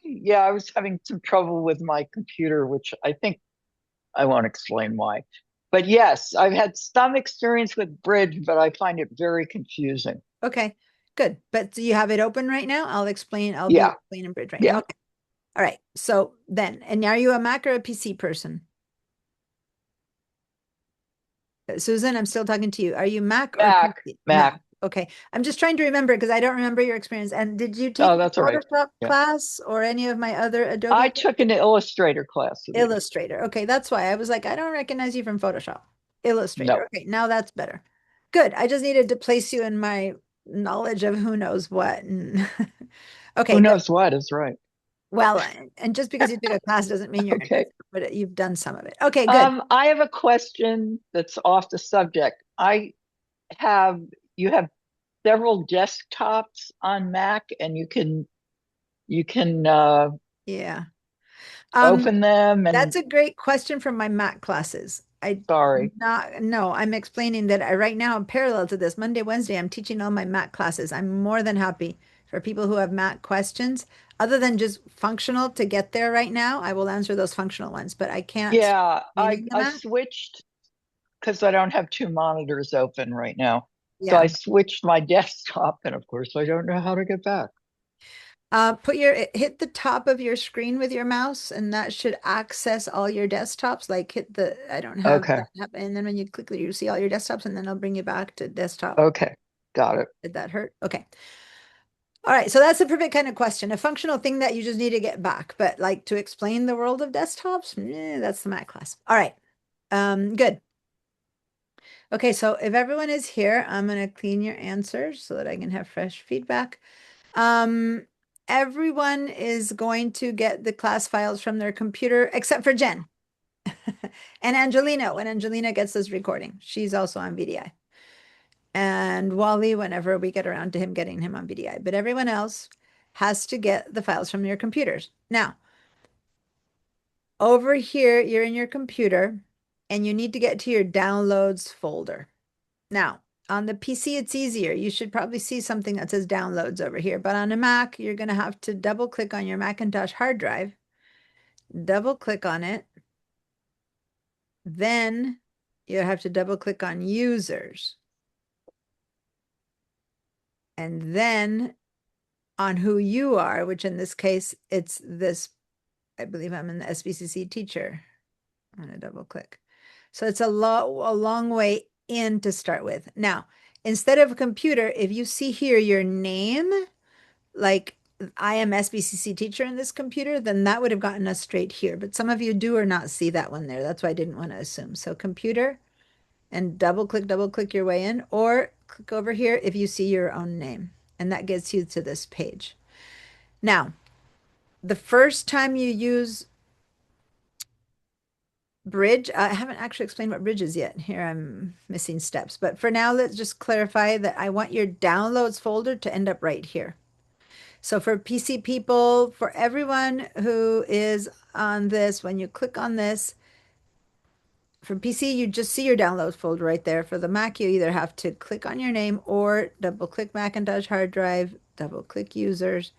Yeah, I was having some trouble with my computer, which I think I won't explain why. But yes, I've had some experience with Bridge, but I find it very confusing. Okay, good. But do you have it open right now? I'll explain. I'll Yeah. be explaining Bridge right Yeah. now. Okay. All right. So then, and are you a Mac or a PC person? Susan, I'm still talking to you. Are you Mac or Mac, PC? Mac. Okay. I'm just trying to remember because I don't remember your experience. And did you take Oh, the that's all right. Photoshop Yeah. class or any of my other Adobe? I took an Illustrator class. with you. Illustrator. Okay, that's why I was like, I don't recognize you from Photoshop. Illustrator. No. Okay, now that's better. Good. I just needed to place you in my knowledge of who knows what. And okay, Who good. knows what is right. Well, and just because you took a class doesn't mean you're an Okay. expert, but you've done some of it. Okay, good. I have a question that's off the subject. You have several desktops on Mac, and you can Yeah. open them. And That's a great question from my Mac classes. sorry. No, I'm explaining that right now, parallel to this, Monday, Wednesday, I'm teaching all my Mac classes. I'm more than happy for people who have Mac questions. Other than just functional to get there right now, I will answer those functional ones, but I can't. Yeah, I Mac. switched because I don't have two monitors open right now. So Yeah. I switched my desktop, and of course I don't know how to get back. Hit the top of your screen with your mouse, and that should access all your desktops. Like I don't have Okay. that, and then when you click it, you see all your desktops, and then it'll bring you back to desktop. Okay, got it. Did that hurt? Okay. All right, so that's a perfect kind of question, a functional thing that you just need to get back. But like to explain the world of desktops, that's the Mac class. All right, good. Okay, so if everyone is here, I'm going to clean your answers so that I can have fresh feedback. Everyone is going to get the class files from their computer, except for Jen and Angelina. When Angelina gets this recording, she's also on VDI. And Wally, whenever we get around to getting him on VDI. But everyone else has to get the files from your computers. Now, over here, you're in your computer, and you need to get to your downloads folder. Now, on the PC, it's easier. You should probably see something that says downloads over here. But on a Mac, you're going to have to double click on your Macintosh hard drive, double click on it. Then you have to double click on users. And then on who you are, which in this case, it's this, I believe I'm an SBCC teacher. I'm going to double click. So it's a long way in to start with. Now, instead of a computer, if you see here your name, like I am SBCC teacher in this computer, then that would have gotten us straight here. But some of you do or not see that one there. That's why I didn't want to assume. So computer and double click your way in, or click over here if you see your own name. And that gets you to this page. Now, the first time you use Bridge, I haven't actually explained what Bridge is yet. Here I'm missing steps. But for now, let's just clarify that I want your downloads folder to end up right here. So for PC people, for everyone who is on this, when you click on this, for PC, you just see your downloads folder right there. For the Mac, you either have to click on your name or double click Macintosh hard drive, double click users,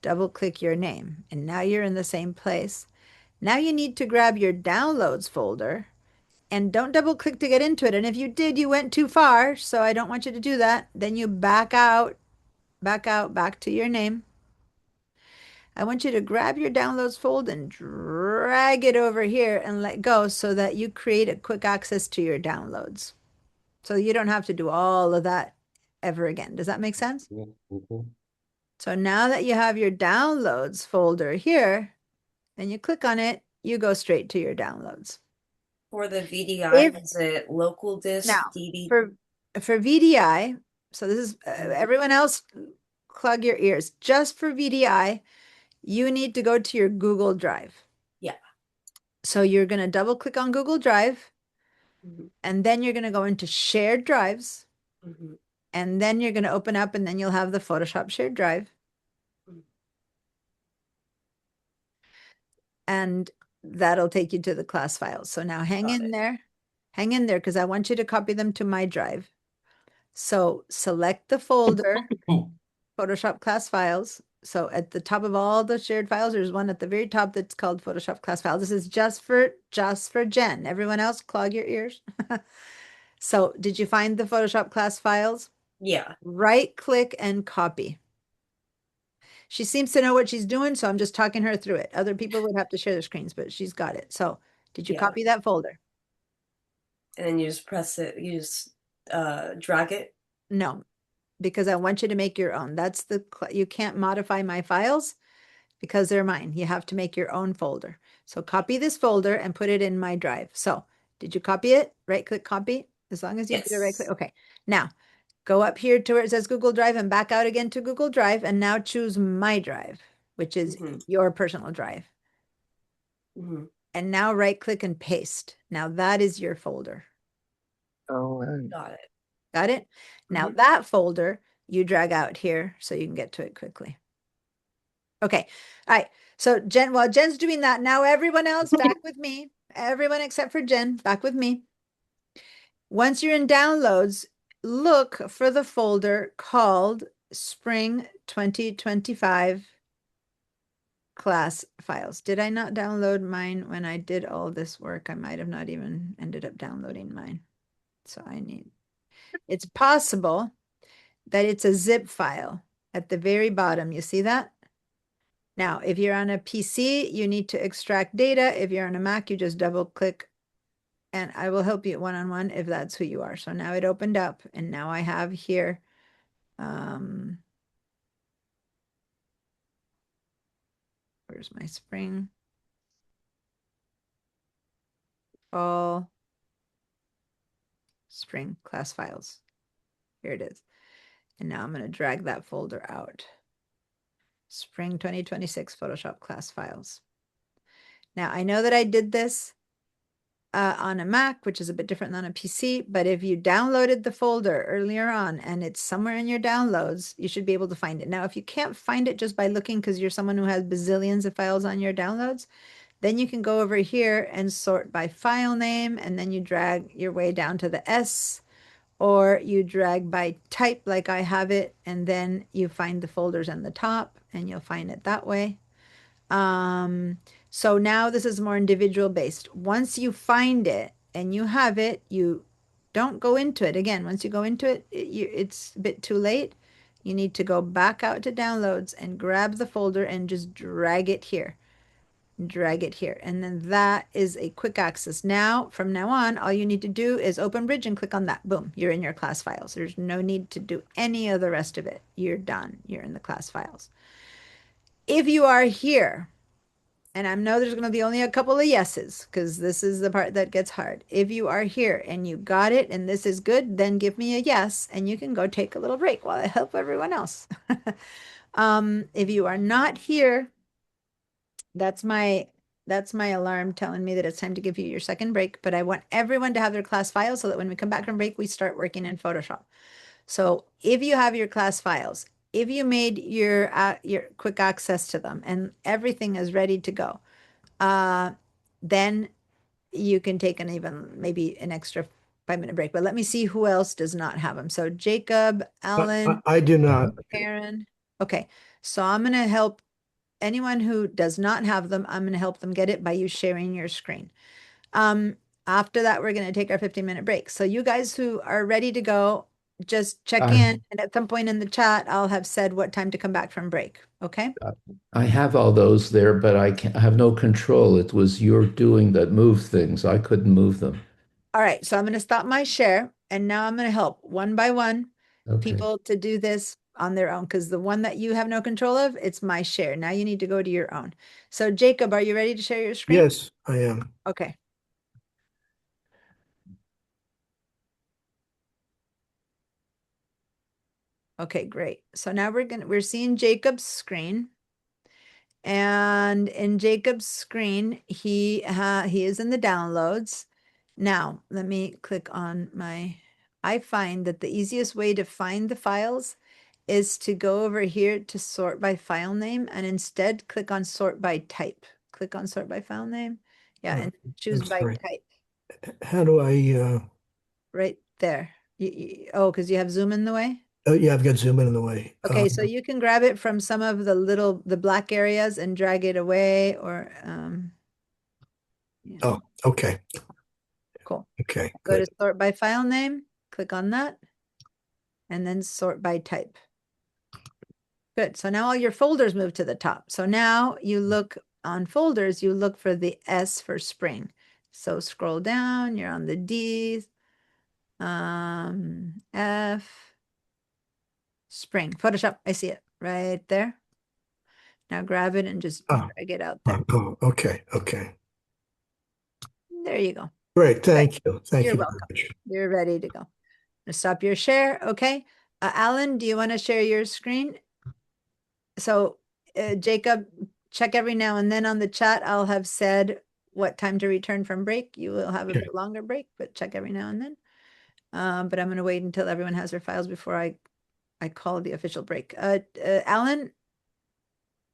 double click your name. And now you're in the same place. Now you need to grab your downloads folder and don't double click to get into it. And if you did, you went too far. So I don't want you to do that. Then you back out, back out, back to your name. I want you to grab your downloads folder and drag it over here and let go so that you create a quick access to your downloads. So you don't have to do all of that ever again. Does that make sense? Mhm. So now that you have your downloads folder here, and you click on it, you go straight to your downloads. For the VDI, If is it local disk, now DB? for VDI, so this is everyone else plug your ears. Just for VDI, you need to go to your Google Drive. Yeah. So you're going to double click on Google Drive, Mhm. and then you're going to go into shared drives, Mhm. and then you're going to open up, and then you'll have the Photoshop shared drive. Mhm. And that'll take you to the class files. So now hang Got in it. there. Hang in there because I want you to copy them to my drive. So select the folder, Photoshop class files. So at the top of all the shared files, there's one at the very top that's called Photoshop class files. This is just for Jen. Everyone else, clog your ears. So did you find the Photoshop class files? Yeah. Right click and copy. She seems to know what she's doing, so I'm just talking her through it. Other people would have to share their screens, but she's got it. So did you Yeah. copy that folder? And then you just press it, you just drag it. No, because I want you to make your own. That's you can't modify my files because they're mine. You have to make your own folder. So copy this folder and put it in my drive. So did you copy it? Right click copy. As long as you did a right click. Yes. Okay. Now go up here to where it says Google Drive and back out again to Google Drive. And now choose my drive, which is Mhm. your personal drive. Mhm. And now right click and paste. Now that is your folder. Oh, Got it. Got it? Now Mhm. that folder you drag out here so you can get to it quickly. Okay. All right. So while Jen's doing that, now everyone else back with me. Everyone except for Jen, back with me. Once you're in downloads, look for the folder called Spring 2025 class files. Did I not download mine when I did all this work? I might have not even ended up downloading mine. So it's possible that it's a zip file at the very bottom. You see that? Now, if you're on a PC, you need to extract data. If you're on a Mac, you just double click and I will help you one-on-one if that's who you are. So now it opened up and now I have here, where's my spring? Fall, spring class files. Here it is. And now I'm going to drag that folder out. Spring 2026 Photoshop class files. Now I know that I did this on a Mac, which is a bit different than a PC, but if you downloaded the folder earlier on and it's somewhere in your downloads, you should be able to find it. Now, if you can't find it just by looking because you're someone who has bazillions of files on your downloads, then you can go over here and sort by file name, and then you drag your way down to the S, or you drag by type like I have it, and then you find the folders on the top, and you'll find it that way. So now this is more individual based. Once you find it and you have it, you don't go into it again. Once you go into it, it's a bit too late. You need to go back out to downloads and grab the folder and just drag it here. Drag it here. And then that is a quick access. Now, from now on, all you need to do is open Bridge and click on that. Boom, you're in your class files. There's no need to do any of the rest of it. You're done. You're in the class files. If you are here, and I know there's going to be only a couple of yeses because this is the part that gets hard. If you are here and you got it and this is good, then give me a yes and you can go take a little break while I help everyone else. If you are not here, that's my alarm telling me that it's time to give you your second break, but I want everyone to have their class files so that when we come back from break, we start working in Photoshop. So if you have your class files, if you made your quick access to them and everything is ready to go, then you can take maybe an extra 5-minute break. But let me see who else does not have them. So Jacob, Alan, I do not. Karen. Okay, so I'm going to help anyone who does not have them. I'm going to help them get it by you sharing your screen. After that, we're going to take our 15-minute break. So you guys who are ready to go, just check I- in, and at some point in the chat, I'll have said what time to come back from break. Okay? I have all those there, but I have no control. It was your doing that moved things. I couldn't move them. All right, so I'm going to stop my share, and now I'm going to help one by one Okay. people to do this on their own, because the one that you have no control of, it's my share. Now you need to go to your own. So Jacob, are you ready to share your screen? Yes, I am. Okay. Okay, great. So now we're seeing Jacob's screen. And in Jacob's screen, he is in the downloads. Now, let me click on I find that the easiest way to find the files is to go over here to sort by file name, and instead click on sort by type. Click on sort by file name. Yeah, and choose I'm by sorry. type How do I, right there. Oh, because you have Zoom in the way? oh, yeah, I've got Zoom in the way. Okay, so you can grab it from some of the black areas and drag it away, or yeah. Oh, okay. Cool. Okay, Go good. to sort by file name, click on that, and then sort by type. Good. So now all your folders move to the top. So now you look on folders, you look for the S for spring. So scroll down, you're on the D, F, spring, Photoshop. I see it right there. Now grab it and just Oh. drag it out there. Oh, okay, okay. There you go. Great, thank you. Thank You're you welcome. very much. You're ready to go. Stop your share. Okay. Alan, do you want to share your screen? So, Jacob, check every now and then on the chat. I'll have said what time to return from break. You will have a Okay. bit longer break, but check every now and then. But I'm going to wait until everyone has their files before I call the official break. Alan,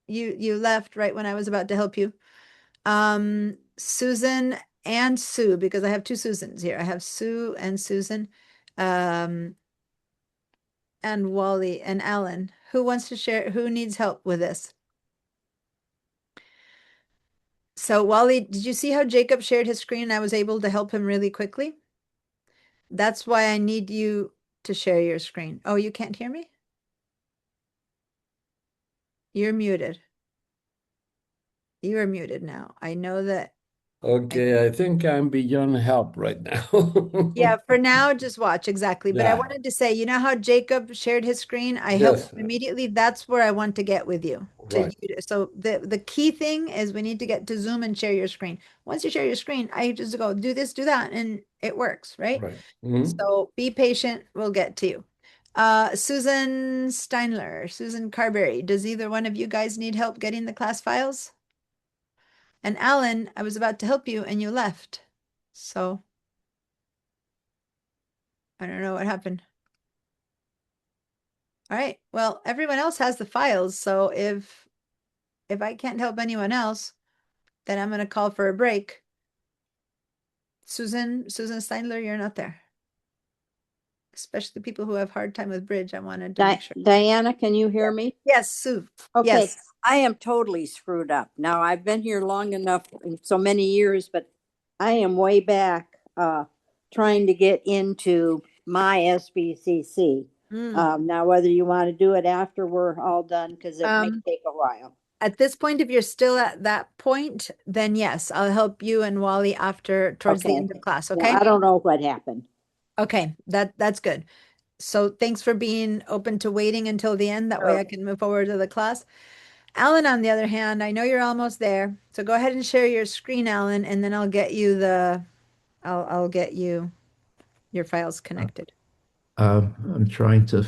you left right when I was about to help you. Susan and Sue, because I have two Susans here. I have Sue and Susan, and Wally and Alan. Who wants to share? Who needs help with this? So Wally, did you see how Jacob shared his screen and I was able to help him really quickly? That's why I need you to share your screen. Oh, you can't hear me? You're muted. You are muted now. I know that. Okay, I think I'm beyond help right now. Yeah, for now, just watch. Exactly. But I Yeah. wanted to say, you know how Jacob shared his screen? I helped Yes. him immediately. That's where I want to get with you. Right. So the key thing is we need to get to Zoom and share your screen. Once you share your screen, I just go do this, do that, and it works, right? Right. Mhm. So be patient. We'll get to you. Susan Steinler, Susan Carberry, does either one of you guys need help getting the class files? And Alan, I was about to help you and you left. So I don't know what happened. All right. Well, everyone else has the files. So if I can't help anyone else, then I'm going to call for a break. Susan Steinler, you're not there. Especially people who have hard time with bridge. I wanted to make sure. Diana, can you hear me? Yes, Sue. Okay, Yes. I am totally screwed up. Now, I've been here long enough, so many years, but I am way back trying to get into my SBCC. Now, whether you want to do it after we're all done, because it may take a while. At this point, if you're still at that point, then yes, I'll help you and Wally after towards the end of class. Okay. Yeah, I don't know what happened. Okay, that's good. So thanks for being open to waiting until the end. That way I can move forward to the class. Alan, on the other hand, I know you're almost there. So go ahead and share your screen, Alan, and then I'll get you I'll get you your files connected. I'm trying to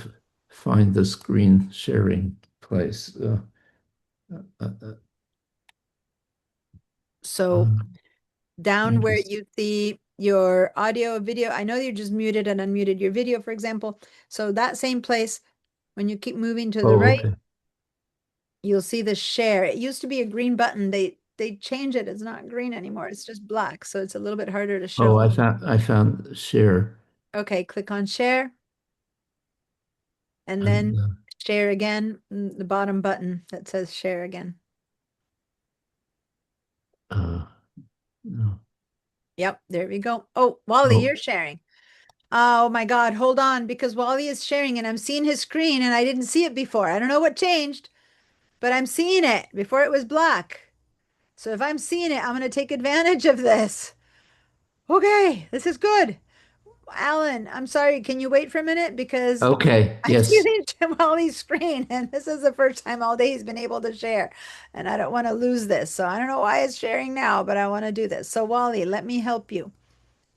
find the screen sharing place. So down where you see your audio, video, I know you just muted and unmuted your video, for example. So that same place, when you keep moving to the right, okay. you'll see the share. It used to be a green button. They change it. It's not green anymore. It's just black. So it's a little bit harder to show. Oh, I found share. Okay, click on share. And then share again, the bottom button that says share again. No. Yep, there we go. Oh, Wally, you're sharing. Oh my God, hold on, because Wally is sharing and I'm seeing his screen and I didn't see it before. I don't know what changed, but I'm seeing it. Before it was black. So if I'm seeing it, I'm going to take advantage of this. Okay, this is good. Alan, I'm sorry. Can you wait for a minute? Because Okay, I'm yes. seeing Wally's screen and this is the first time all day he's been able to share. And I don't want to lose this. So I don't know why it's sharing now, but I want to do this. So Wally, let me help you.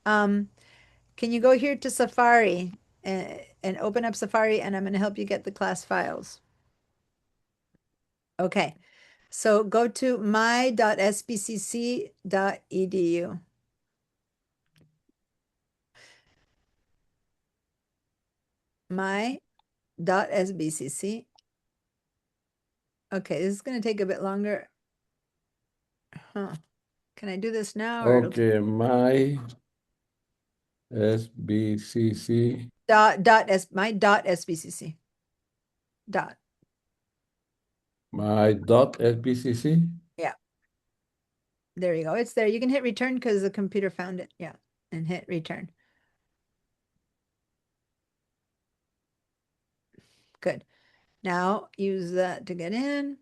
Can you go here to Safari and open up Safari and I'm going to help you get the class files. Okay. So go to my.sbcc.edu. My.sbcc. Okay, this is going to take a bit longer. Huh. Can I do this now? Or Okay, my SBCC. my.sbcc. Dot. My .sbcc. Yeah. There you go. It's there. You can hit return because the computer found it. Yeah. And hit return. Good. Now use that to get in.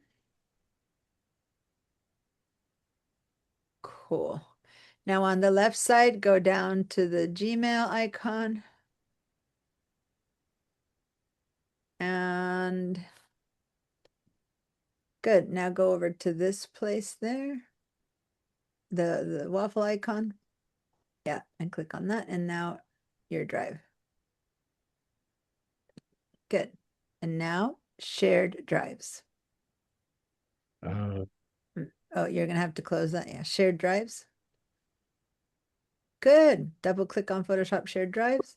Cool. Now on the left side, go down to the Gmail icon. And good. Now go over to this place there. The waffle icon. Yeah, and click on that. And now your drive. Good. And now shared drives. Oh, you're going to have to close that. Yeah, shared drives. Good. Double click on Photoshop shared drives.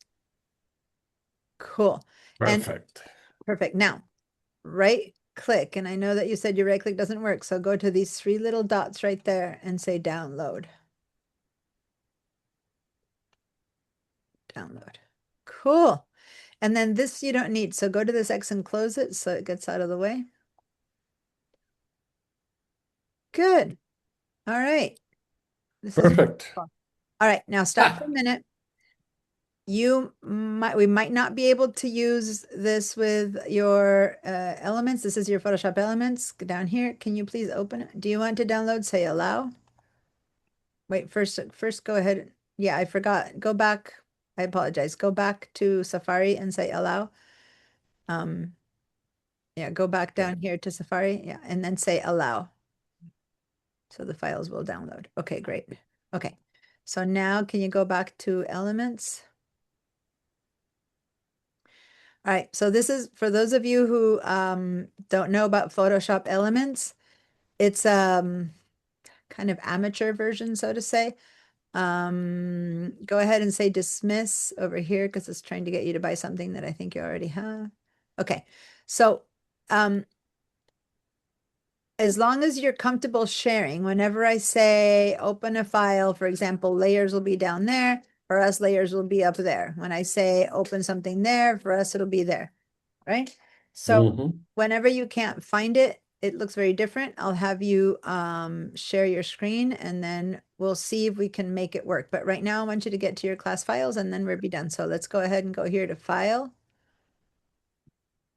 Cool. Perfect. Perfect. Now, right click. And I know that you said your right click doesn't work. So go to these three little dots right there and say download. Download. Cool. And then this you don't need. So go to this X and close it so it gets out of the way. Good. All right. This is Perfect. wonderful. All right. Now stop for a minute. We might not be able to use this with your elements. This is your Photoshop elements. Go down here. Can you please open it? Do you want to download? Say allow. Wait, first go ahead. Yeah, I forgot. Go back. I apologize. Go back to Safari and say allow. Yeah, go back down here to Safari. Yeah, and then say allow. So the files will download. Okay, great. Okay. So now can you go back to elements? All right, so this is for those of you who don't know about Photoshop Elements. It's kind of amateur version, so to say. Go ahead and say dismiss over here because it's trying to get you to buy something that I think you already have. Okay, so as long as you're comfortable sharing, whenever I say open a file, for example, layers will be down there. For us, layers will be up there. When I say open something there, for us, it'll be there, right? So whenever you can't find it, it looks very different. I'll have you share your screen and then we'll see if we can make it work. But right now I want you to get to your class files and then we'll be done. So let's go ahead and go here to file.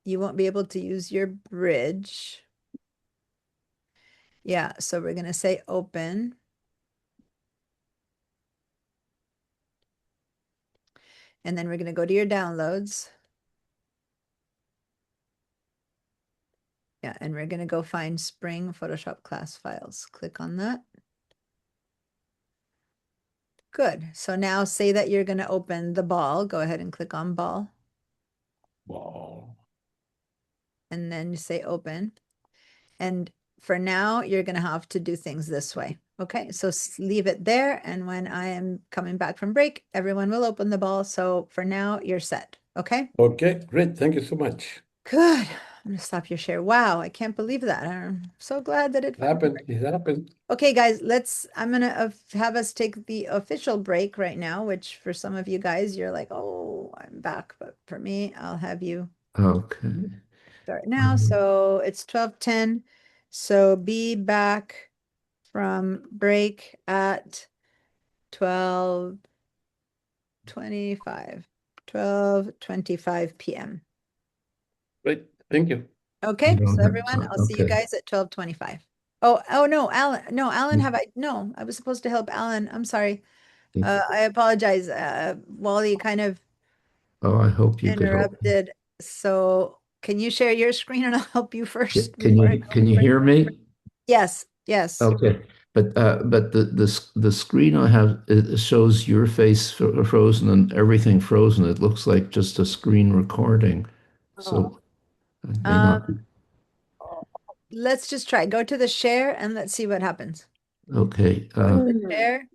You won't be able to use your bridge. Yeah, so we're going to say open. And then we're going to go to your downloads. Yeah, and we're going to go find Spring Photoshop class files. Click on that. Good. So now say that you're going to open the ball. Go ahead and click on ball. Ball. And then you say open. And for now, you're going to have to do things this way. Okay, so leave it there. And when I am coming back from break, everyone will open the ball. So for now, you're set. Okay? Okay, great. Thank you so much. Good. I'm going to stop your share. Wow, I can't believe that. I'm so glad that it happened. It happened. Okay, guys, I'm going to have us take the official break right now, which for some of you guys, you're like, oh, I'm back. But for me, I'll have you Okay. start now. So it's 12:10. So be back from break at 12:25. 12:25 p.m. Great, thank you. Okay, don't so have everyone, time. I'll see you Okay. guys at 12:25. Oh no, Alan. No, Alan, no, I was supposed to help Alan. I'm sorry. I apologize. Wally kind of Oh, I hope you could help. interrupted. So can you share your screen and I'll help you first? Can you hear me? Yes, yes. Okay, but the screen I have, it shows your face frozen and everything frozen. It looks like just a screen recording. So it may not. Let's just try. Go to the share and let's see what happens. Okay. Share.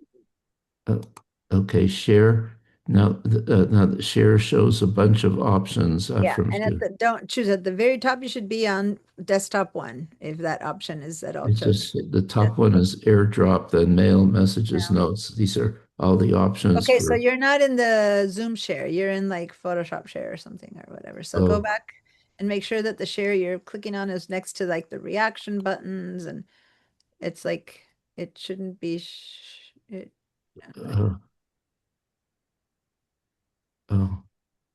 Okay. Share. Now the share shows a bunch of options. Yeah, From and don't choose at the very top. You should be on desktop 1 if that option is at all it's chosen. just the top one is AirDrop, then mail, messages, notes. These are all the options. Okay, so you're not in the Zoom share. You're in like Photoshop share or something or whatever. So go back and make sure that the share you're clicking on is next to like the reaction buttons, and it's like it shouldn't be.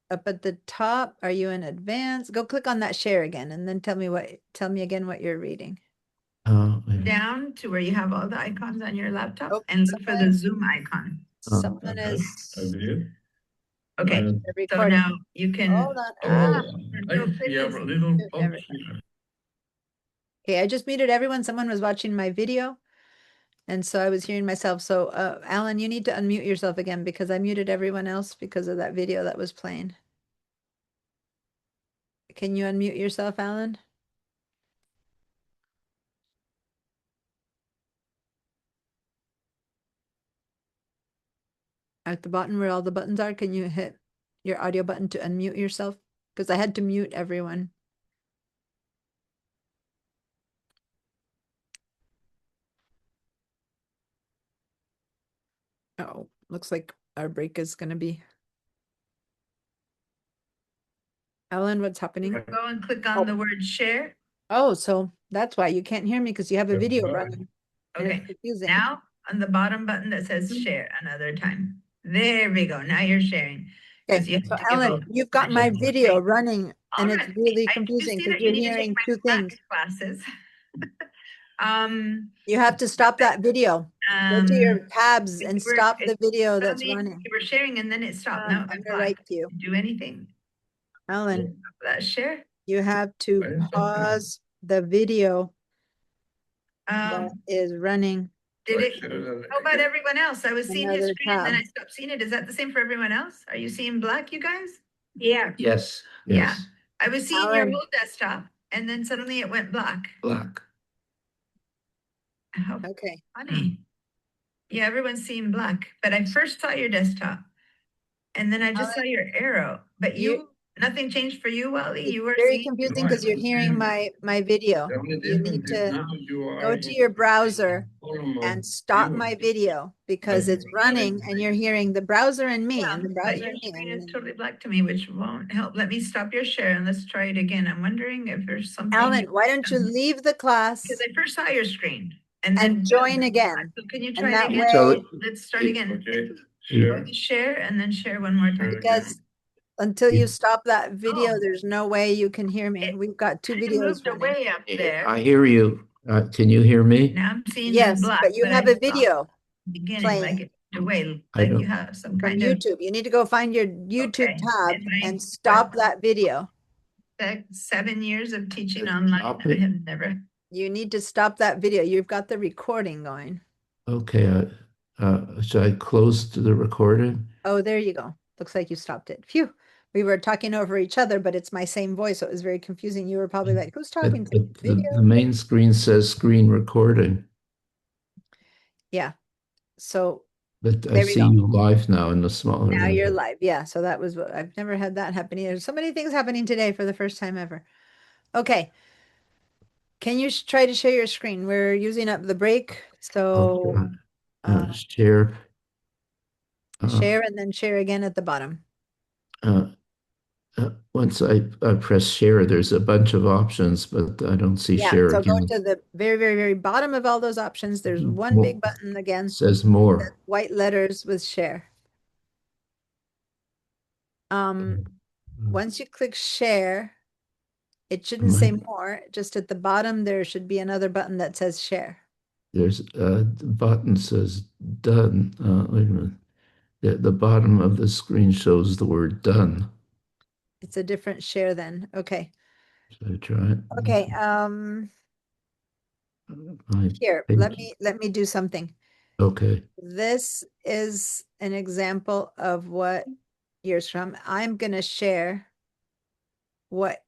Up at the top, are you in advanced? Go click on that share again, and then tell me again what you're reading. Down to where you have all the icons on your laptop, and look for the Zoom icon. Someone is okay. So now you can. Hold on. Okay, I just muted everyone. Someone was watching my video, and so I was hearing myself. So, Alan, you need to unmute yourself again because I muted everyone else because of that video that was playing. Can you unmute yourself, Alan? At the bottom where all the buttons are, can you hit your audio button to unmute yourself? Because I had to mute everyone. Oh, looks like our break is going to be. Alan, what's happening? Go and click on the word share. Oh, so that's why you can't hear me because you have a video running. Okay, now on the bottom button that says share another time. There we go. Now you're sharing. Okay, so Alan, you've got my video running and it's really confusing because you're hearing two things. Classes. You have to stop that video. Go to your tabs and stop the video that's running. You were sharing and then it stopped. No, I'm gonna write to you. Do anything. Alan, that share. You have to pause the video that is running. Did it? How about everyone else? I was seeing his screen and then I stopped seeing it. Is that the same for everyone else? Are you seeing black, you guys? Yeah. Yes. Yeah. I was seeing your whole desktop and then suddenly it went black. Black. Oh, okay. Funny. Yeah, everyone's seeing black, but I first saw your desktop and then I just saw your arrow, but nothing changed for you, Wally? You were very confusing because you're hearing my video. You need to go to your browser and stop my video because it's running and you're hearing the browser and me and the browser and me. It's totally black to me, which won't help. Let me stop your share and let's try it again. I'm wondering if there's something. Alan, why don't you leave the class? Because I first saw your screen and join again. So can you try it again? So, Let's start again. Share and then share one more time. Because until you stop that video, there's no way you can hear me. We've got two videos running. Up there. I hear you. Can you hear me? Now I'm seeing yes, but you have a video playing like away, like you have some kind of YouTube. You need to go find your YouTube tab and stop that video. 7 years of teaching online. I have never. You need to stop that video. You've got the recording going. Okay. Should I close the recording? Oh, there you go. Looks like you stopped it. Phew. We were talking over each other, but it's my same voice, so it was very confusing. You were probably like, who's talking? The main screen says screen recording. Yeah. So but I see you live now in the smaller. Now you're live. Yeah. So that was what I've never had that happen either. So many things happening today for the first time ever. Okay. Can you try to share your screen? We're using up the break. So share. Share and then share again at the bottom. Once I press share, there's a bunch of options, but I don't see share so again. go to the very, very, very bottom of all those options. There's one big button again. Says more. White letters with share. Um, once you click share, it shouldn't Am I- say more. Just at the bottom, there should be another button that says share. There's the button says done. Wait a minute. The bottom of the screen shows the word done. It's a different share then. Okay. Should I try it? Okay. My Here, page. let me do something. Okay. This is an example of what yours from. I'm gonna share what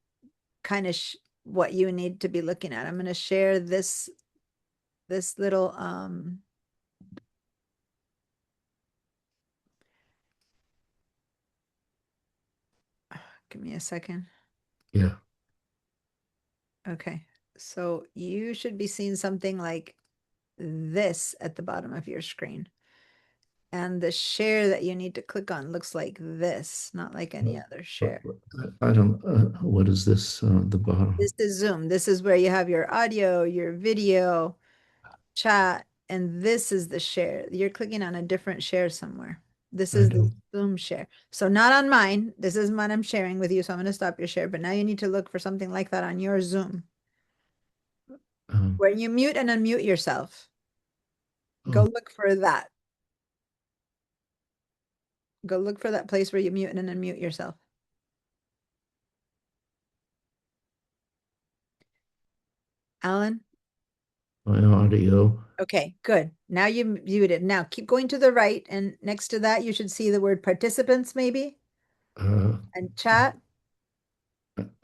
kind of what you need to be looking at. I'm gonna share this little give me a second. Yeah. Okay. So you should be seeing something like this at the bottom of your screen. And the share that you need to click on looks like this, not like any other share. I don't, what is this, the bottom? This is Zoom. This is where you have your audio, your video, chat, and this is the share. You're clicking on a different share somewhere. This I is the don't- Zoom share. So not on mine. This is what I'm sharing with you. So I'm going to stop your share. But now you need to look for something like that on your Zoom. Where you mute and unmute yourself. Go look for that. Go look for that place where you mute and unmute yourself. Alan? My audio. Okay, good. Now you muted. Now keep going to the right, and next to that, you should see the word participants maybe, Uh, and chat.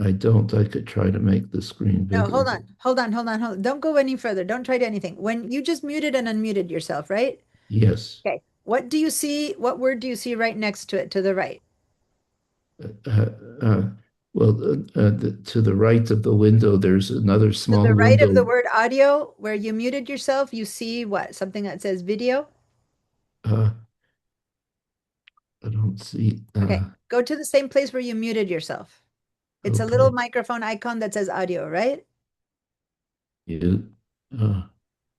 I don't. I could try to make the screen bigger. No, hold on. Don't go any further. Don't try to anything. When you just muted and unmuted yourself, right? Yes. Okay. What do you see? What word do you see right next to it to the right? Well, to the right of the window, there's another To small the right of the window. word audio, where you muted yourself, you see what? Something that says video? I don't see. Okay. Go to the same place where you muted yourself. It's a little Okay. microphone icon that says audio, right? You,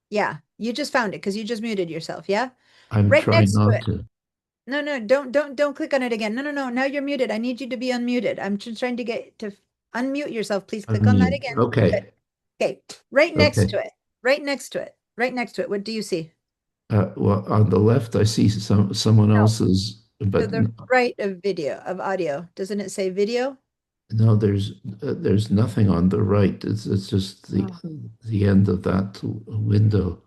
Yeah, you just found it because you just muted yourself. Yeah. I'm Right trying next to not it. to. No, don't click on it again. No. Now you're muted. I need you to be unmuted. I'm just trying to get to unmute yourself. Please click on that Unmute. again. Okay. Good. Okay. Right next Okay. to it. Right next to it. Right next to it. What do you see? Well, on the left, I see someone No. else's, To but the right of video, of audio. Doesn't it say video? no, there's nothing on the right. It's just the end of that window.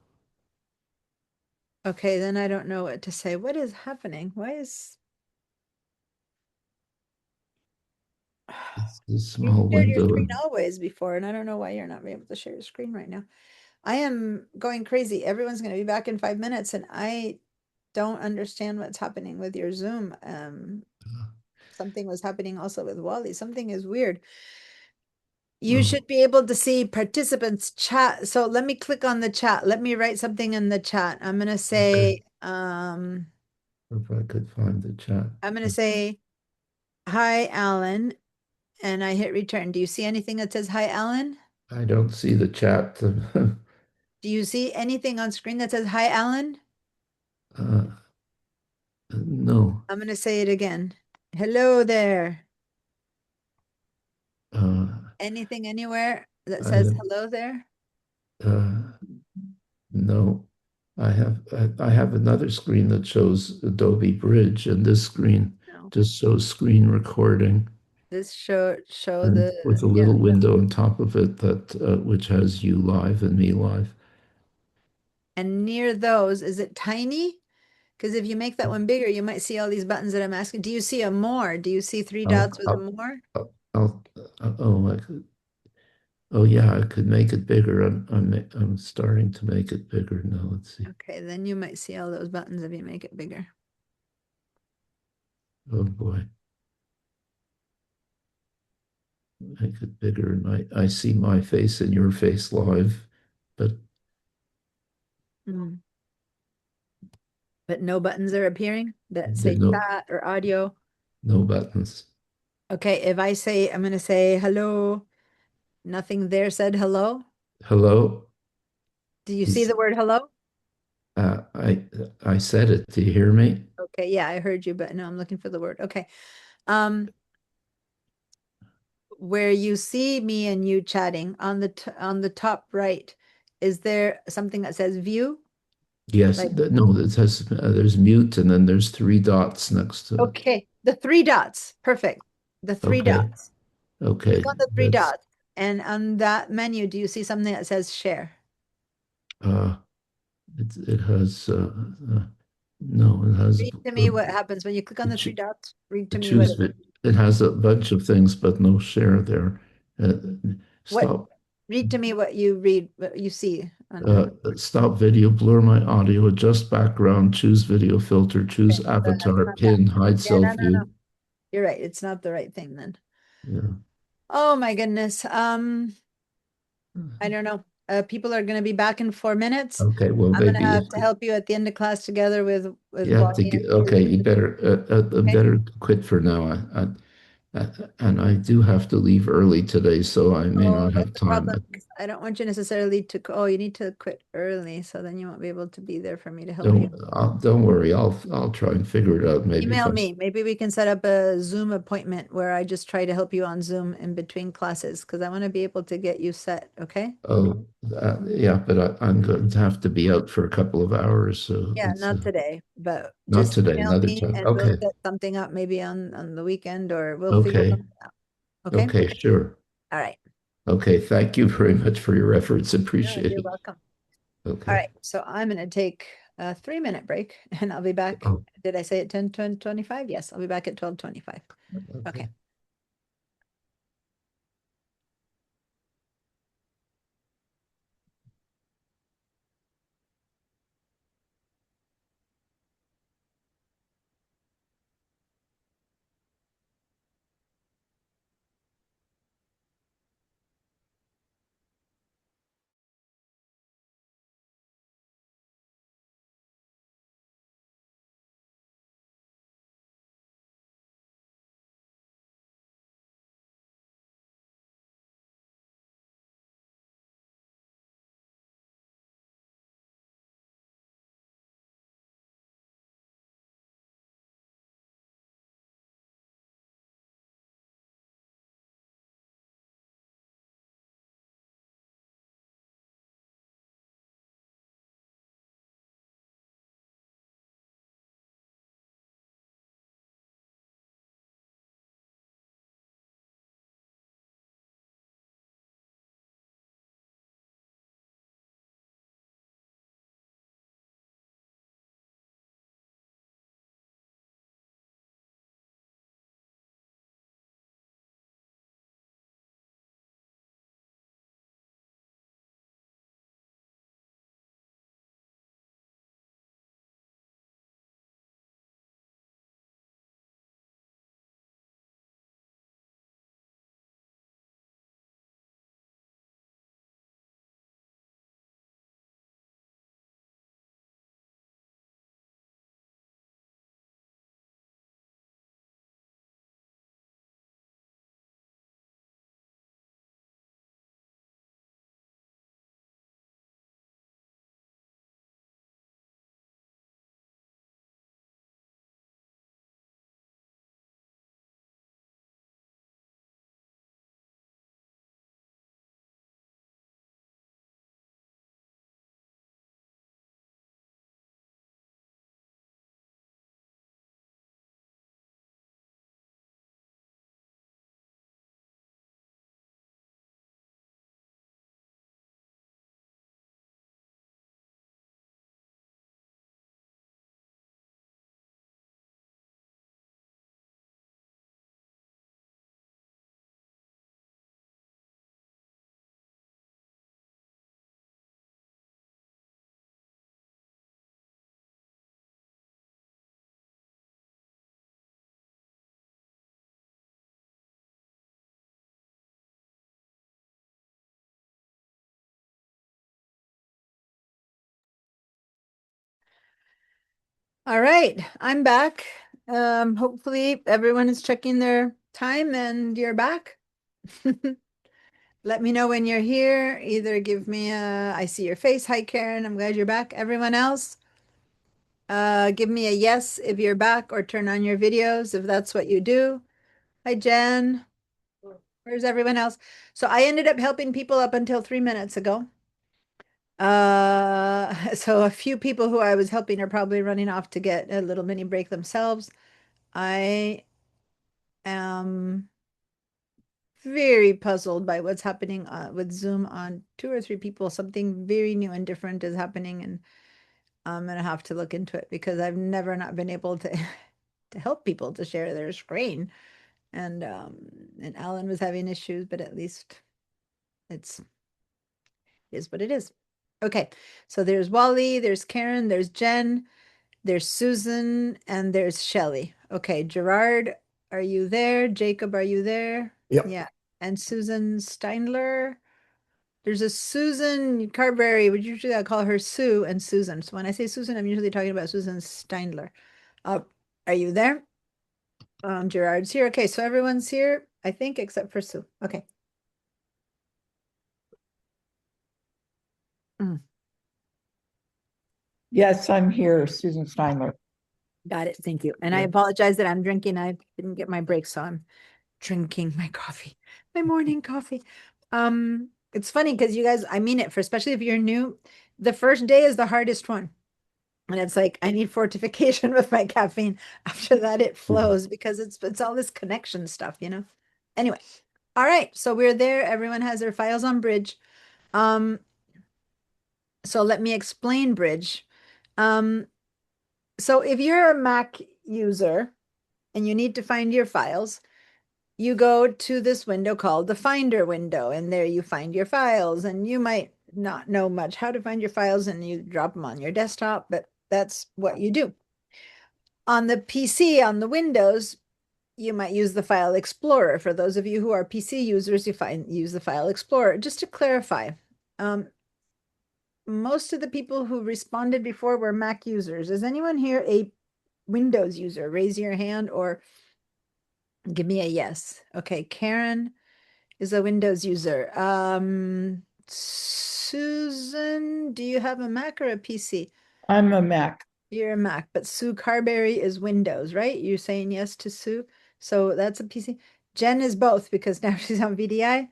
Okay, then I don't know what to say. What is happening? Why is It's a you small shared your window. screen always before, and I don't know why you're not able to share your screen right now. I am going crazy. Everyone's going to be back in 5 minutes, and I don't understand what's happening with your Zoom. Something was happening also with Wally. Something is weird. You should be able to see participants chat. So let me click on the chat. Let me write something in the chat. I'm going to say, If I could find the chat. I'm going to say, hi, Alan. And I hit return. Do you see anything that says, hi, Alan? I don't see the chat. Do you see anything on screen that says, hi, Alan? No. I'm going to say it again. Hello there. Anything anywhere that says hello there? No. I have another screen that shows Adobe Bridge, and this screen just shows screen recording. This show And the with a little window on top of it that which has you live and me live. and near those, is it tiny? Because if you make that one bigger, you might see all these buttons that I'm asking. Do you see a more? Do you see three dots with a more? I could. Oh yeah, I could make it bigger. I'm starting to make it bigger now. Let's see. Okay, then you might see all those buttons if you make it bigger. Oh boy. Make it bigger, and I see my face and your face live, but But no buttons are appearing that say no, chat or audio. no buttons. Okay, if I say, I'm going to say hello, nothing there said hello. Hello. Do you see the word hello? I said it. Do you hear me? Okay, yeah, I heard you, but no, I'm looking for the word. Okay. Where you see me and you chatting on the top right, is there something that says view? Yes, Like, no, it has, there's mute and then there's three dots next to it. okay, the three dots. Perfect. The three Okay. dots. Okay, Click on the three that's, dots. And on that menu, do you see something that says share? uh, it has, no, it has, Read to me what happens when you click on the ch- three dots. Read to me what choose, it has a bunch of things, but no share there. Uh, what Stop, read to me what you see uh, under. stop video, blur my audio, adjust background, choose video filter, choose Okay, so that's avatar, not that. pin, hide Yeah, no, no, no. self-view. You're right. It's not the right thing then. Yeah. Oh my goodness. I don't know. People are going to be back in 4 minutes. Okay, well, I'm going to maybe have to help you at the end of class together with you have to Wally get, and okay, you. you better, better quit for now. And I do have to leave early today, so I may Oh, not that's have the time. problem. I don't want you necessarily to, oh, you need to quit early, so then you won't be able to be there for me to help you. Don't worry. I'll try and figure it out. Maybe if Email I, me. Maybe we can set up a Zoom appointment where I just try to help you on Zoom in between classes because I want to be able to get you set. Okay. oh, yeah, but I'm going to have to be out for a couple of hours, so Yeah, it's not today, but not just today, email another me time. and we'll Okay, set something up maybe on the weekend or we'll figure okay, something out. Okay. okay, sure. All right. Okay, thank you very much for your efforts. No, Appreciate you're it. welcome. Okay. All right. So I'm going to take a 3-minute break and I'll be back. Oh. Did I say at 10:25? Yes, I'll be back at 12:25. Okay. All right, I'm back. Hopefully everyone is checking their time and you're back. Let me know when you're here. Either give me I see your face. Hi, Karen. I'm glad you're back. Everyone else, give me a yes if you're back or turn on your videos if that's what you do. Hi, Jen. Where's everyone else? So I ended up helping people up until 3 minutes ago. So a few people who I was helping are probably running off to get a little mini break themselves. I am very puzzled by what's happening with Zoom on 2 or 3 people. Something very new and different is happening, and I'm gonna have to look into it because I've never not been able to to help people to share their screen. And Alan was having issues, but at least it is what it is. Okay, so there's Wally, there's Karen, there's Jen, there's Susan, and there's Shelley. Okay, Gerard, are you there? Jacob, are you there? Yep. Yeah. And Susan Steindler. There's a Susan Carberry, which usually I call her Sue and Susan. So when I say Susan, I'm usually talking about Susan Steindler. Are you there? Gerard's here. Okay, so everyone's here, I think, except for Sue. Okay. Yes, I'm here, Susan Steinler. Got it. Thank you. And I Yeah. apologize that I'm drinking. I didn't get my break, so I'm drinking my coffee, my morning coffee. It's funny because you guys, I mean it, for especially if you're new, the first day is the hardest one. And it's like I need fortification with my caffeine. After that, it flows because it's all this connection stuff, you know. Anyway, all right. So we're there. Everyone has their files on Bridge. So let me explain Bridge. So if you're a Mac user and you need to find your files, you go to this window called the Finder window, and there you find your files. And you might not know much how to find your files, and you drop them on your desktop, but that's what you do. On the PC, on the Windows, you might use the File Explorer. For those of you who are PC users, use the File Explorer. Just to clarify, most of the people who responded before were Mac users. Is anyone here a Windows user? Raise your hand or give me a yes. Okay, Karen is a Windows user. Susan, do you have a Mac or a PC? I'm a Mac. You're a Mac, but Sue Carberry is Windows, right? You're saying yes to Sue. So that's a PC. Jen is both because now she's on VDI.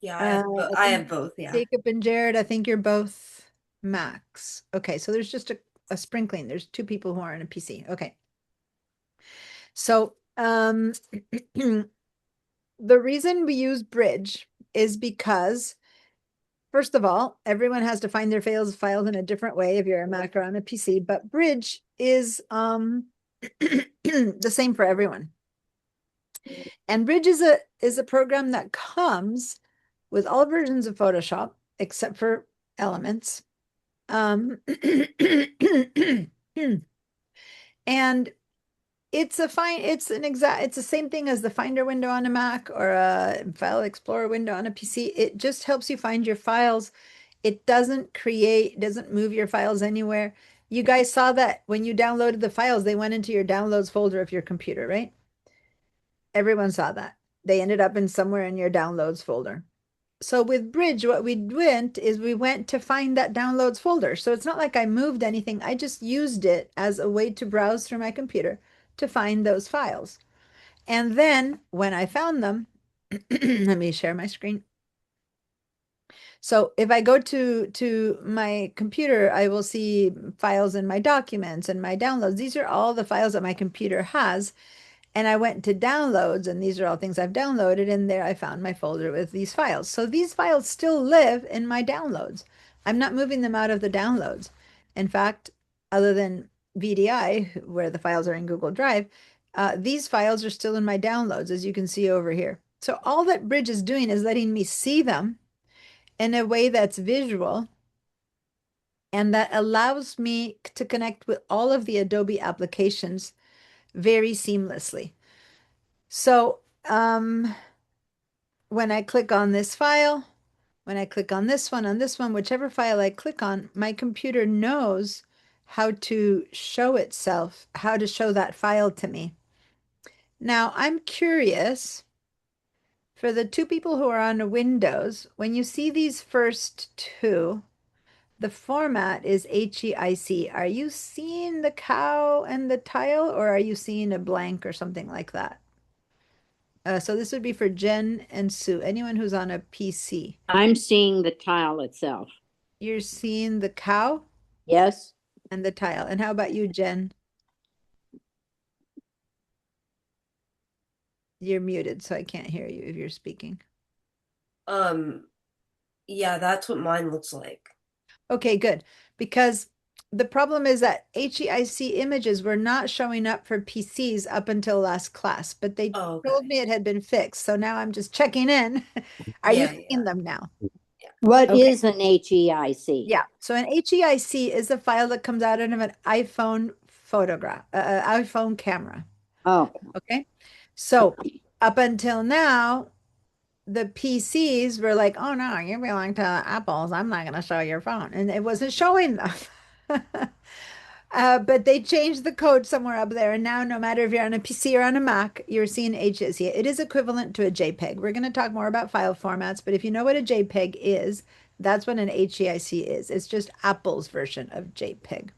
Yeah, I have both. Yeah. Jacob and Jared, I think you're both Macs. Okay, so there's just a sprinkling. There's 2 people who are on a PC. Okay. So the reason we use Bridge is because, first of all, everyone has to find their files in a different way if you're a Mac or on a PC, but Bridge is the same for everyone. And Bridge is a program that comes with all versions of Photoshop except for Elements. And it's the same thing as the Finder window on a Mac or a File Explorer window on a PC. It just helps you find your files. It doesn't move your files anywhere. You guys saw that when you downloaded the files, they went into your downloads folder of your computer, right? Everyone saw that. They ended up somewhere in your downloads folder. So with Bridge, what we went to find that downloads folder. So it's not like I moved anything. I just used it as a way to browse through my computer to find those files. And then when I found them, let me share my screen. So if I go to my computer, I will see files in my documents and my downloads. These are all the files that my computer has. And I went to downloads, and these are all things I've downloaded, and there I found my folder with these files. So these files still live in my downloads. I'm not moving them out of the downloads. In fact, other than VDI, where the files are in Google Drive, these files are still in my downloads, as you can see over here. So all that Bridge is doing is letting me see them in a way that's visual, and that allows me to connect with all of the Adobe applications very seamlessly. So when I click on this file, when I click on this one, whichever file I click on, my computer knows how to show itself, how to show that file to me. Now, I'm curious, for the 2 people who are on Windows, when you see these first 2, the format is HEIC. Are you seeing the cow and the tile, or are you seeing a blank or something like that? So this would be for Jen and Sue, anyone who's on a PC. I'm seeing the tile itself. You're seeing the cow Yes. and the tile. And how about you, Jen? You're muted, so I can't hear you if you're speaking. Yeah, that's what mine looks like. Okay, good. Because the problem is that HEIC images were not showing up for PCs up until last class, but they Oh, told okay. me it had been fixed. So now I'm just checking in. Are you Yeah, seeing yeah. them now? What Okay. is an HEIC? Yeah. So an HEIC is a file that comes out of an iPhone photograph, iPhone camera. Oh, Okay. So up until now, the PCs were like, oh no, you belong to Apple's. I'm not going to show your phone. And it wasn't showing them. But they changed the code somewhere up there. And now, no matter if you're on a PC or on a Mac, you're seeing HEIC. It is equivalent to a JPEG. We're going to talk more about file formats, but if you know what a JPEG is, that's what an HEIC is. It's just Apple's version of JPEG.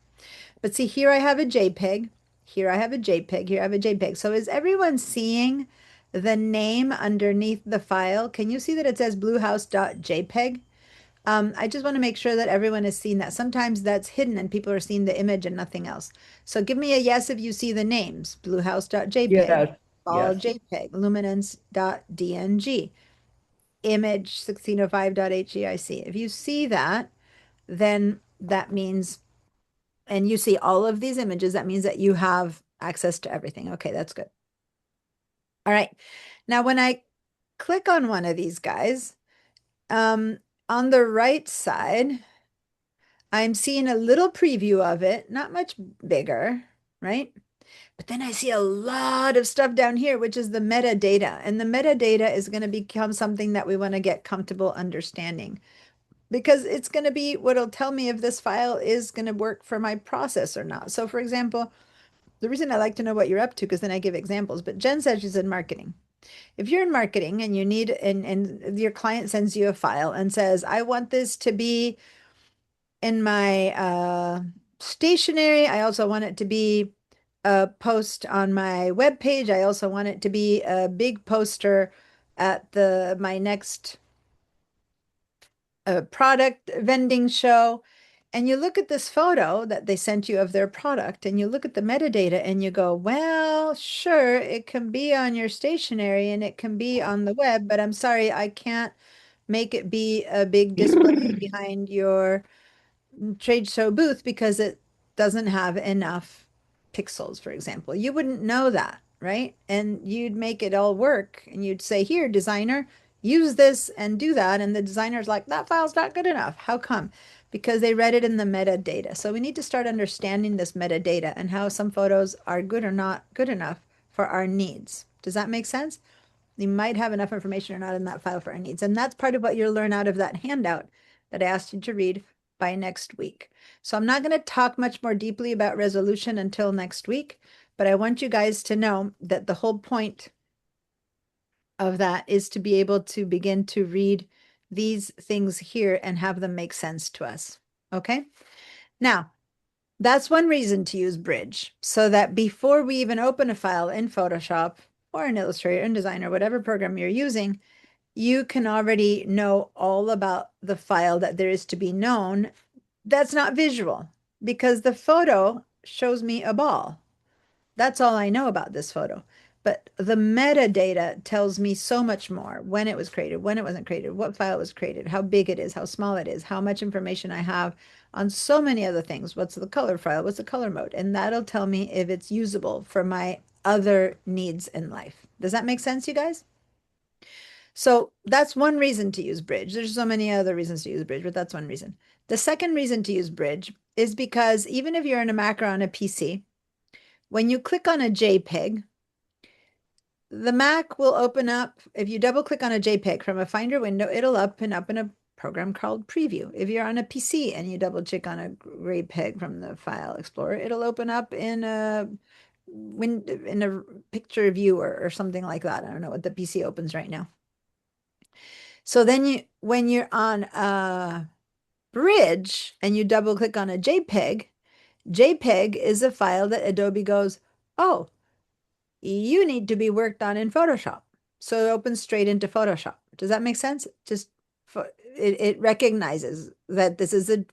But see, here I have a JPEG. Here I have a JPEG. Here I have a JPEG. So is everyone seeing the name underneath the file? Can you see that it says bluehouse.jpg? I just want to make sure that everyone has seen that. Sometimes that's hidden and people are seeing the image and nothing else. So give me a yes if you see the names. Bluehouse.jpg, Yes. all Yes. JPEG, luminance.dng, image 1605.heic. If you see that, then that means, and you see all of these images, that means that you have access to everything. Okay, that's good. All right. Now, when I click on one of these guys, on the right side, I'm seeing a little preview of it, not much bigger, right? But then I see a lot of stuff down here, which is the metadata. And the metadata is going to become something that we want to get comfortable understanding, because it's going to be what'll tell me if this file is going to work for my process or not. So for example, the reason I like to know what you're up to, because then I give examples, but Jen says she's in marketing. If you're in marketing and you need, and your client sends you a file and says, I want this to be in my stationery. I also want it to be a post on my web page. I also want it to be a big poster at my next product vending show. And you look at this photo that they sent you of their product and you look at the metadata and you go, well, sure, it can be on your stationery and it can be on the web, but I'm sorry, I can't make it be a big display behind your trade show booth because it doesn't have enough pixels, for example. You wouldn't know that, right? And you'd make it all work and you'd say, here, designer, use this and do that. And the designer's like, that file's not good enough. How come? Because they read it in the metadata. So we need to start understanding this metadata and how some photos are good or not good enough for our needs. Does that make sense? You might have enough information or not in that file for our needs. And that's part of what you'll learn out of that handout that I asked you to read by next week. So I'm not going to talk much more deeply about resolution until next week, but I want you guys to know that the whole point of that is to be able to begin to read these things here and have them make sense to us. Okay? Now, that's one reason to use Bridge, so that before we even open a file in Photoshop or in Illustrator, InDesign, or whatever program you're using, you can already know all about the file that there is to be known. That's not visual, because the photo shows me a ball. That's all I know about this photo. But the metadata tells me so much more: when it was created, when it wasn't created, what file was created, how big it is, how small it is, how much information I have on so many other things. What's the color file? What's the color mode? And that'll tell me if it's usable for my other needs in life. Does that make sense, you guys? So that's one reason to use Bridge. There's so many other reasons to use Bridge, but that's one reason. The second reason to use Bridge is because even if you're in a Mac or on a PC, when you click on a JPEG, the Mac will open up. If you double click on a JPEG from a Finder window, it'll open up in a program called Preview. If you're on a PC and you double click on a JPEG from the File Explorer, it'll open up in a picture viewer or something like that. I don't know what the PC opens right now. So then when you're on a Bridge and you double click on a JPEG, JPEG is a file that Adobe goes, oh, you need to be worked on in Photoshop. So it opens straight into Photoshop. Does that make sense? It recognizes that this is a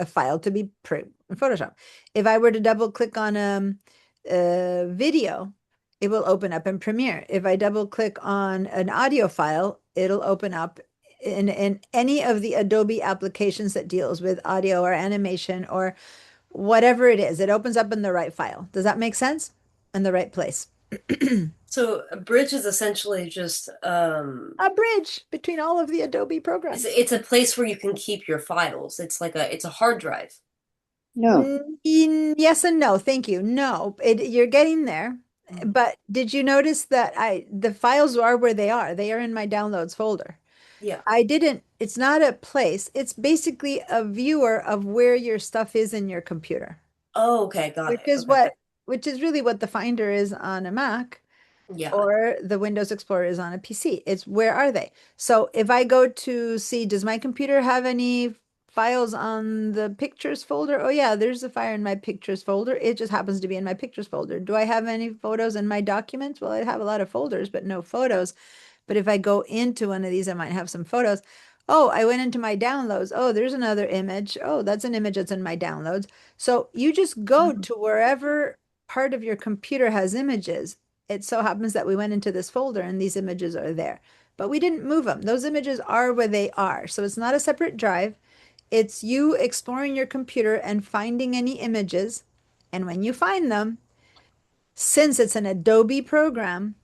file to be in Photoshop. If I were to double click on a video, it will open up in Premiere. If I double click on an audio file, it'll open up in any of the Adobe applications that deals with audio or animation or whatever it is. It opens up in the right file. Does that make sense? In the right place. So a bridge is essentially just a bridge between all of the Adobe programs. It's a place where you can keep your files. It's like it's a hard drive. No. Yes and no. Thank you. No, you're getting there. But did you notice that the files are where they are? They are in my downloads folder. Yeah. It's not a place. It's basically a viewer of where your stuff is in your computer. Oh, okay. Got it. Which is really what the Finder is on a Mac. Yeah. Or the Windows Explorer is on a PC. It's where are they? So if I go to see, does my computer have any files on the pictures folder? Oh yeah, there's a file in my pictures folder. It just happens to be in my pictures folder. Do I have any photos in my documents? Well, I have a lot of folders, but no photos. But if I go into one of these, I might have some photos. Oh, I went into my downloads. Oh, there's another image. Oh, that's an image that's in my downloads. So you just go to wherever part of your computer has images. It so happens that we went into this folder and these images are there, but we didn't move them. Those images are where they are. So it's not a separate drive. It's you exploring your computer and finding any images. And when you find them, since it's an Adobe program,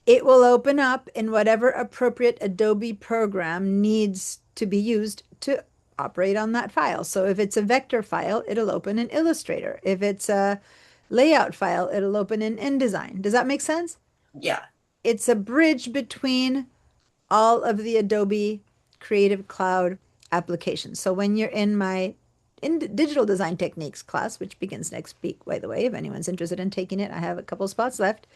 it will open up in whatever appropriate Adobe program needs to be used to operate on that file. So if it's a vector file, it'll open in Illustrator. If it's a layout file, it'll open in InDesign. Does that make sense? Yeah. It's a bridge between all of the Adobe Creative Cloud applications. So when you're in my digital design techniques class, which begins next week, by the way, if anyone's interested in taking it, I have a couple spots left.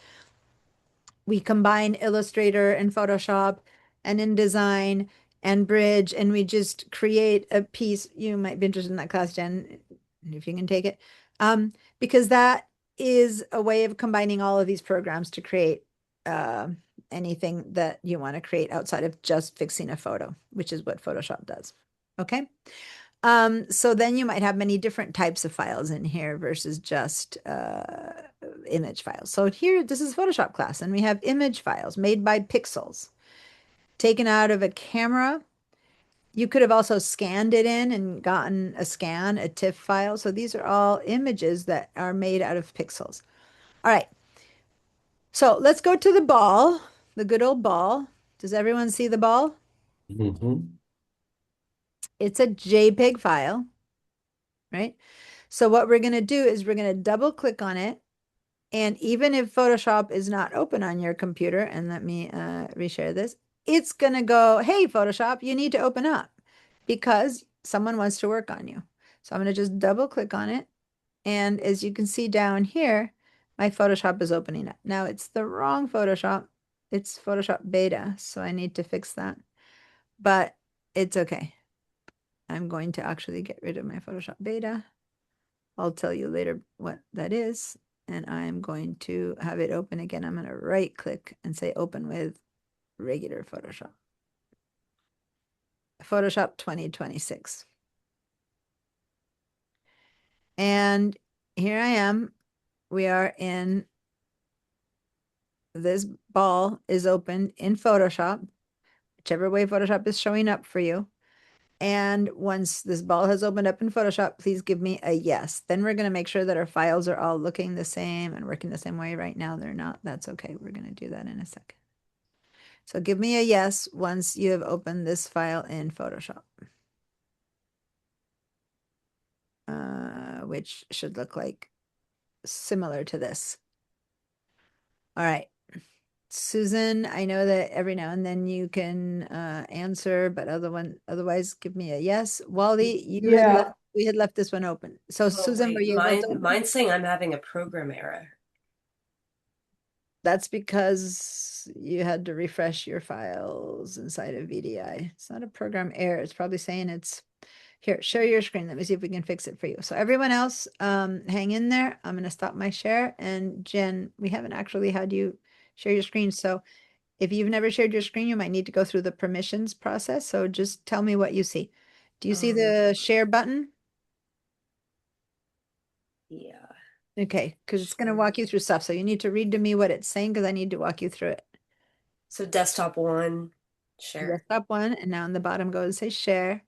We combine Illustrator and Photoshop and InDesign and Bridge, and we just create a piece. You might be interested in that class, Jen, if you can take it. Because that is a way of combining all of these programs to create anything that you want to create outside of just fixing a photo, which is what Photoshop does. Okay. So then you might have many different types of files in here versus just image files. So here, this is Photoshop class, and we have image files made by pixels, taken out of a camera. You could have also scanned it in and gotten a TIFF file. So these are all images that are made out of pixels. All right. So let's go to the ball, the good old ball. Does everyone see the ball? Mm-hmm. It's a JPEG file, right? So what we're going to do is we're going to double click on it. And even if Photoshop is not open on your computer, and let me reshare this, it's going to go, hey, Photoshop, you need to open up because someone wants to work on you. So I'm going to just double click on it. And as you can see down here, my Photoshop is opening up. Now it's the wrong Photoshop. It's Photoshop Beta. So I need to fix that, but it's okay. I'm going to actually get rid of my Photoshop Beta. I'll tell you later what that is. And I'm going to have it open again. I'm going to right click and say open with regular Photoshop. Photoshop 2026. And here I am. We are in, this ball is open in Photoshop, whichever way Photoshop is showing up for you. And once this ball has opened up in Photoshop, please give me a yes. Then we're going to make sure that our files are all looking the same and working the same way. Right now they're not. That's okay. We're going to do that in a second. So give me a yes once you have opened this file in Photoshop, which should look like similar to this. All right. Susan, I know that every now and then you can answer, but otherwise give me a yes. Wally, we had left this one open. So Susan, were you able to open? Mine's saying I'm having a program error. That's because you had to refresh your files inside of VDI. It's not a program error. It's probably saying it's here. Share your screen. Let me see if we can fix it for you. So everyone else, hang in there. I'm going to stop my share. And Jen, we haven't actually had you share your screen. So If you've never shared your screen, you might need to go through the permissions process. So just tell me what you see. Do you see the share button? Yeah. Okay, because it's going to walk you through stuff. So you need to read to me what it's saying because I need to walk you through it. So desktop 1, share. Desktop 1, and now in the bottom go and say share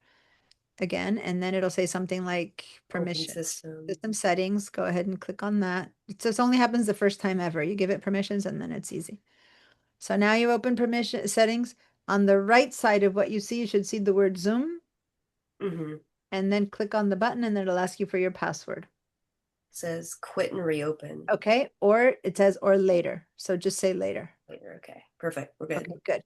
again, and then it'll say something like Open permission. system. System settings, go ahead and click on that. So this only happens the first time ever. You give it permissions and then it's easy. So now you open permission settings. On the right side of what you see, you should see the word Zoom, Mm-hmm. and then click on the button and it'll ask you for your password. Says quit and reopen. Okay, or it says or later. So just say later. Later. Okay. Perfect. We're good. Okay, good.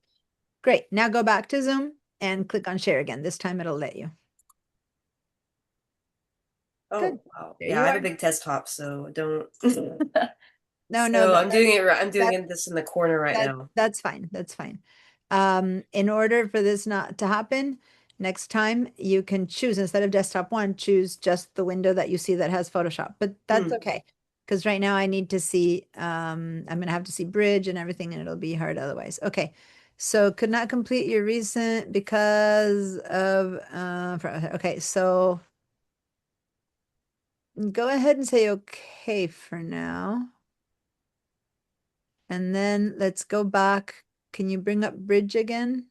Great. Now go back to Zoom and click on share again. This time it'll let you. Oh, Good. wow. There Yeah, you I have are. a big desktop, so don't. No, So no, I'm doing it right. I'm doing that- this in the corner right that- now. That's fine. That's fine. In order for this not to happen, next time you can choose, instead of desktop 1, choose just the window that you see that has Photoshop. But that's okay. Because right now I need to see, I'm going to have to see Bridge and everything, and it'll be hard otherwise. Okay. So could not complete your recent because of, okay. So go ahead and say okay for now. And then let's go back. Can you bring up Bridge again?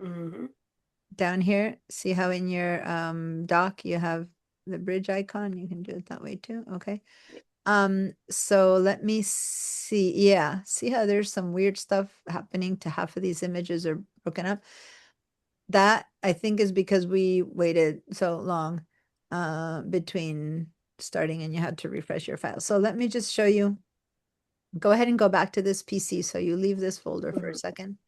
Mm-hmm. Down here, see how in your dock you have the Bridge icon? You can do it that way too. Okay. So let me see. Yeah, see how there's some weird stuff happening to half of these images are broken up. That I think is because we waited so long between starting and you had to refresh your file. So let me just show you. Go ahead and go back to this PC. So you leave this folder for a second.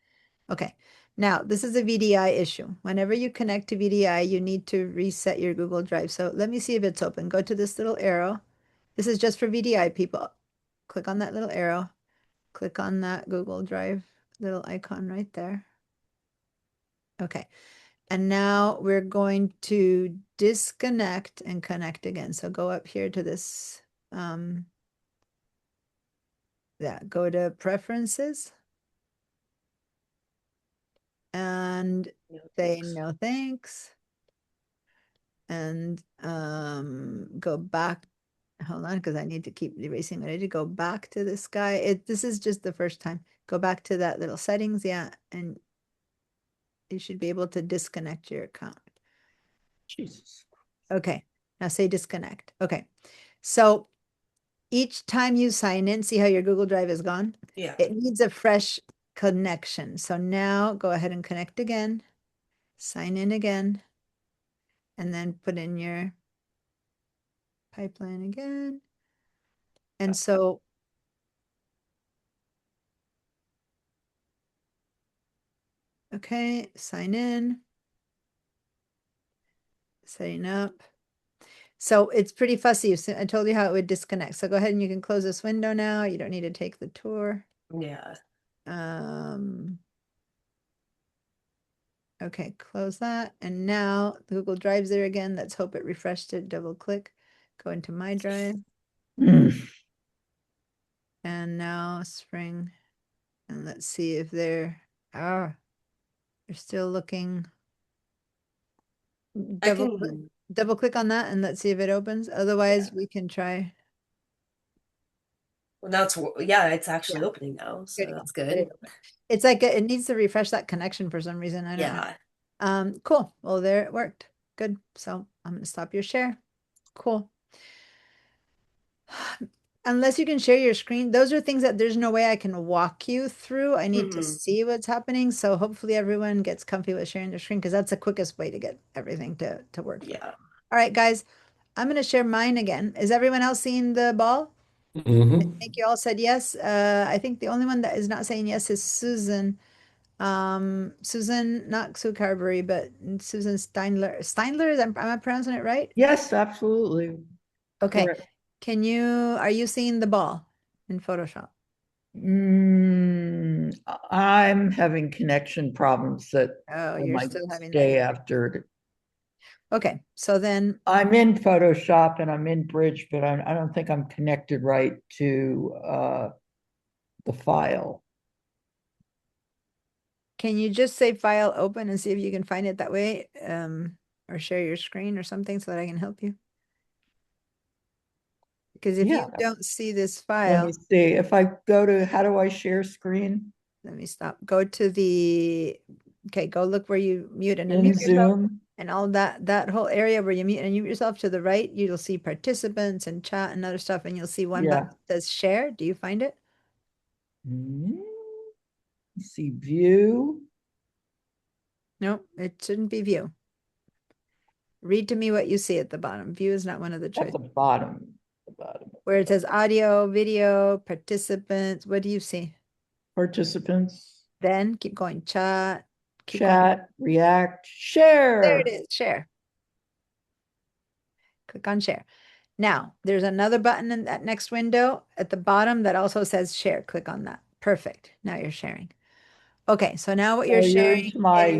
Okay. Now, this is a VDI issue. Whenever you connect to VDI, you need to reset your Google Drive. So let me see if it's open. Go to this little arrow. This is just for VDI people. Click on that little arrow. Click on that Google Drive little icon right there. Okay. And now we're going to disconnect and connect again. So go up here to this. Go to Preferences. And say no thanks. And go back. Hold on, because I need to keep erasing. I need to go back to this guy. This is just the first time. Go back to that little settings, yeah, and you should be able to disconnect your account. Jesus. Okay, now say disconnect. Okay, so each time you sign in, see how your Google Drive is gone? Yeah. It needs a fresh connection. So now go ahead and connect again, sign in again, and then put in your pipeline again. And so okay, sign in, setting up. So it's pretty fussy. I told you how it would disconnect. So go ahead and you can close this window now. You don't need to take the tour. Yeah. Okay, close that. And now the Google Drive's there again. Let's hope it refreshed it. Double click, go into my drive. And now Spring. And let's see if they're still looking. Double click on that and let's see if it opens. Otherwise, we can try. Well, now it's actually opening now, so that's good. It's like it needs to refresh that connection for some reason. I don't know. Cool. Well, there it worked. Good. So I'm going to stop your share. Cool. Unless you can share your screen, those are things that there's no way I can walk you through. I need to see what's happening. So hopefully everyone gets comfy with sharing their screen because that's the quickest way to get everything to work. Yeah. All right, guys, I'm going to share mine again. Is everyone else seeing the ball? Mm-hmm. I think you all said yes. I think the only one that is not saying yes is Susan. Susan, not Sue Carberry, but Susan Steinler. Steinler, am I pronouncing it right? Yes, absolutely. Okay. Correct. Are you seeing the ball in Photoshop? I'm having connection problems that you're still having day after. Okay, so then I'm in Photoshop and I'm in Bridge, but I don't think I'm connected right to the file. can you just say file open and see if you can find it that way? Or share your screen or something so that I can help you? Because if you Yeah. don't see this Let file, me see, if I go to, how do I share screen? let me stop. Go to the, okay, go look where you mute and In unmute yourself. Zoom? And all that whole area where you mute and unmute yourself to the right, you'll see participants and chat and other stuff, and you'll see one Yeah. button that says share. Do you find it? Let's see, view. No, it shouldn't be view. Read to me what you see at the bottom. View is not one of the At choices. the bottom. Where it says audio, video, participants, what do you see? Participants, Then keep going. Chat. Keep going. chat, react, share. There it is. Share. Click on share. Now, there's another button in that next window at the bottom that also says share. Click on that. Perfect. Now you're sharing. Okay, so now what you're So sharing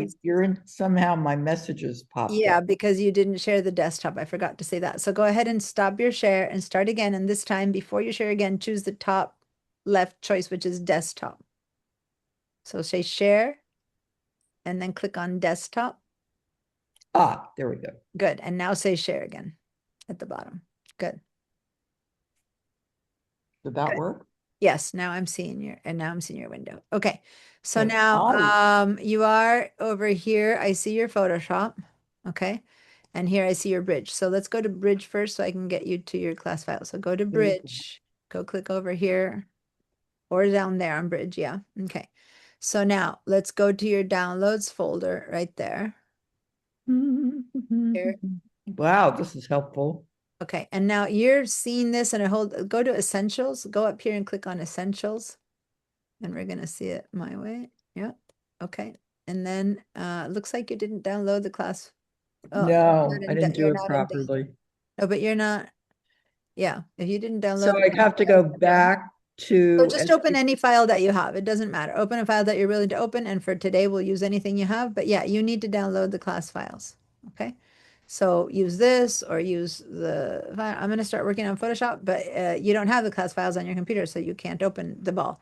is, you're in somehow my messages popped yeah, up. because you didn't share the desktop. I forgot to say that. So go ahead and stop your share and start again. And this time, before you share again, choose the top left choice, which is desktop. So say share and then click on desktop. Ah, there we go. Good. And now say share again at the bottom. Good. Did that Good. work? Yes, now I'm seeing your window. Okay. So Okay, now you are over here. I see your Photoshop. Okay. And here I see your bridge. So let's go to bridge first so I can get you to your class file. So go to bridge, go click over here or down there on bridge. Yeah. Okay. So now let's go to your downloads folder right there. Here. Wow, this is helpful. Okay, and now you're seeing this and go to essentials, go up here and click on essentials. And we're gonna see it my way. Yeah. Okay. And then it looks like you didn't download the class. Oh, No, you're not I in didn't do you're it not in properly. No, but you're not. Yeah, if you didn't download So the I'd have to go back to. So just open any file that you have. It doesn't matter. Open a file that you're willing to open, and for today we'll use anything you have. But yeah, you need to download the class files. Okay. So use this or use the file. I'm going to start working on Photoshop, but you don't have the class files on your computer, so you can't open the ball,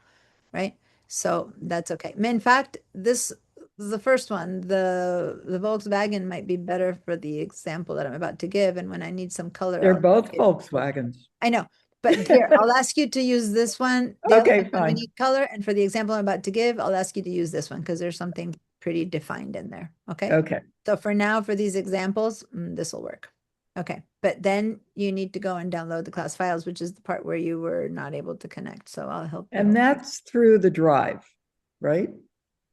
right? So that's okay. In fact, the first one, the Volkswagen might be better for the example that I'm about to give. And when I need some color, They're I'll both get- Volkswagens. I know, but here, I'll ask you to use this one. The other Okay, one, when we fine. need color, and for the example I'm about to give, I'll ask you to use this one because there's something pretty defined in there. Okay. Okay. So for now, for these examples, this will work. Okay. But then you need to go and download the class files, which is the part where you were not able to connect. So I'll help you. And that's through the drive, right?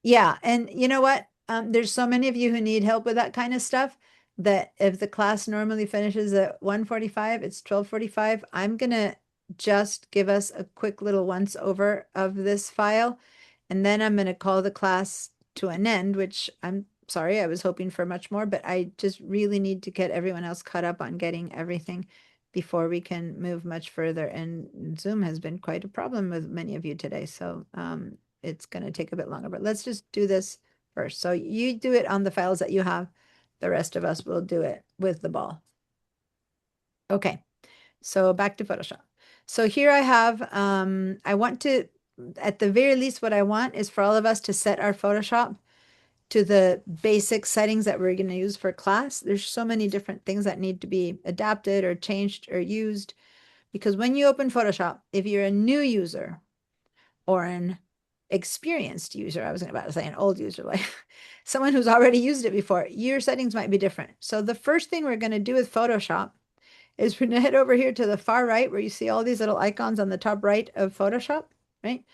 Yeah. And you know what? There's so many of you who need help with that kind of stuff that if the class normally finishes at 1:45, it's 12:45. I'm going to just give us a quick little once over of this file. And then I'm going to call the class to an end, which I'm sorry, I was hoping for much more, but I just really need to get everyone else caught up on getting everything before we can move much further. And Zoom has been quite a problem with many of you today. So it's going to take a bit longer, but let's just do this first. So you do it on the files that you have. The rest of us will do it with the ball. Okay, so back to Photoshop. So here I have, I want to, at the very least, what I want is for all of us to set our Photoshop to the basic settings that we're going to use for class. There's so many different things that need to be adapted or changed or used, because when you open Photoshop, if you're a new user or an experienced user, I was about to say an old user, like someone who's already used it before, your settings might be different. So the first thing we're going to do with Photoshop is we're going to head over here to the far right where you see all these little icons on the top right of Photoshop, right?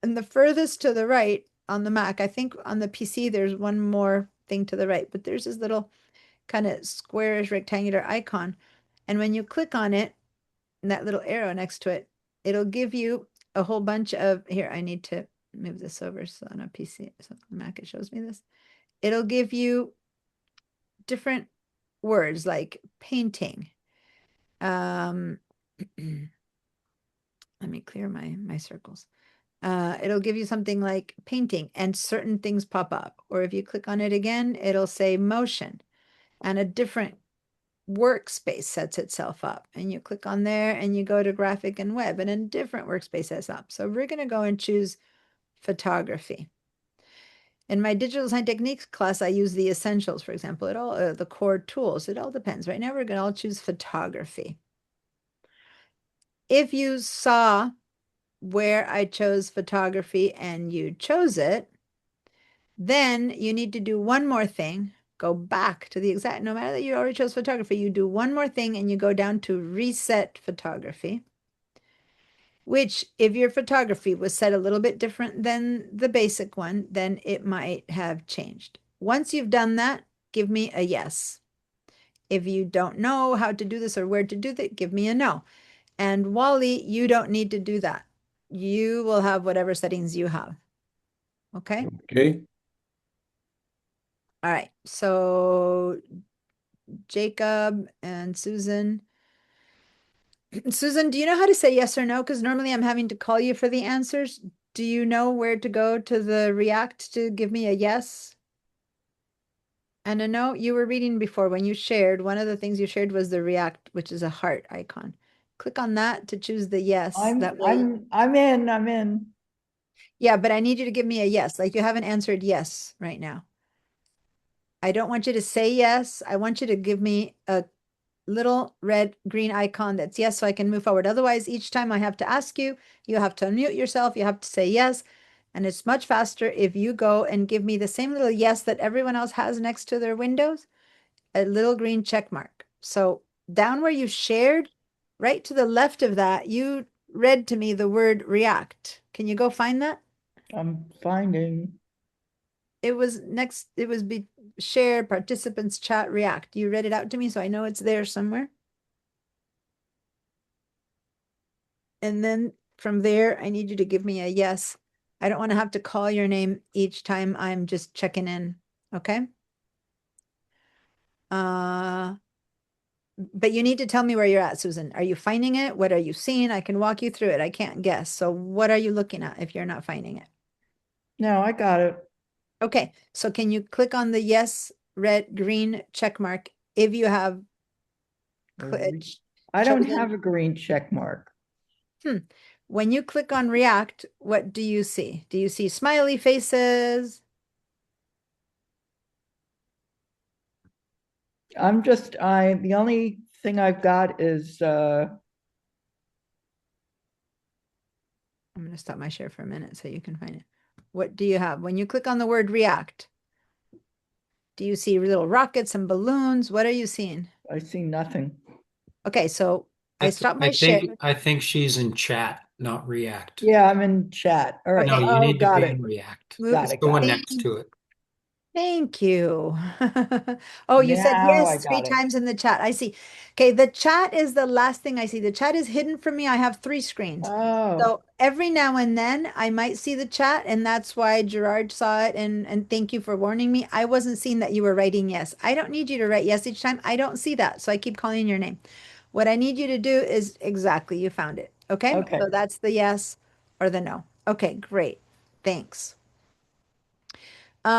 And the furthest to the right on the Mac, I think on the PC, there's one more thing to the right, but there's this little kind of squarish rectangular icon. And when you click on it, and that little arrow next to it, it'll give you a whole bunch of, here, I need to move this over so on a PC, so on Mac, it shows me this. It'll give you different words like painting. Let me clear my circles. It'll give you something like painting and certain things pop up. Or if you click on it again, it'll say motion and a different workspace sets itself up. And you click on there and you go to graphic and web and a different workspace sets up. So we're going to go and choose photography. In my digital design techniques class, I use the essentials, for example, it all the core tools. It all depends. Right now, we're going to all choose photography. If you saw where I chose photography and you chose it, then you need to do one more thing. Go back to the exact, no matter that you already chose photography, you do one more thing and you go down to reset photography, which if your photography was set a little bit different than the basic one, then it might have changed. Once you've done that, give me a yes. If you don't know how to do this or where to do that, give me a no. And Wally, you don't need to do that. You will have whatever settings you have. Okay? Okay. All right. So Jacob and Susan. Susan, do you know how to say yes or no? Because normally I'm having to call you for the answers. Do you know where to go to the React to give me a yes and a no? You were reading before when you shared. One of the things you shared was the React, which is a heart icon. Click on that to choose the yes. That way. I'm in. Yeah, but I need you to give me a yes. Like you haven't answered yes right now. I don't want you to say yes. I want you to give me a little red green icon that's yes, so I can move forward. Otherwise, each time I have to ask you, you have to unmute yourself, you have to say yes, and it's much faster if you go and give me the same little yes that everyone else has next to their windows, a little green check mark. So down where you shared, right to the left of that, you read to me the word React. Can you go find that? I'm finding. It was next, it was share, participants, chat, React. You read it out to me, so I know it's there somewhere. And then from there, I need you to give me a yes. I don't want to have to call your name each time I'm just checking in, okay? But you need to tell me where you're at, Susan. Are you finding it? What are you seeing? I can walk you through it. I can't guess. So what are you looking at if you're not finding it? No, I got it. Okay, so can you click on the yes, red, green check mark if you have I don't have a green check mark. When you click on React, what do you see? Do you see smiley faces? The only thing I've got is I'm going to stop my share for a minute so you can find it. What do you have? When you click on the word React, do you see little rockets and balloons? What are you seeing? I see nothing. Okay, so I stopped my share. I think she's in chat, not React. Yeah, I'm in chat. All right. No, you need to got be it. in React. Got It's it. the one got it. next to it. Thank you. Oh, you said Now I yes three got it. times in the chat. I see. Okay, the chat is the last thing I see. The chat is hidden from me. I have 3 screens. Oh, So every now and then I might see the chat, and that's why Gerard saw it. And thank you for warning me. I wasn't seeing that you were writing yes. I don't need you to write yes each time. I don't see that. So I keep calling your name. What I need you to do is exactly, you found it. Okay. Okay. So that's the yes or the no. Okay, great. Thanks. Cool.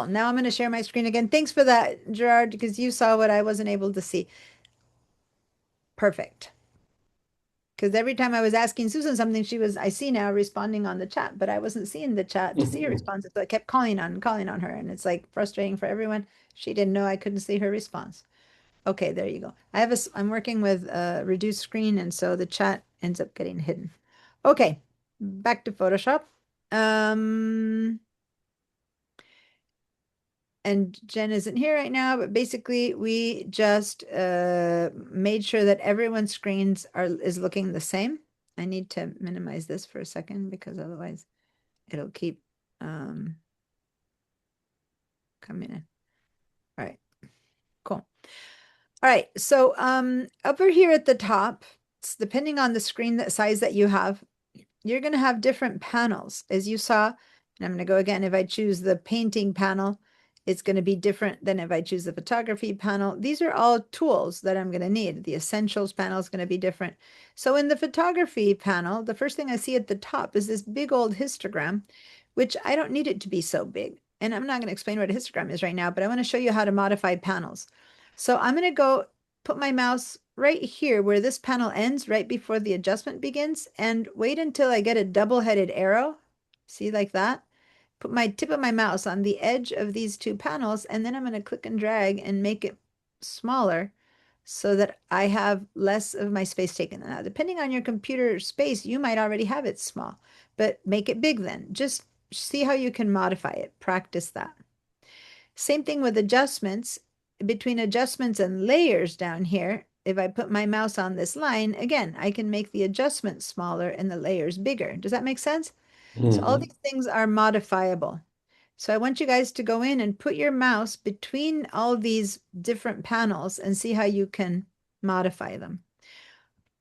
Now I'm going to share my screen again. Thanks for that, Gerard, because you saw what I wasn't able to see. Perfect. Because every time I was asking Susan something, I see now responding on the chat, but I wasn't seeing the chat to see her responses. So I kept calling on her, and it's like frustrating for everyone. She didn't know I couldn't see her response. Okay, there you go. I'm working with a reduced screen, and so the chat ends up getting hidden. Okay, back to Photoshop. And Jen isn't here right now, but basically we just made sure that everyone's screens is looking the same. I need to minimize this for a second because otherwise it'll keep coming in. All right, cool. All right, so over here at the top, it's depending on the screen size that you have, you're going to have different panels, as you saw. And I'm going to go again. If I choose the painting panel, it's going to be different than if I choose the photography panel. These are all tools that I'm going to need. The essentials panel is going to be different. So in the photography panel, the first thing I see at the top is this big old histogram, which I don't need it to be so big. And I'm not going to explain what a histogram is right now, but I want to show you how to modify panels. So I'm going to go put my mouse right here where this panel ends, right before the adjustment begins, and wait until I get a double-headed arrow. See, like that? put my tip of my mouse on the edge of these two panels, and then I'm going to click and drag and make it smaller so that I have less of my space taken. Now, depending on your computer space, you might already have it small, but make it big then. Just see how you can modify it. Practice that. Same thing with adjustments. Between adjustments and layers down here, if I put my mouse on this line, again, I can make the adjustments smaller and the layers bigger. Does that make sense? So all these things are modifiable. So I want you guys to go in and put your mouse between all these different panels and see how you can modify them.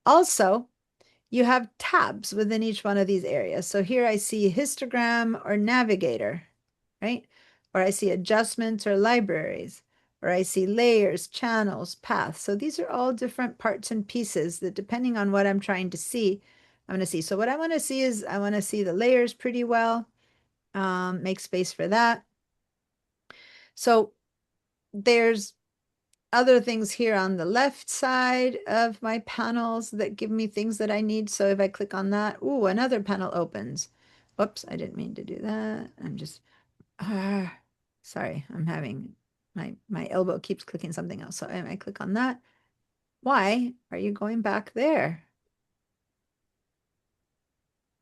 Also, you have tabs within each one of these areas. So here I see histogram or navigator, right? Or I see adjustments or libraries, or I see layers, channels, paths. So these are all different parts and pieces that, depending on what I'm trying to see, I'm going to see. So what I want to see is I want to see the layers pretty well. Make space for that. So there's other things here on the left side of my panels that give me things that I need. So if I click on that, ooh, another panel opens. Whoops, I didn't mean to do that. I'm just, sorry, I'm having, my elbow keeps clicking something else. So I click on that. Why are you going back there?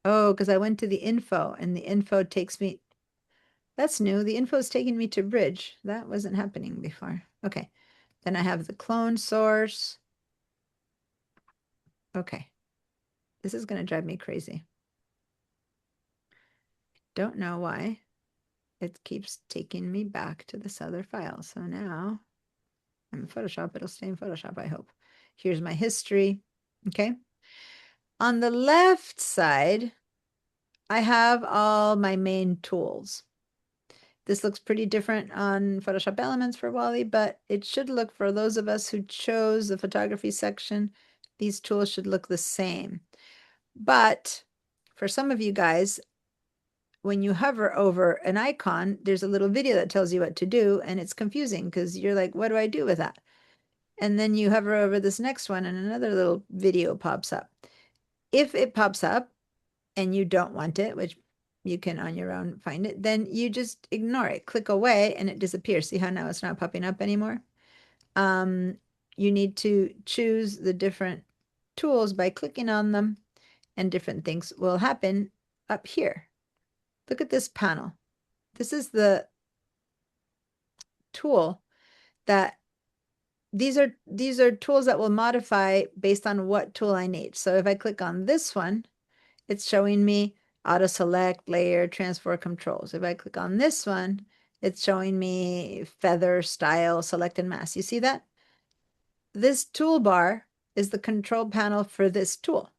Oh, because I went to the info and the info takes me, that's new. The info is taking me to Bridge. That wasn't happening before. Okay. Then I have the clone source. Okay. This is going to drive me crazy. Don't know why it keeps taking me back to this other file. So now I'm in Photoshop. It'll stay in Photoshop, I hope. Here's my history. Okay. On the left side, I have all my main tools. This looks pretty different on Photoshop Elements for Wally, but it should look, for those of us who chose the photography section, these tools should look the same. But for some of you guys, when you hover over an icon, there's a little video that tells you what to do, and it's confusing because you're like, what do I do with that? And then you hover over this next one and another little video pops up. If it pops up and you don't want it, which you can on your own find it, then you just ignore it, click away, and it disappears. See how now it's not popping up anymore? You need to choose the different tools by clicking on them, and different things will happen up here. Look at this panel. This is the tool that these are tools that will modify based on what tool I need. So if I click on this one, it's showing me auto select, layer, transfer controls. If I click on this one, it's showing me feather, style, select, and mask. You see that? This toolbar is the control panel for this tool.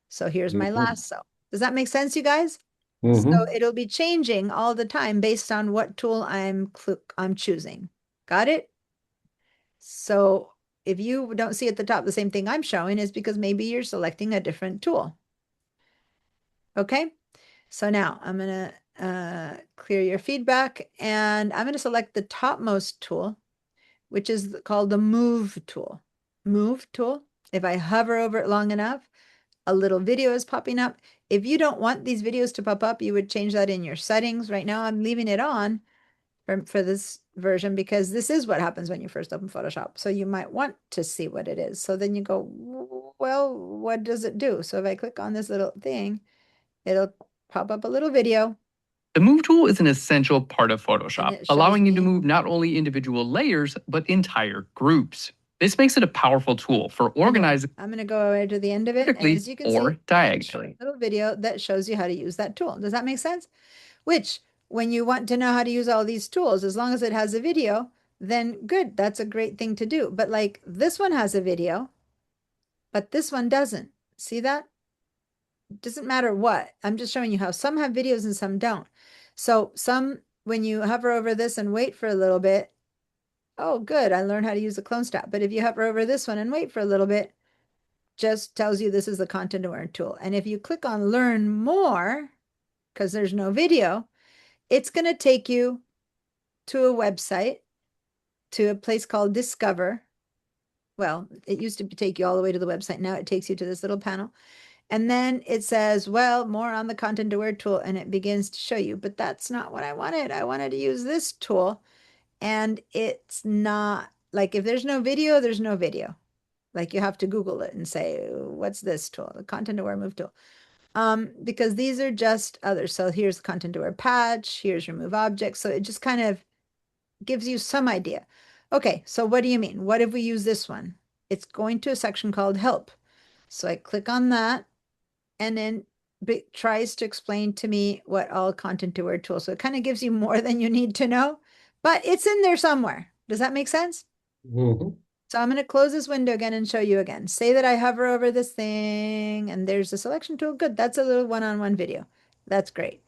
So here's my lasso. Does that make sense, you guys? So it'll be changing all the time based on what tool I'm choosing. Got it? So if you don't see at the top the same thing I'm showing, is because maybe you're selecting a different tool. Okay? So now I'm going to clear your feedback, and I'm going to select the topmost tool, which is called the Move tool. Move tool. If I hover over it long enough, a little video is popping up. If you don't want these videos to pop up, you would change that in your settings. Right now, I'm leaving it on for this version because this is what happens when you first open Photoshop. So you might want to see what it is. So then you go, well, what does it do? So if I click on this little thing, it'll pop up a little video. The Move tool is an essential part of And Photoshop, it shows allowing you to me- move not only individual layers, but entire groups. This makes it a powerful tool for organizing I'm going to go over to the end of it. And vertically as you can or see, diagonally. little video that shows you how to use that tool. Does that make sense? Which, when you want to know how to use all these tools, as long as it has a video, then good. That's a great thing to do. But like this one has a video, but this one doesn't. See that? Doesn't matter what. I'm just showing you how some have videos and some don't. So some, when you hover over this and wait for a little bit, oh, good, I learned how to use the clone stop. But if you hover over this one and wait for a little bit, just tells you this is the content aware tool. And if you click on learn more, because there's no video, it's going to take you to a website, to a place called Discover. Well, it used to take you all the way to the website. Now it takes you to this little panel. And then it says, well, more on the content aware tool, and it begins to show you, but that's not what I wanted. I wanted to use this tool, and it's not like if there's no video, there's no video. Like you have to Google it and say, what's this tool? The content aware move tool. Because these are just others. So here's the content aware patch, here's remove objects. So it just kind of gives you some idea. Okay, so what do you mean? What if we use this one? It's going to a section called help. So I click on that, and then it tries to explain to me what all content aware tools. So it kind of gives you more than you need to know, but it's in there somewhere. Does that make sense? Mhm. So I'm going to close this window again and show you again. Say that I hover over this thing and there's a selection tool. Good. That's a little one-on-one video. That's great.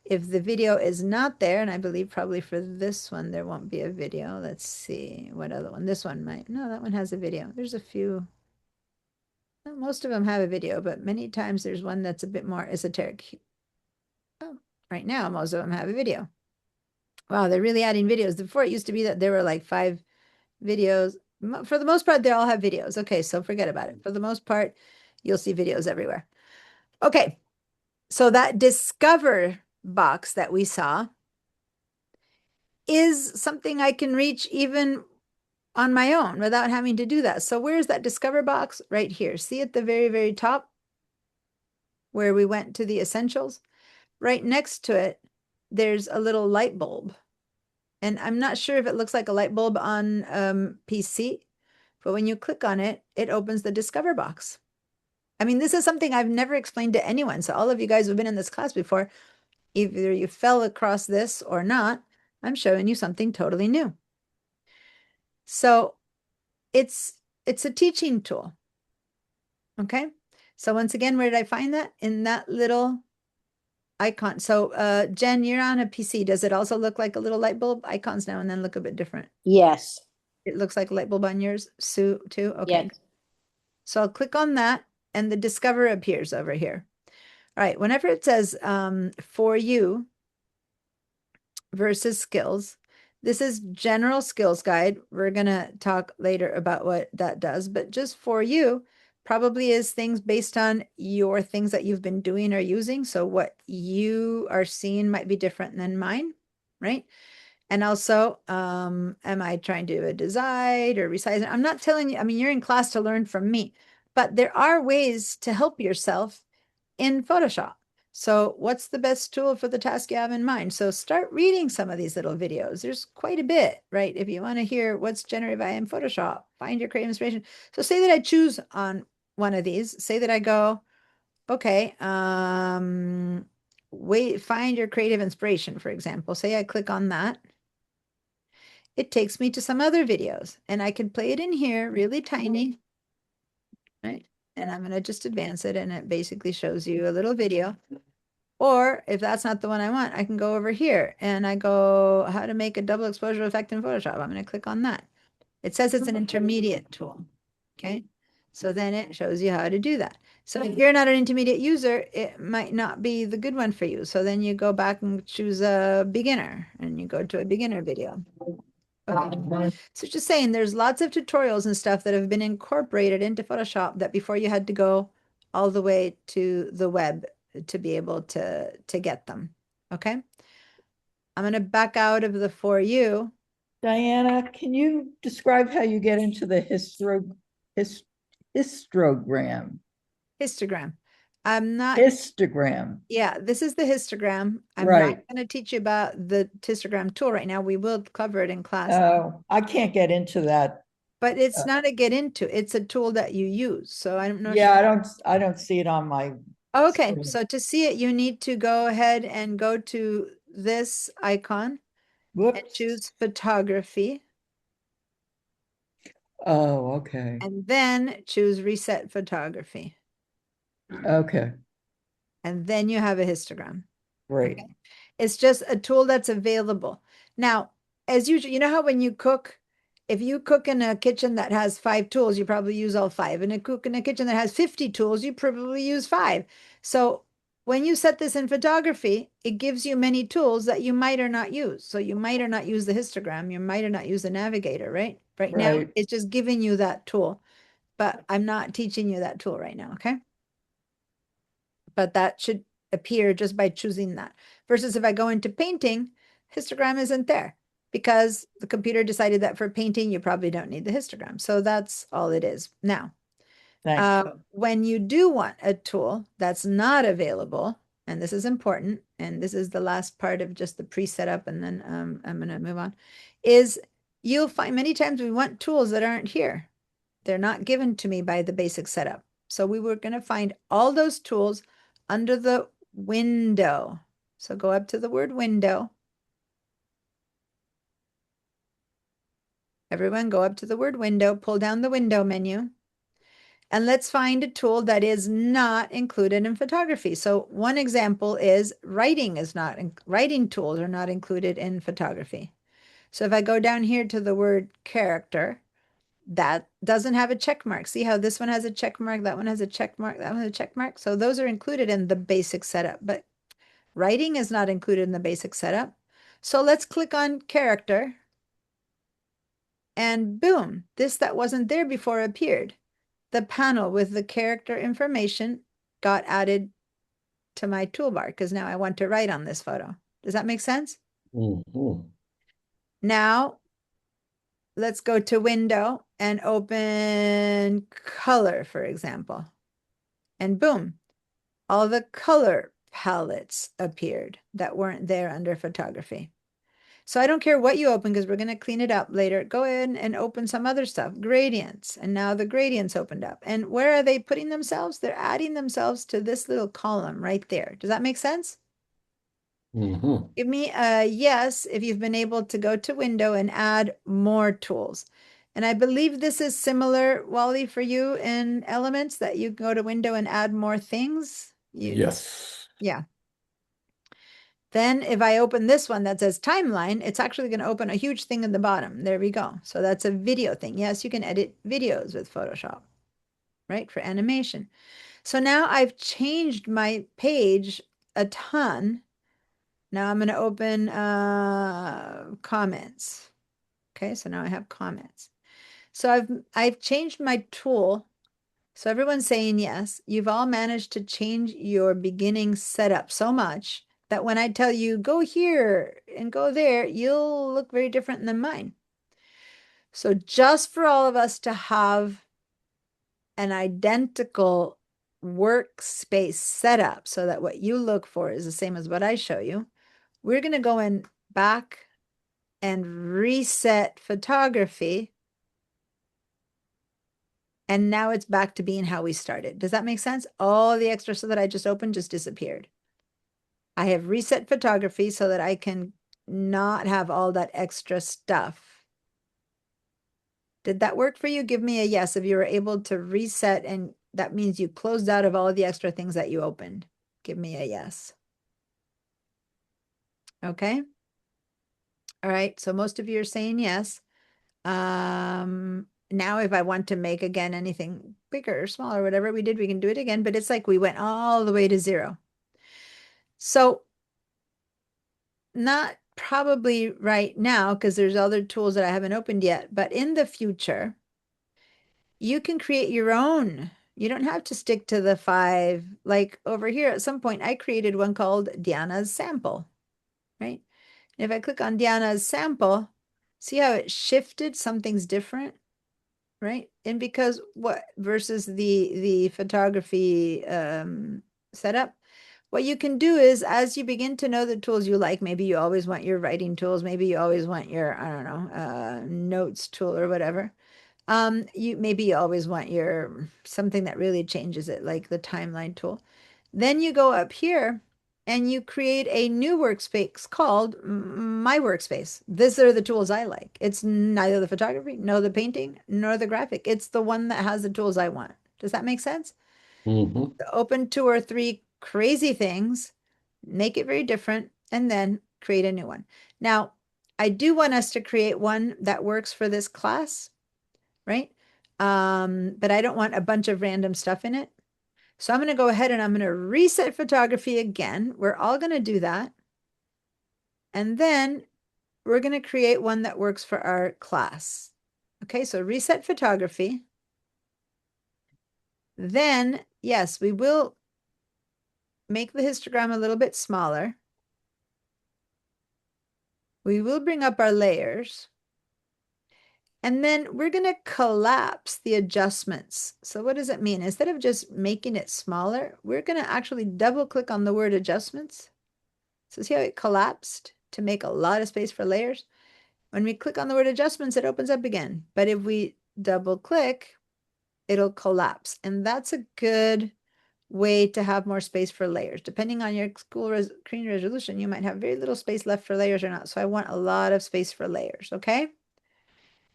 If the video is not there, and I believe probably for this one, there won't be a video. Let's see what other one. This one might. No, that one has a video. There's a few. Well, most of them have a video, but many times there's one that's a bit more esoteric. Oh, right now, most of them have a video. Wow, they're really adding videos. Before it used to be that there were like 5 videos. For the most part, they all have videos. Okay, so forget about it. For the most part, you'll see videos everywhere. Okay, so that discover box that we saw is something I can reach even on my own without having to do that. So where's that discover box? Right here. See at the very, very top where we went to the essentials? Right next to it, there's a little light bulb. And I'm not sure if it looks like a light bulb on PC, but when you click on it, it opens the discover box. I mean, this is something I've never explained to anyone. So all of you guys who've been in this class before, either you fell across this or not, I'm showing you something totally new. So it's a teaching tool. Okay. So once again, where did I find that? In that little icon. So Jen, you're on a PC. Does it also look like a little light bulb? Icons now and then look a bit different. Yes. It looks like a light bulb on yours, Sue, too? Okay. Yes. So I'll click on that and the discover appears over here. All right. Whenever it says for you versus skills, this is general skills guide. We're going to talk later about what that does, but just for you probably is things based on your things that you've been doing or using. So what you are seeing might be different than mine, right? And also, am I trying to do a design or resize? I'm not telling you, I mean, you're in class to learn from me, but there are ways to help yourself in Photoshop. So what's the best tool for the task you have in mind? So start reading some of these little videos. There's quite a bit, right? If you want to hear what's generative AI in Photoshop, find your creative inspiration. So say that I choose on one of these, say that I go, okay, wait, find your creative inspiration, for example. Say I click on that. It takes me to some other videos and I can play it in here really tiny, right? And I'm going to just advance it and it basically shows you a little video. Or if that's not the one I want, I can go over here and I go how to make a double exposure effect in Photoshop. I'm going to click on that. It says it's an intermediate tool. Okay. So then it shows you how to do that. So if you're not an intermediate user, it might not be the good one for you. So then you go back and choose a beginner and you go to a beginner video. Okay. So just saying, there's lots of tutorials and stuff that have been incorporated into Photoshop that before you had to go all the way to the web to be able to get them. Okay. I'm going to back out of the for you. Diana, can you describe how you get into the histogram? Histogram. I'm not. Histogram. Yeah, this is the histogram. I'm Right. not going to teach you about the histogram tool right now. We will cover it in class. Oh, I can't get into that. But it's not a get into. It's a tool that you use. So I don't know. Yeah, I don't see it on my. Okay, screen. so to see it, you need to go ahead and go to this icon and choose photography. Oh, okay. And then choose reset photography. Okay, And then you have a histogram. great. Okay. It's just a tool that's available. Now, as usual, you know how when you cook, if you cook in a kitchen that has 5 tools, you probably use all 5. And cook in a kitchen that has 50 tools, you probably use 5. So when you set this in photography, it gives you many tools that you might or not use. So you might or not use the histogram. You might or not use the navigator, right? Right now, Right. it's just giving you that tool. But I'm not teaching you that tool right now, okay? but that should appear just by choosing that. Versus if I go into painting, histogram isn't there because the computer decided that for painting, you probably don't need the histogram. So that's all it is. Now, Thanks. when you do want a tool that's not available, and this is important, and this is the last part of just the pre-setup, and then I'm going to move on, is you'll find many times we want tools that aren't here. They're not given to me by the basic setup. So we were going to find all those tools under the window. So go up to the word window. Everyone go up to the word window, pull down the window menu, and let's find a tool that is not included in photography. So one example is writing tools are not included in photography. So if I go down here to the word character, that doesn't have a check mark. See how this one has a check mark, that one has a check mark, that one has a check mark. So those are included in the basic setup, but writing is not included in the basic setup. So let's click on character. And boom, this that wasn't there before appeared. The panel with the character information got added to my toolbar because now I want to write on this photo. Does that make sense? Mhm. Now, let's go to window and open color, for example. And boom, all the color palettes appeared that weren't there under photography. So I don't care what you open because we're going to clean it up later. Go in and open some other stuff, gradients. And now the gradients opened up. And where are they putting themselves? They're adding themselves to this little column right there. Does that make sense? Mhm. Give me a yes if you've been able to go to window and add more tools. And I believe this is similar, Wally, for you in Elements, that you go to window and add more things. Yes. Yeah. Then if I open this one that says timeline, it's actually going to open a huge thing in the bottom. There we go. So that's a video thing. Yes, you can edit videos with Photoshop, right? For animation. So now I've changed my page a ton. Now I'm going to open comments. Okay, so now I have comments. So I've changed my tool. So everyone's saying yes. You've all managed to change your beginning setup so much that when I tell you go here and go there, you'll look very different than mine. So just for all of us to have an identical workspace setup so that what you look for is the same as what I show you, we're going to go in back and reset photography. And now it's back to being how we started. Does that make sense? All the extra stuff that I just opened just disappeared. I have reset photography so that I can not have all that extra stuff. Did that work for you? Give me a yes if you were able to reset, and that means you closed out of all the extra things that you opened. Give me a yes. Okay. All right. So most of you are saying yes. Now if I want to make again anything bigger or smaller, whatever we did, we can do it again, but it's like we went all the way to 0. So not probably right now because there's other tools that I haven't opened yet, but in the future, you can create your own. You don't have to stick to the 5. Like over here at some point, I created one called Diana's Sample, right? And if I click on Diana's Sample, see how it shifted? Something's different, right? And because what versus the photography setup, what you can do is as you begin to know the tools you like, maybe you always want your writing tools, maybe you always want your, I don't know, notes tool or whatever. Maybe you always want your something that really changes it, like the timeline tool. Then you go up here and you create a new workspace called My Workspace. These are the tools I like. It's neither the photography, nor the painting, nor the graphic. It's the one that has the tools I want. Does that make sense? Mhm. Open 2 or 3 crazy things, make it very different, and then create a new one. Now, I do want us to create one that works for this class, right? But I don't want a bunch of random stuff in it. So I'm going to go ahead and I'm going to reset photography again. We're all going to do that. And then we're going to create one that works for our class. Okay, so reset photography. Then, yes, we will make the histogram a little bit smaller. We will bring up our layers. And then we're going to collapse the adjustments. So what does it mean? Instead of just making it smaller, we're going to actually double click on the word adjustments. So see how it collapsed to make a lot of space for layers? When we click on the word adjustments, it opens up again. But if we double click, it'll collapse. And that's a good way to have more space for layers. Depending on your screen resolution, you might have very little space left for layers or not. So I want a lot of space for layers, okay?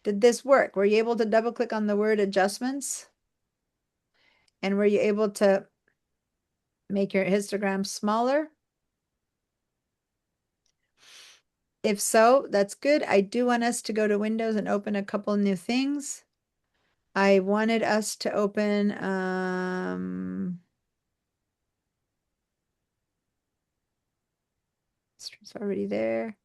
Did this work? Were you able to double click on the word adjustments? And were you able to make your histogram smaller? If so, that's good. I do want us to go to Windows and open a couple new things. I wanted us to open, it's already there.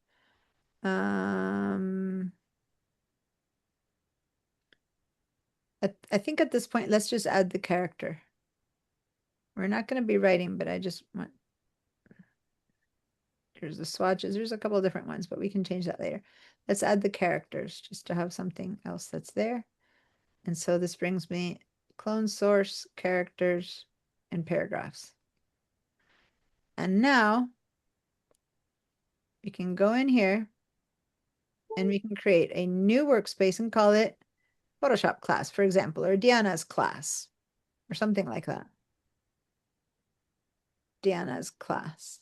I think at this point, let's just add the character. We're not going to be writing, but I just want, here's the swatches. There's a couple of different ones, but we can change that later. Let's add the characters just to have something else that's there. And so this brings me clone source, characters, and paragraphs. And now we can go in here and we can create a new workspace and call it Photoshop class, for example, or Diana's class, or something like that. Diana's class.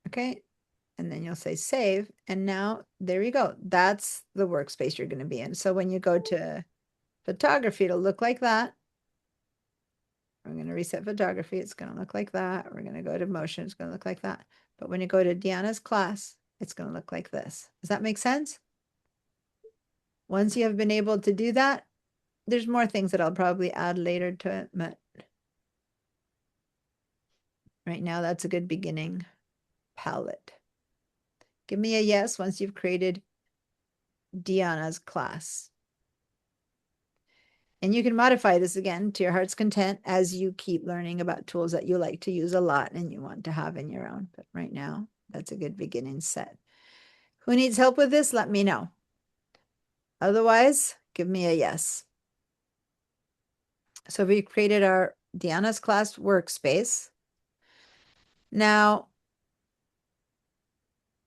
Okay, and then you'll say save, and now there you go. That's the workspace you're going to be in. So when you go to photography, it'll look like that. We're going to reset photography. It's going to look like that. We're going to go to motion. It's going to look like that. But when you go to Diana's class, it's going to look like this. Does that make sense? Once you have been able to do that, there's more things that I'll probably add later to it, but right now that's a good beginning palette. Give me a yes once you've created Diana's class. And you can modify this again to your heart's content as you keep learning about tools that you like to use a lot and you want to have in your own. But right now, that's a good beginning set. Who needs help with this? Let me know. Otherwise, give me a yes. So we created our Diana's class workspace. Now,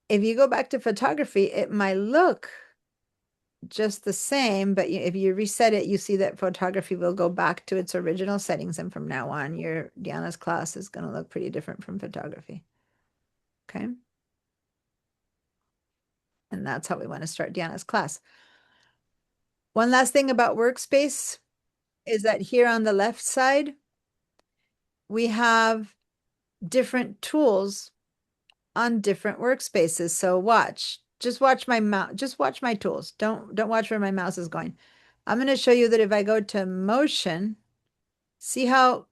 if you go back to photography, it might look just the same, but if you reset it, you see that photography will go back to its original settings. And from now on, your Diana's class is going to look pretty different from photography. Okay. And that's how we want to start Diana's class. One last thing about workspace is that here on the left side, we have different tools on different workspaces. So just watch my mouse, just watch my tools. Don't watch where my mouse is going. I'm going to show you that if I go to motion, see how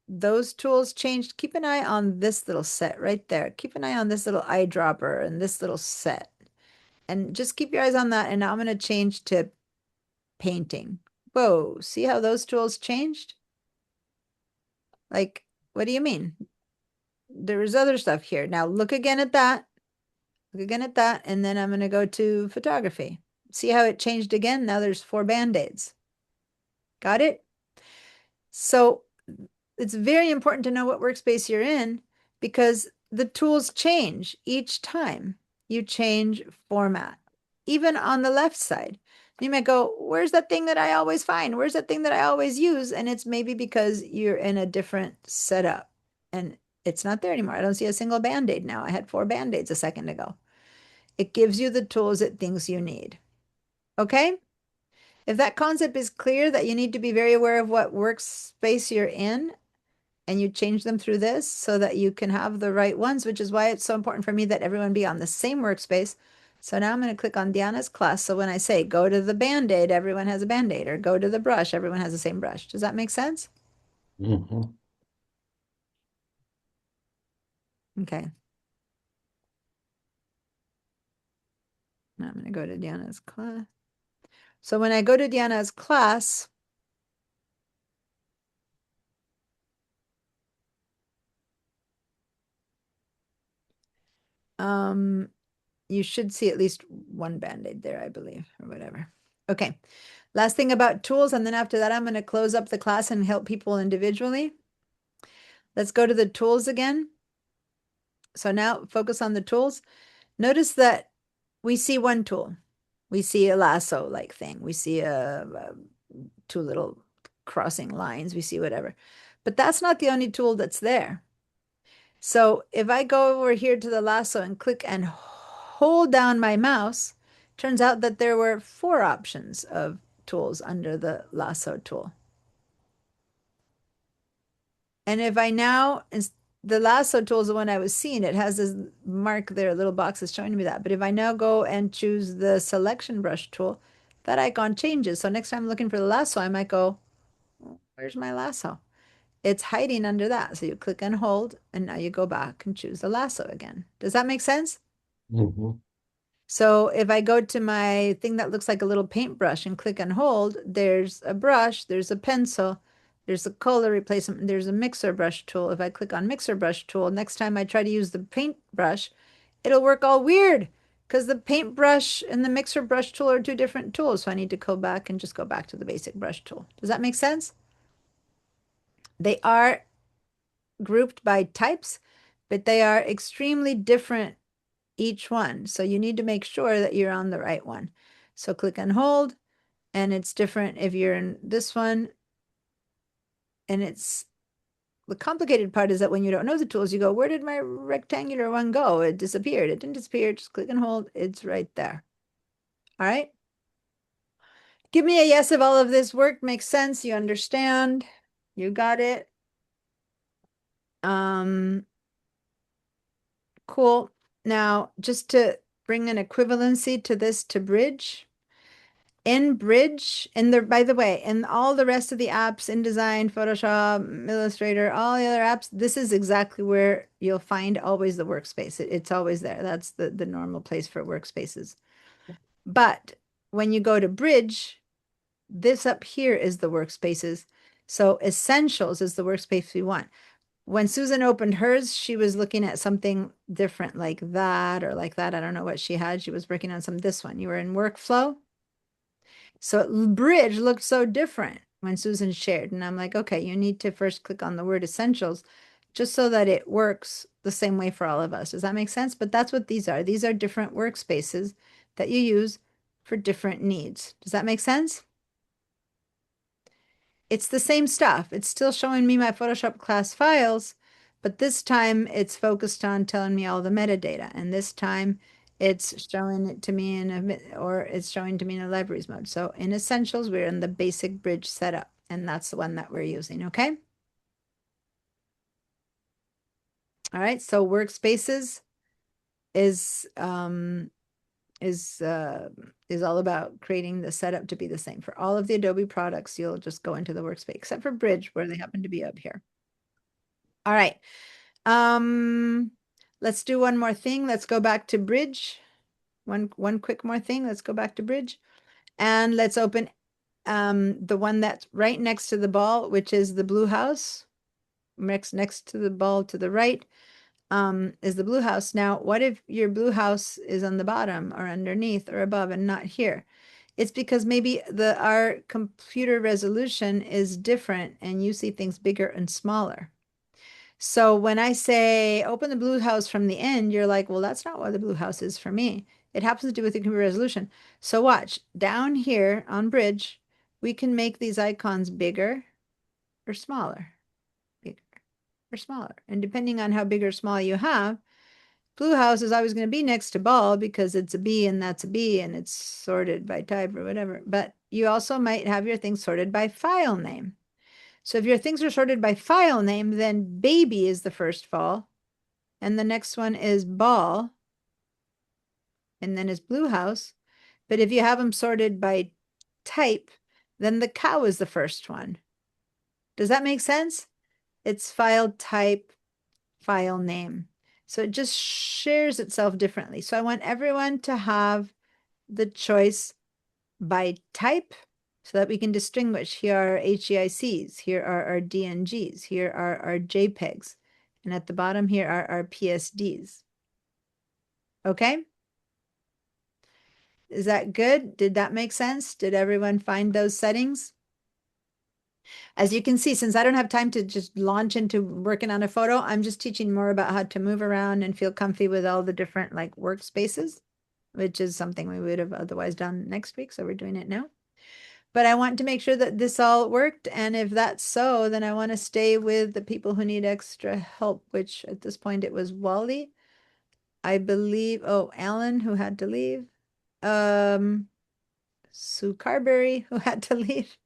those tools changed. Keep an eye on this little set right there. Keep an eye on this little eyedropper and this little set. And just keep your eyes on that. And now I'm going to change to painting. Whoa, see how those tools changed? Like, what do you mean? There was other stuff here. Now look again at that. Look again at that. And then I'm going to go to photography. See how it changed again? Now there's 4 band-aids. Got it? So it's very important to know what workspace you're in because the tools change each time you change format, even on the left side. You might go, where's that thing that I always find? Where's that thing that I always use? And it's maybe because you're in a different setup and it's not there anymore. I don't see a single band-aid now. I had 4 band-aids a second ago. It gives you the tools it thinks you need. Okay? If that concept is clear that you need to be very aware of what workspace you're in and you change them through this so that you can have the right ones, which is why it's so important for me that everyone be on the same workspace. So now I'm going to click on Diana's class. So when I say go to the band-aid, everyone has a band-aid, or go to the brush, everyone has the same brush. Does that make sense? Mm-hmm. Okay. Now I'm going to go to Diana's class. So when I go to Diana's class, You should see at least one Band-Aid there, I believe, or whatever. Okay. Last thing about tools, and then after that, I'm going to close up the class and help people individually. Let's go to the tools again. So now focus on the tools. Notice that we see one tool. We see a lasso-like thing. We see two little crossing lines. We see whatever. But that's not the only tool that's there. So if I go over here to the lasso and click and hold down my mouse, turns out that there were 4 options of tools under the lasso tool. And if I now, the lasso tool is the one I was seeing, it has this mark there, a little box is showing me that. But if I now go and choose the selection brush tool, that icon changes. So next time I'm looking for the lasso, I might go, where's my lasso? It's hiding under that. So you click and hold, and now you go back and choose the lasso again. Does that make sense? Mm-hmm. So if I go to my thing that looks like a little paintbrush and click and hold, there's a brush, there's a pencil, there's a color replacement, there's a mixer brush tool. If I click on mixer brush tool, next time I try to use the paintbrush, it'll work all weird because the paintbrush and the mixer brush tool are 2 different tools. So I need to go back and just go back to the basic brush tool. Does that make sense? They are grouped by types, but they are extremely different each one. So you need to make sure that you're on the right one. So click and hold, and it's different if you're in this one. And it's the complicated part is that when you don't know the tools, you go, where did my rectangular one go? It disappeared. It didn't disappear. Just click and hold. It's right there. All right. Give me a yes if all of this worked, makes sense. You understand. You got it. Cool. Now, just to bring an equivalency to this to Bridge. In Bridge, by the way, in all the rest of the apps, InDesign, Photoshop, Illustrator, all the other apps, this is exactly where you'll find always the workspace. It's always there. That's the normal place for workspaces. But when you go to Bridge, this up here is the workspaces. So Essentials is the workspace we want. When Susan opened hers, she was looking at something different like that or like that. I don't know what she had. She was working on this one. You were in Workflow. So Bridge looked so different when Susan shared. And I'm like, okay, you need to first click on the word Essentials just so that it works the same way for all of us. Does that make sense? But that's what these are. These are different workspaces that you use for different needs. Does that make sense? It's the same stuff. It's still showing me my Photoshop class files, but this time it's focused on telling me all the metadata. And this time it's showing it to me it's showing to me in a libraries mode. So in Essentials, we're in the basic Bridge setup, and that's the one that we're using, okay? All right, so Workspaces is all about creating the setup to be the same. For all of the Adobe products, you'll just go into the workspace, except for Bridge, where they happen to be up here. All right. Let's do one more thing. Let's go back to Bridge. One quick more thing. Let's go back to Bridge. And let's open the one that's right next to the ball, which is the blue house. Next to the ball to the right. Is the blue house. Now, what if your blue house is on the bottom or underneath or above and not here? It's because maybe our computer resolution is different and you see things bigger and smaller. So when I say open the blue house from the end, you're like, well, that's not what the blue house is for me. It happens to do with the computer resolution. So watch, down here on Bridge, we can make these icons bigger or smaller. Or smaller. And depending on how big or small you have, blue house is always going to be next to ball because it's a B and that's a B and it's sorted by type or whatever. But you also might have your things sorted by file name. So if your things are sorted by file name, then baby is the first file. And the next one is ball. And then is blue house. But if you have them sorted by type, then the cow is the first one. Does that make sense? It's file type, file name. So it just shares itself differently. So I want everyone to have the choice by type so that we can distinguish. Here are HEICs, here are our DNGs, here are our JPEGs, and at the bottom here are our PSDs. Okay? Is that good? Did that make sense? Did everyone find those settings? As you can see, since I don't have time to just launch into working on a photo, I'm just teaching more about how to move around and feel comfy with all the different like workspaces, which is something we would have otherwise done next week. So we're doing it now. But I want to make sure that this all worked. And if that's so, then I want to stay with the people who need extra help, which at this point it was Wally, I believe. Oh, Alan, who had to leave. Sue Carberry, who had to leave.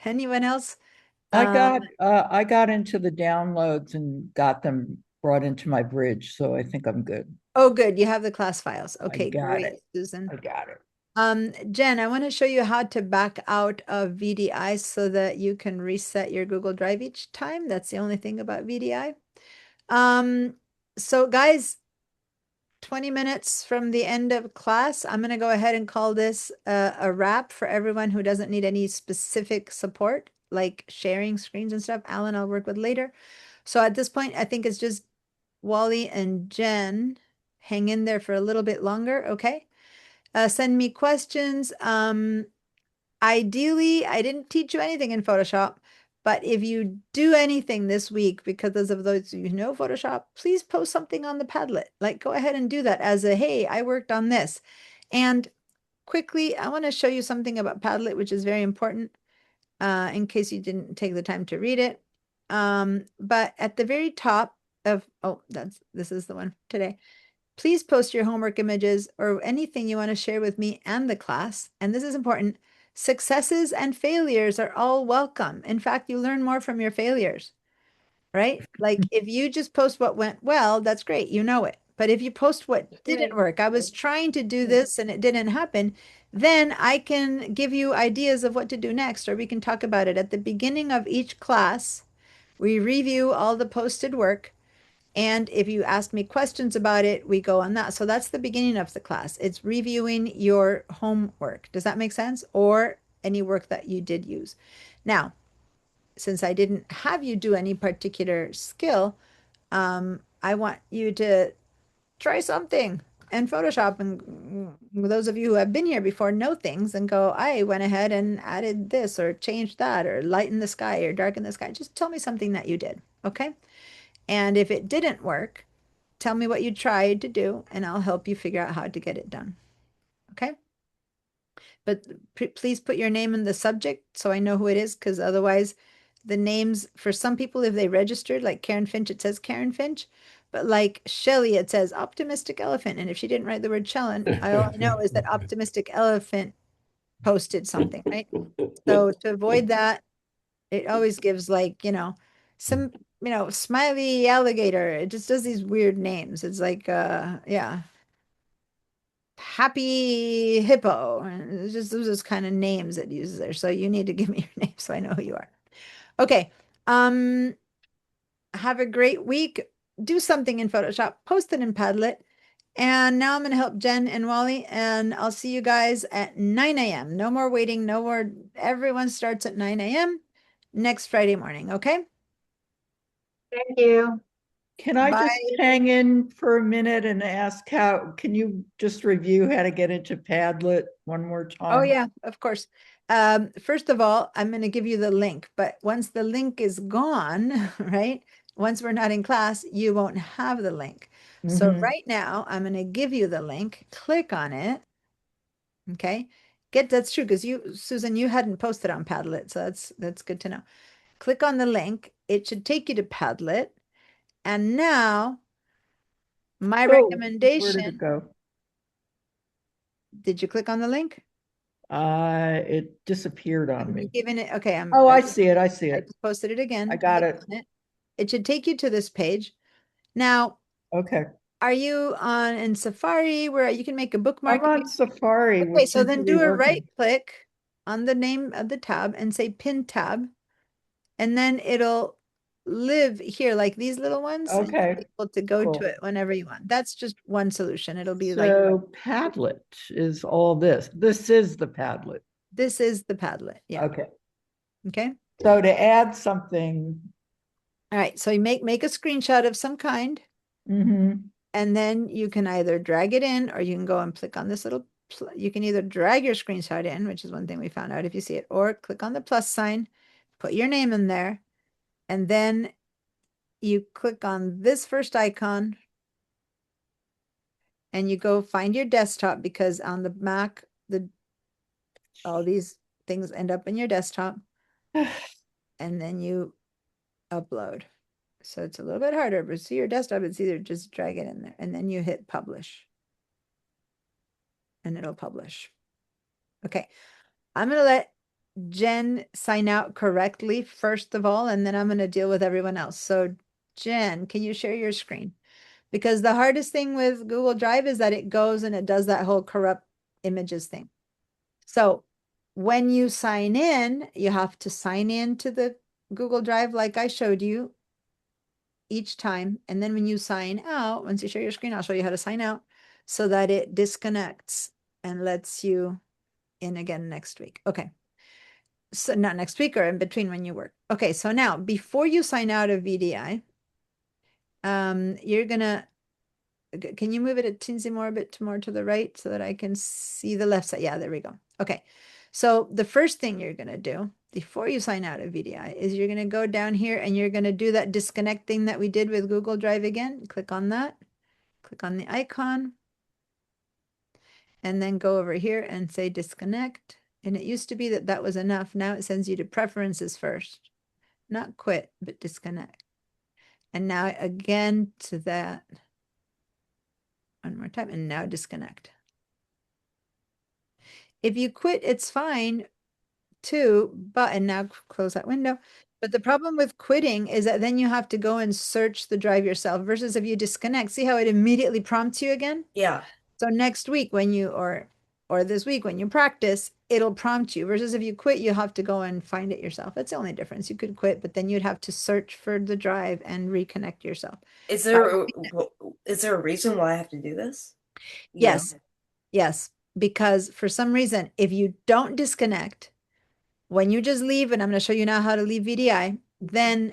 Anyone else? I got into the downloads and got them brought into my bridge, so I think I'm good. Oh, good. You have the class files. Okay, got great, it. Susan. I got it. Jen, I want to show you how to back out of VDI so that you can reset your Google Drive each time. That's the only thing about VDI. So guys, 20 minutes from the end of class, I'm going to go ahead and call this a wrap for everyone who doesn't need any specific support, like sharing screens and stuff. Alan, I'll work with later. So at this point, I think it's just Wally and Jen. Hang in there for a little bit longer, okay? Send me questions. Ideally, I didn't teach you anything in Photoshop, but if you do anything this week, because of those who know Photoshop, please post something on the Padlet. Like, go ahead and do that as a, hey, I worked on this. And quickly, I want to show you something about Padlet, which is very important in case you didn't take the time to read it. But at the very top of, oh, this is the one today. Please post your homework images or anything you want to share with me and the class. And this is important. Successes and failures are all welcome. In fact, you learn more from your failures, right? Like if you just post what went well, that's great. You know it. But if you post what didn't work, I was trying to do this and it didn't happen, then I can give you ideas of what to do next, or we can talk about it. At the beginning of each class, we review all the posted work. And if you ask me questions about it, we go on that. So that's the beginning of the class. It's reviewing your homework. Does that make sense? Or any work that you did use. Now, since I didn't have you do any particular skill, I want you to try something in Photoshop. And those of you who have been here before know things and go, I went ahead and added this or changed that or lighten the sky or darken the sky. Just tell me something that you did, okay? And if it didn't work, tell me what you tried to do and I'll help you figure out how to get it done. Okay? But please put your name in the subject so I know who it is, because otherwise the names for some people, if they registered, like Karen Finch, it says Karen Finch, but like Shelly, it says Optimistic Elephant. And if she didn't write the word Chellen, all I know is that Optimistic Elephant posted something, right? So to avoid that, it always gives like, some, Smiley Alligator. It just does these weird names. It's like, yeah. Happy Hippo. And it's just those kind of names it uses there. So you need to give me your name so I know who you are. Okay. Have a great week. Do something in Photoshop. Post it in Padlet. And now I'm going to help Jen and Wally, and I'll see you guys at 9 a.m. No more waiting. No more. Everyone starts at 9 a.m. next Friday morning. Okay. Thank you. Can I just Bye. hang in for a minute and ask can you just review how to get into Padlet one more time? Oh yeah, of course. First of all, I'm going to give you the link, but once the link is gone, right? Once we're not in class, you won't have the link. So right now I'm going to give you the link, click on it. Okay. That's true. Because Susan, you hadn't posted on Padlet. So that's good to know. Click on the link. It should take you to Padlet. And now my recommendation. Where did it go? Did you click on the link? It disappeared on me. Giving it, okay. I see it. I see I it. just posted it again. I got it. It should take you to this page. Now, okay. Are you in Safari where you can make a bookmark? I'm on Safari. Okay, so then do a right click on the name of the tab and say pin tab. And then it'll live here like these little ones. Okay. And you'll be able to go Cool. to it whenever you want. That's just one solution. It'll be So Padlet is all this. This is the Padlet. This is the Padlet. Yeah. Okay. Okay. So to add something. All right. So you make a screenshot of some kind. Mm-hmm. And then you can either drag it in or you can go and click on this little, you can either drag your screenshot in, which is one thing we found out if you see it, or click on the plus sign, put your name in there, and then you click on this first icon and you go find your desktop, because on the Mac, all these things end up in your desktop, and then you upload. So it's a little bit harder, but see your desktop, it's either just drag it in there and then you hit publish and it'll publish. Okay. I'm going to let Jen sign out correctly first of all, and then I'm going to deal with everyone else. So Jen, can you share your screen? Because the hardest thing with Google Drive is that it goes and it does that whole corrupt images thing. So when you sign in, you have to sign in to the Google Drive like I showed you each time. And then when you sign out, once you share your screen, I'll show you how to sign out so that it disconnects and lets you in again next week. Okay. So not next week, or in between when you work. Okay. So now before you sign out of VDI, you're gonna, can you move it a teensy more, a bit more to the right so that I can see the left side? Yeah, there we go. Okay. So the first thing you're going to do before you sign out of VDI is you're going to go down here and you're going to do that disconnect thing that we did with Google Drive again. Click on that, click on the icon, and then go over here and say disconnect. And it used to be that that was enough. Now it sends you to preferences first, not quit, but disconnect. And now again to that. One more time, and now disconnect. If you quit, it's fine too, but, and now close that window. But the problem with quitting is that then you have to go and search the drive yourself, versus if you disconnect, see how it immediately prompts you again? Yeah. So next week when you, or this week when you practice, it'll prompt you, versus if you quit, you have to go and find it yourself. That's the only difference. You could quit, but then you'd have to search for the drive and reconnect yourself. Is there a reason why I have to do this? Yes. Yes. Because for some reason, if you don't disconnect, when you just leave, and I'm going to show you now how to leave VDI, then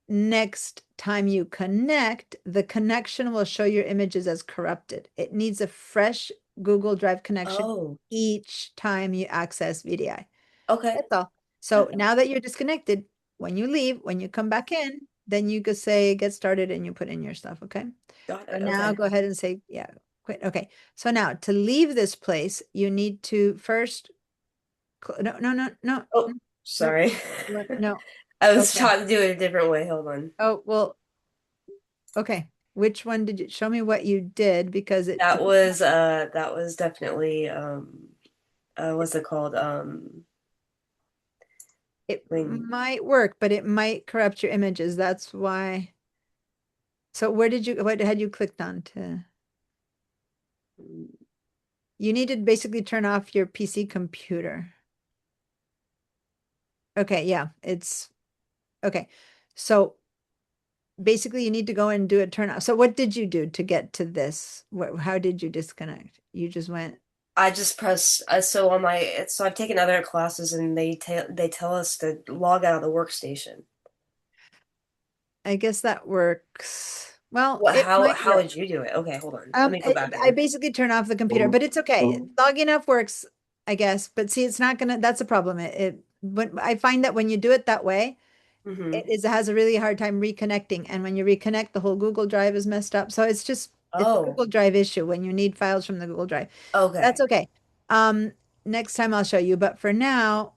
next time you connect, the connection will show your images as corrupted. It needs a fresh Google Drive connection each time you access VDI. Okay. That's all. So now that you're disconnected, when you leave, when you come back in, then you could say get started and you put in your stuff. Okay. Got it. So now Okay. go ahead and say, yeah, quit. Okay. So now to leave this place, you need to first, no. Oh, sorry. No. I was Okay. trying to do it a different way. Hold on. Oh, well, okay. Which one did you show me what you did? Because it, That was definitely what's it called? it might work, but it might corrupt your images. That's why. So where did you, what had you clicked on to? You need to basically turn off your PC computer. Okay, yeah, it's okay. So basically you need to go and do a turn off. So what did you do to get to this? How did you disconnect? You just went. I just press so on my so I've taken other classes and they tell us to log out of the workstation. I guess that works. Well, What? it How might work. would you do it? Okay, hold on. Let me go back. I basically turn off the computer, but it's okay. Logging up works, I guess. But see, it's not gonna. That's a problem. But I find that when you do it that way, it has a really hard time reconnecting. And when you reconnect, the whole Google Drive is messed up. So it's just it's a Google Drive issue when you need files from the Google Drive. Okay. That's okay. Next time I'll show you. But for now,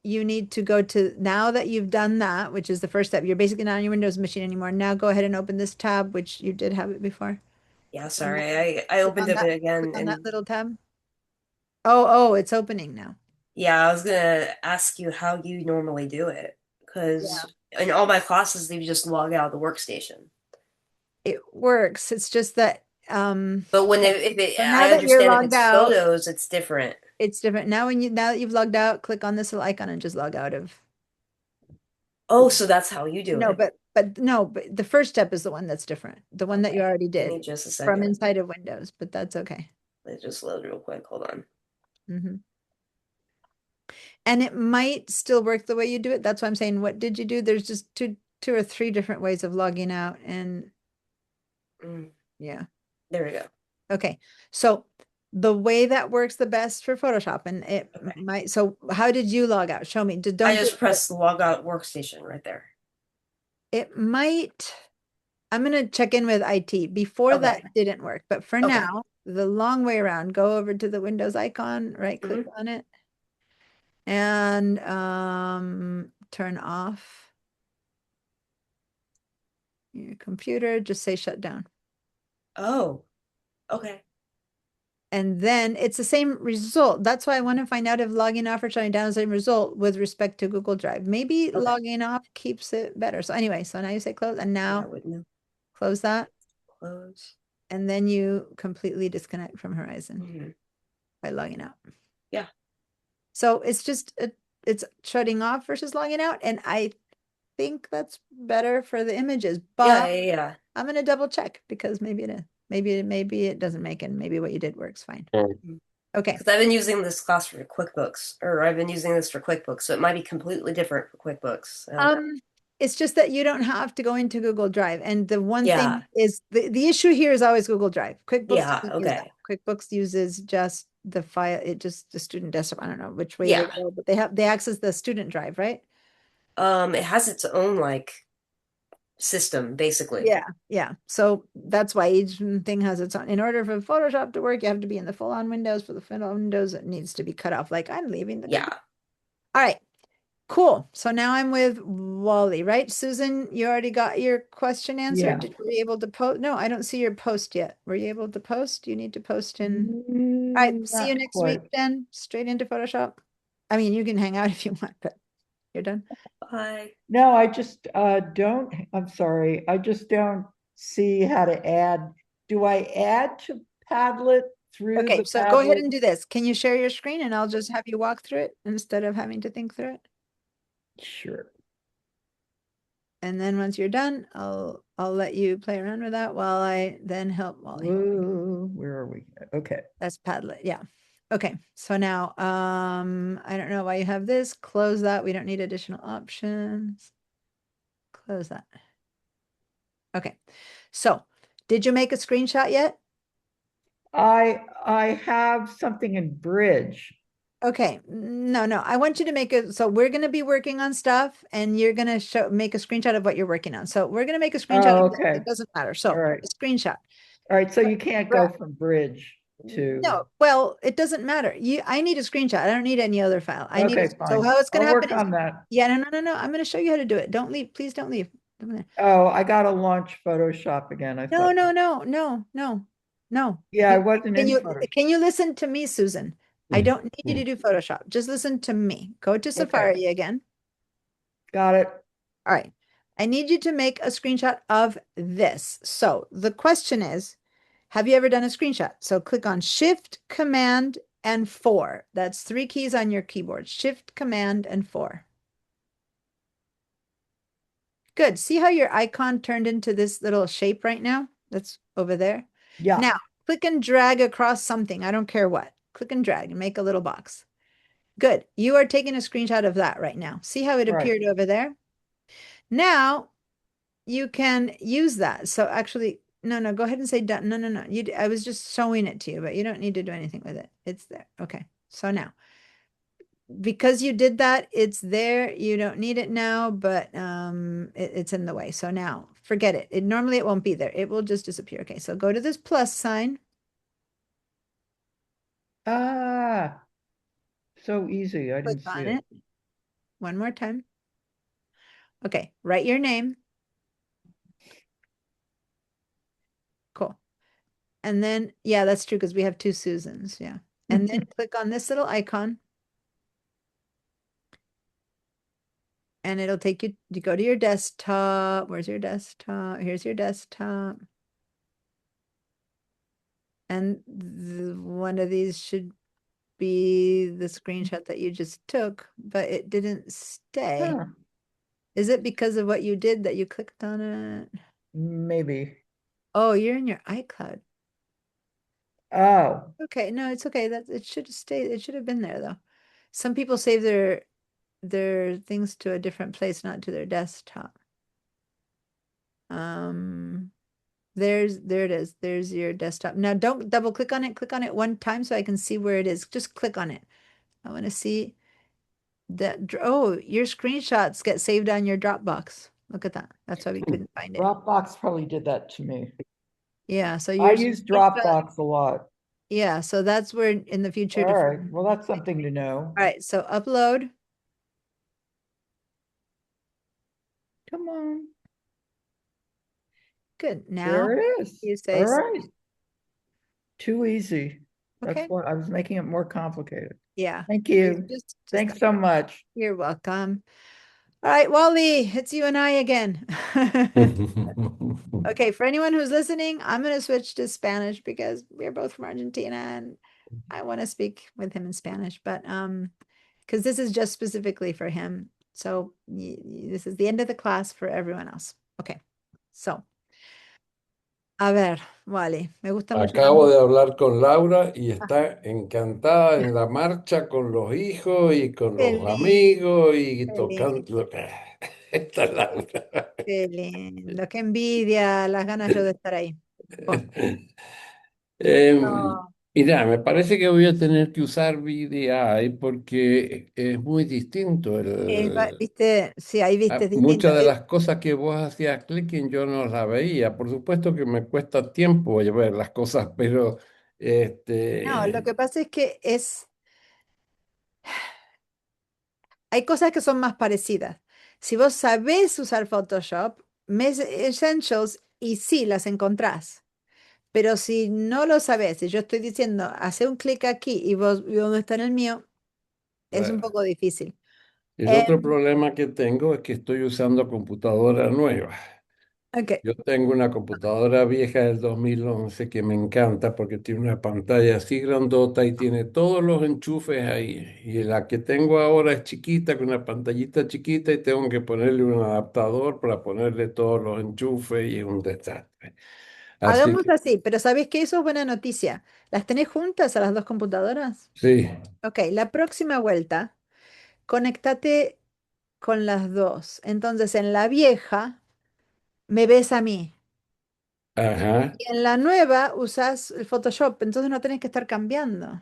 you need to go to, now that you've done that, which is the first step, you're basically not on your Windows machine anymore. Now go ahead and open this tab, which you did have it before. Yeah, sorry. I opened it again On and that little tab. Oh, it's opening now. yeah, I was gonna ask you how you normally do it, because in all my classes they just log out of the workstation. It works. It's just that but when so now I that you're understand if logged it's out, photos, it's different. It's different. Now that you've logged out, click on this little icon and just log out of. Oh, so that's how you do No, it. but the first step is the one that's different. The one that you already Give me did just a from second. inside of Windows, but that's okay. Let it just load real quick. Hold on. And it might still work the way you do it. That's why I'm saying, what did you do? There's just two or three different ways of logging out, and Yeah. There we go. Okay. So the way that works the best for Photoshop, and it might, so how did you log out? Show me. Don't I just pressed log out workstation right there. it might, I'm going to check in with IT. Before that Okay. didn't work, but for Okay. now, the long way around, go over to the Windows icon, right click on it, and turn off your computer. Just say shut down. Oh, okay. And then it's the same result. That's why I want to find out if logging off or shutting down is the same result with respect to Google Drive. Maybe Okay. logging off keeps it better. So anyway, so now you say close, and Yeah, I now wouldn't know. close that, Close. and then you completely disconnect from Horizon Mhm. by logging out. Yeah. So it's just it's shutting off versus logging out, and I think that's better for the images. But Yeah. I'm gonna double check because maybe it is. Maybe it doesn't make it. Maybe what you did works fine. Okay. Because I've been using this class for QuickBooks, or I've been using this for QuickBooks, so it might be completely different for QuickBooks. It's just that you don't have to go into Google Drive. And the one Yeah. thing is the issue here is always Google Drive. QuickBooks Yeah, doesn't use that. okay. QuickBooks uses just the file, it just the student desktop. I don't know which way Yeah. they go, but they access the student drive, right? It has its own like system, basically. Yeah. So that's why each thing has its own. In order for Photoshop to work, you have to be in the full-on Windows. For the full-on Windows, it needs to be cut off. Like I'm leaving the Yeah. All right. Cool. So now I'm with Wally, right? Susan, you already got your question answered. Yeah. Did you were you able to post? No, I don't see your post yet. Were you able to post? You need to post in. All right. See you Not next quite. week then. Straight into Photoshop. I mean, you can hang out if you want, but you're done. Bye. No, I just don't, I'm sorry, I just don't see how to add. Do I add to Padlet through Okay, the so go ahead Padlet? and do this. Can you share your screen and I'll just have you walk through it instead of having to think through it? Sure. And then once you're done, I'll let you play around with that while I then help Wally. Whoa, where are we? Okay. That's Padlet, yeah. Okay, so now I don't know why you have this. Close that. We don't need additional options. Close that. Okay, so did you make a screenshot yet? I have something in Bridge. Okay, no, I want you to make a, so we're gonna be working on stuff and you're gonna make a screenshot of what you're working on. So we're gonna make a screenshot Oh, of this. okay. It doesn't matter. So All right. a screenshot. All right, so you can't go from Bridge to. No, well, it doesn't matter. I need a screenshot. I don't need any other file. I need Okay, so fine. how it's gonna I'll happen work is, on that. yeah, no. I'm gonna show you how to do it. Don't leave. Please don't leave. Oh, I gotta launch Photoshop again. I No. Yeah, I wasn't Can in you Photoshop. can you listen to me, Susan? I don't need you to do Photoshop. Just listen to me. Go to Safari again. Got it. All right. I need you to make a screenshot of this. So the question is, have you ever done a screenshot? So click on Shift, Command, and 4. That's 3 keys on your keyboard. Shift, Command, and 4. Good. See how your icon turned into this little shape right now? That's over there. Yeah. Now, click and drag across something. I don't care what. Click and drag and make a little box. Good. You are taking a screenshot of that right now. See how it appeared over there? Now, you can use that. So actually, no, go ahead and say done. No. I was just showing it to you, but you don't need to do anything with it. It's there. Okay. So now, because you did that, it's there. You don't need it now, but it's in the way. So now, forget it. Normally it won't be there. It will just disappear. Okay, so go to this plus sign. Ah, so easy. I didn't Click see on it. it. One more time. Okay, write your name. Cool. And then, yeah, that's true because we have 2 Susans. Yeah. And then click on this little icon. And it'll take you go to your desktop. Where's your desktop? Here's your desktop. And one of these should be the screenshot that you just took, but it didn't stay. Huh. Is it because of what you did that you clicked on it? Maybe. Oh, you're in your iCloud. Oh. Okay, no, it's okay. It should have stayed. It should have been there though. Some people save their things to a different place, not to their desktop. there it is. There's your desktop. Now don't double click on it. Click on it one time so I can see where it is. Just click on it. I want to see that. Oh, your screenshots get saved on your Dropbox. Look at that. That's why we couldn't find it. Dropbox probably did that to me. Yeah, so I your use screenshot- Dropbox a lot. Yeah, so that's where in the future. All right, well, that's something to know. All right, so upload. Come on, Good. Now there it is. you say All right. Too easy. Okay. That's what I was making it more complicated. Yeah. Thank you. Just Thanks so much. You're welcome. All right, Wally, it's you and I again. Okay, for anyone who's listening, I'm going to switch to Spanish because we're both from Argentina and I want to speak with him in Spanish, but because this is just specifically for him. So this is the end of the class for everyone else. Okay, so. A ver, Wally, me gusta mucho. Acabo de hablar con Laura y está encantada en la marcha con los hijos y con Qué los lindo, amigos y qué tocando. Esta es Laura. Qué lindo, qué envidia, las ganas yo de estar ahí. No. Mira, me parece que voy a tener que usar VDI porque es muy distinto. Viste, sí, ahí viste, es distinto. Muchas de las cosas que vos hacías clicking yo no las veía. Por supuesto que me cuesta tiempo ver las cosas, pero No, lo que pasa es que hay cosas que son más parecidas. Si vos sabés usar Photoshop, Essentials y sí las encontrás. Pero si no lo sabés, si yo estoy diciendo, hace un clic aquí y vos dónde está en el mío, es un Bueno. poco difícil. El otro problema que tengo es que estoy usando computadora nueva. Ok. Yo tengo una computadora vieja del 2011 que me encanta porque tiene una pantalla así grandota y tiene todos los enchufes ahí. Y la que tengo ahora es chiquita, con una pantallita chiquita y tengo que ponerle un adaptador para ponerle todos los enchufes y es un desastre. Así Hagamos que así, pero ¿sabés qué? Eso es buena noticia. ¿Las tenés juntas a las dos computadoras? sí, Ok, la próxima vuelta, conéctate con las dos. Entonces, en la vieja, me ves a mí. ajá, Y en la nueva, usas el Photoshop, entonces no tenés que estar cambiando.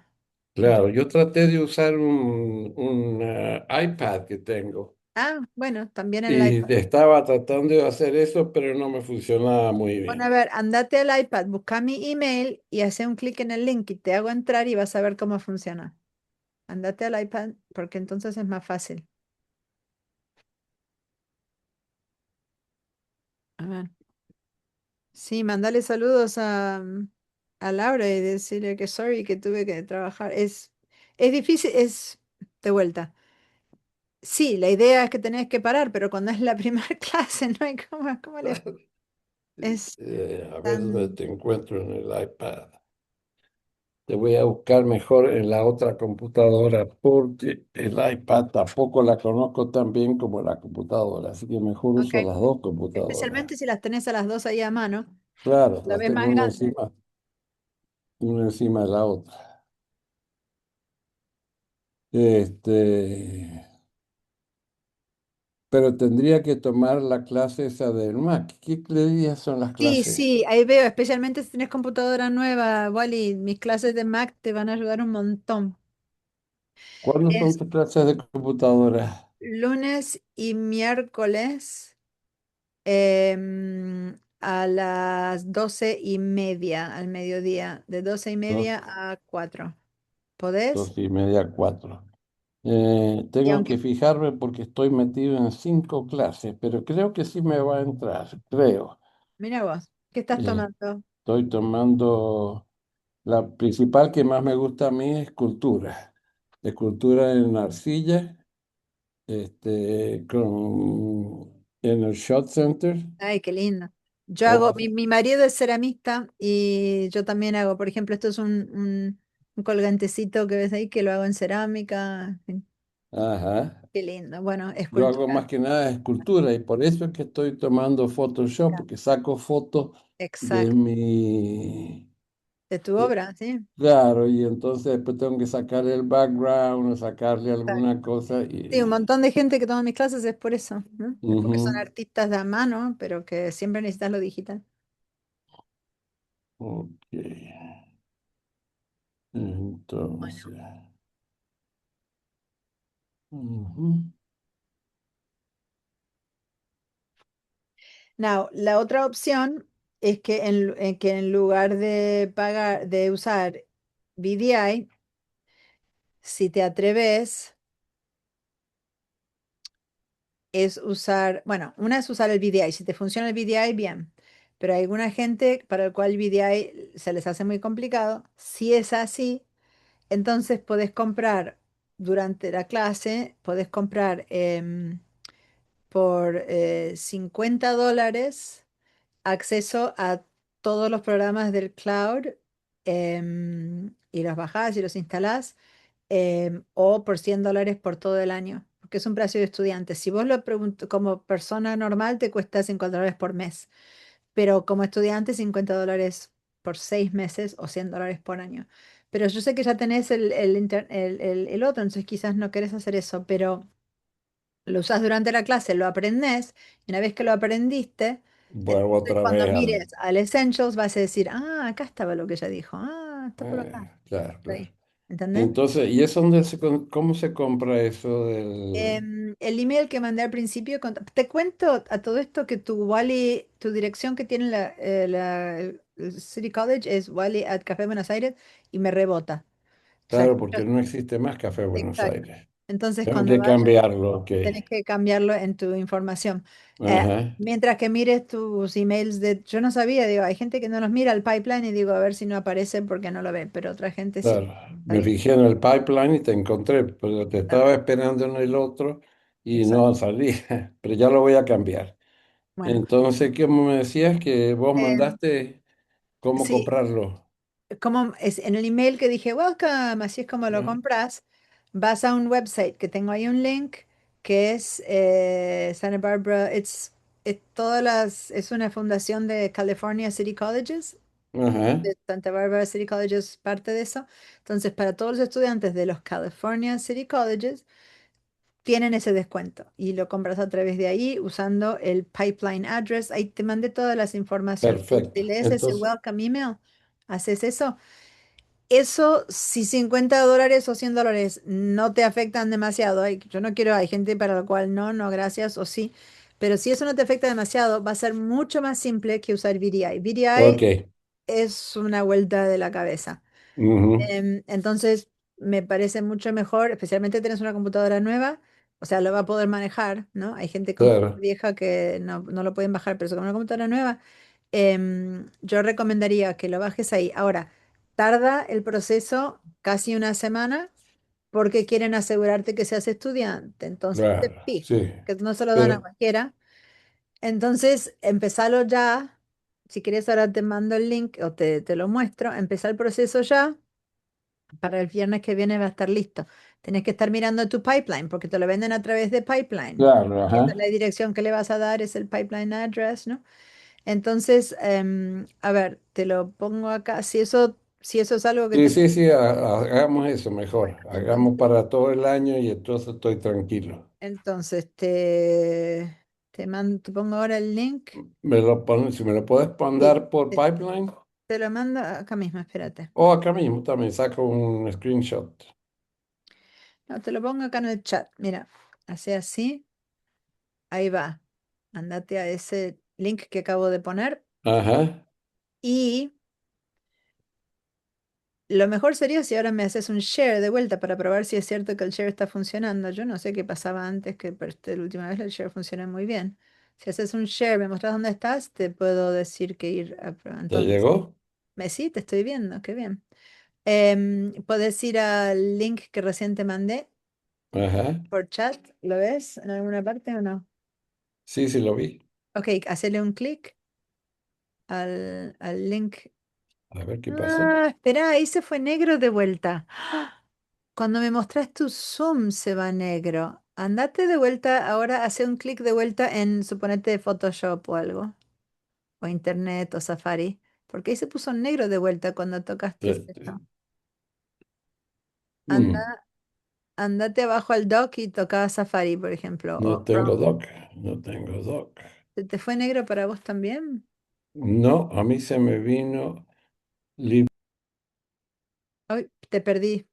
claro. Yo traté de usar un iPad que tengo. Ah, bueno, también en la Y iPad. estaba tratando de hacer eso, pero no me funcionaba muy Bueno, a bien. ver, andate al iPad, busca mi email y hace un clic en el link y te hago entrar y vas a ver cómo funciona. Andate al iPad porque entonces es más fácil. A ver. Sí, mandale saludos a Laura y decirle que sorry que tuve que trabajar. Es difícil, es de vuelta. Sí, la idea es que tenés que parar, pero cuando es la primera clase no hay cómo le... Es A ver dónde te encuentro en el iPad. Te voy a buscar mejor en la otra computadora porque el iPad tampoco la conozco tan bien como la computadora, así que mejor uso ok. las dos computadoras. Especialmente si las tenés a las dos ahí a mano, Claro, la las ves tengo más grande. una encima de la otra. Este, pero tendría que tomar la clase esa del Mac. ¿Qué días son las Sí, clases? sí, ahí veo, especialmente si tienes computadora nueva, Wally, mis clases de Mac te van a ayudar un montón. ¿Cuándo son Es tus clases de computadora? lunes y miércoles a las 12:30 al mediodía, de 12:30 a 4. ¿Podés? 2:30, 4. Y Tengo que aunque, fijarme porque estoy metido en 5 clases, pero creo que sí me va a entrar, creo. mira vos, ¿qué estás Eh, tomando? Estoy tomando la principal que más me gusta a mí es escultura. Escultura en arcilla, en el Shot Center. Ay, qué lindo. Yo hago, Oh, mi marido es ceramista y yo también hago, por ejemplo, esto es un colgantecito que ves ahí que lo hago en cerámica. ajá. Qué lindo. Bueno, Yo hago escultura. más que nada escultura y por eso es que estoy tomando Photoshop, porque saco fotos de Exacto. mi... De tu de- obra, sí. Claro, y entonces después tengo que sacar el background o sacarle Exacto. alguna cosa Sí, un y... montón de gente que toma mis clases es por eso, ¿no? Es porque son Ujú. artistas de a mano, pero que siempre necesitas lo digital. Ok. Entonces. Ujú. Now, la otra opción es que en lugar de pagar, de usar VDI, si te atreves, es usar, bueno, una es usar el VDI. Si te funciona el VDI, bien. Pero hay alguna gente para el cual el VDI se les hace muy complicado. Si es así, entonces podés comprar durante la clase, podés comprar por $50 acceso a todos los programas del cloud, y los bajás y los instalás, o por $100 por todo el año, porque es un precio de estudiante. Si vos lo preguntas como persona normal, te cuesta $50 por mes, pero como estudiante, $50 por 6 meses o $100 por año. Pero yo sé que ya tenés el otro, entonces quizás no querés hacer eso, pero lo usás durante la clase, lo aprendés, y una vez que lo aprendiste, Vuelvo entonces otra cuando vez mires al Essentials vas a decir, ah, acá estaba lo que ella dijo, ah, está por acá, Claro, está claro. ahí. ¿Entendés? Entonces, ¿y eso cómo se compra eso del... El email que mandé al principio, te cuento a todo esto que tu Wally, tu dirección que tiene el City College es Wally@Café Buenos Aires y me rebota. O sea, Claro, porque no existe más Café Buenos exacto. Aires. Entonces, Tengo cuando que vayas, cambiarlo, ok. tenés que cambiarlo en tu información. Ajá, Mientras que mires tus emails yo no sabía, digo, hay gente que no los mira al pipeline y digo, a ver si no aparece porque no lo ve, pero otra gente sí. claro. Está Me bien. fijé en el pipeline y te encontré, pero te estaba esperando en el otro y Exacto. no salía, pero ya lo voy a cambiar. Bueno, Entonces, ¿cómo me decías que vos em, mandaste cómo sí, comprarlo? como es en el email que dije, welcome, así es como lo ¿Ya? compras, vas a un website que tengo ahí un link que es Santa Barbara, es una fundación de California City Colleges. Ajá, De Santa Barbara City College es parte de eso. Entonces, para todos los estudiantes de los California City Colleges, tienen ese descuento y lo compras a través de ahí usando el pipeline address. Ahí te mandé todas las informaciones. Si perfecto. lees ese Entonces, welcome email, haces eso. Eso, si $50 o $100 no te afectan demasiado, yo no quiero, hay gente para la cual no, no, gracias, o sí, pero si eso no te afecta demasiado, va a ser mucho más simple que usar VDI. VDI ok. es una vuelta de la cabeza. Ujú, Entonces, me parece mucho mejor, especialmente tienes una computadora nueva, o sea, lo va a poder manejar, ¿no? Hay gente con computadora claro, vieja que no lo pueden bajar, pero con una computadora nueva, yo recomendaría que lo bajes ahí. Ahora, tarda el proceso casi una semana porque quieren asegurarte que seas estudiante, entonces te claro, fijan, sí. que no se lo dan a Pero, cualquiera. Entonces, empezalo ya. Si quieres, ahora te mando el link o te lo muestro. Empezar el proceso ya. Para el viernes que viene va a estar listo. Tienes que estar mirando tu pipeline porque te lo venden a través de pipeline. claro, Y esa es la ajá. dirección que le vas a dar, es el pipeline address, ¿no? Entonces, a ver, te lo pongo acá. Si eso es algo que Sí, te... sí, sí, hagamos eso mejor. Bueno, Hagamos para todo el año y entonces estoy tranquilo. entonces te pongo ahora el link. Si me lo puedes Sí, mandar por te, pipeline te lo mando acá mismo, espérate. o acá mismo también saco un screenshot. No, te lo pongo acá en el chat. Mira, hace así, ahí va. Andate a ese link que acabo de poner Ajá, y lo mejor sería si ahora me haces un share de vuelta para probar si es cierto que el share está funcionando. Yo no sé qué pasaba antes, que pero la última vez el share funciona muy bien. Si haces un share, me mostras dónde estás, te puedo decir que ir a probar. ¿te Entonces, llegó? sí, te estoy viendo, qué bien. Puedes ir al link que recién te mandé Ajá, por chat. ¿Lo ves en alguna parte o no? sí, sí lo vi. Ok, hacele un clic al link. A ver qué pasó. Ah, espera, ahí se fue negro de vuelta. Cuando me mostras tu Zoom se va negro. Andate de vuelta, ahora hace un clic de vuelta en, suponete, Photoshop o algo, o Internet o Safari, porque ahí se puso negro de vuelta cuando tocaste Eh, esto. mm, Anda, andate abajo al dock y toca Safari, por ejemplo, no o tengo Chrome. doc, no tengo doc. ¿Se te fue negro para vos también? No, a mí se me vino. Lib- Ay, te perdí.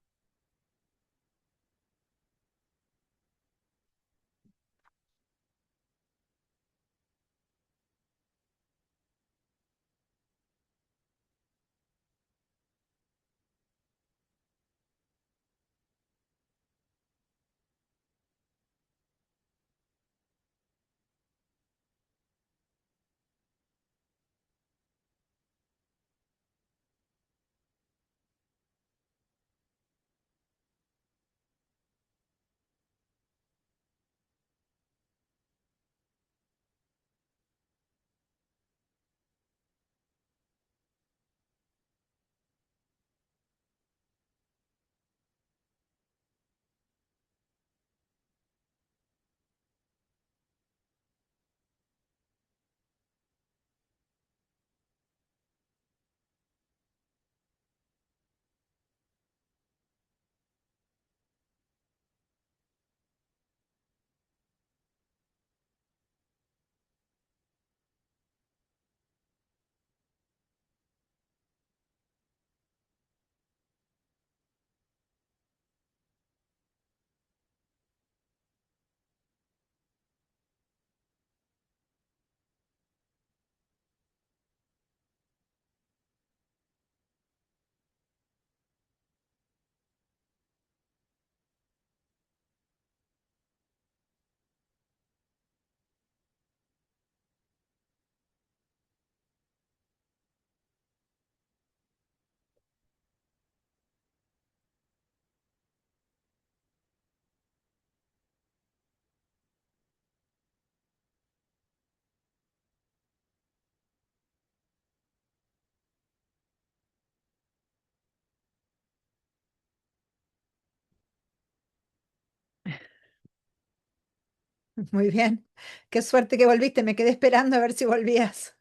Muy bien. Qué suerte que volviste. Me quedé esperando a ver si volvías.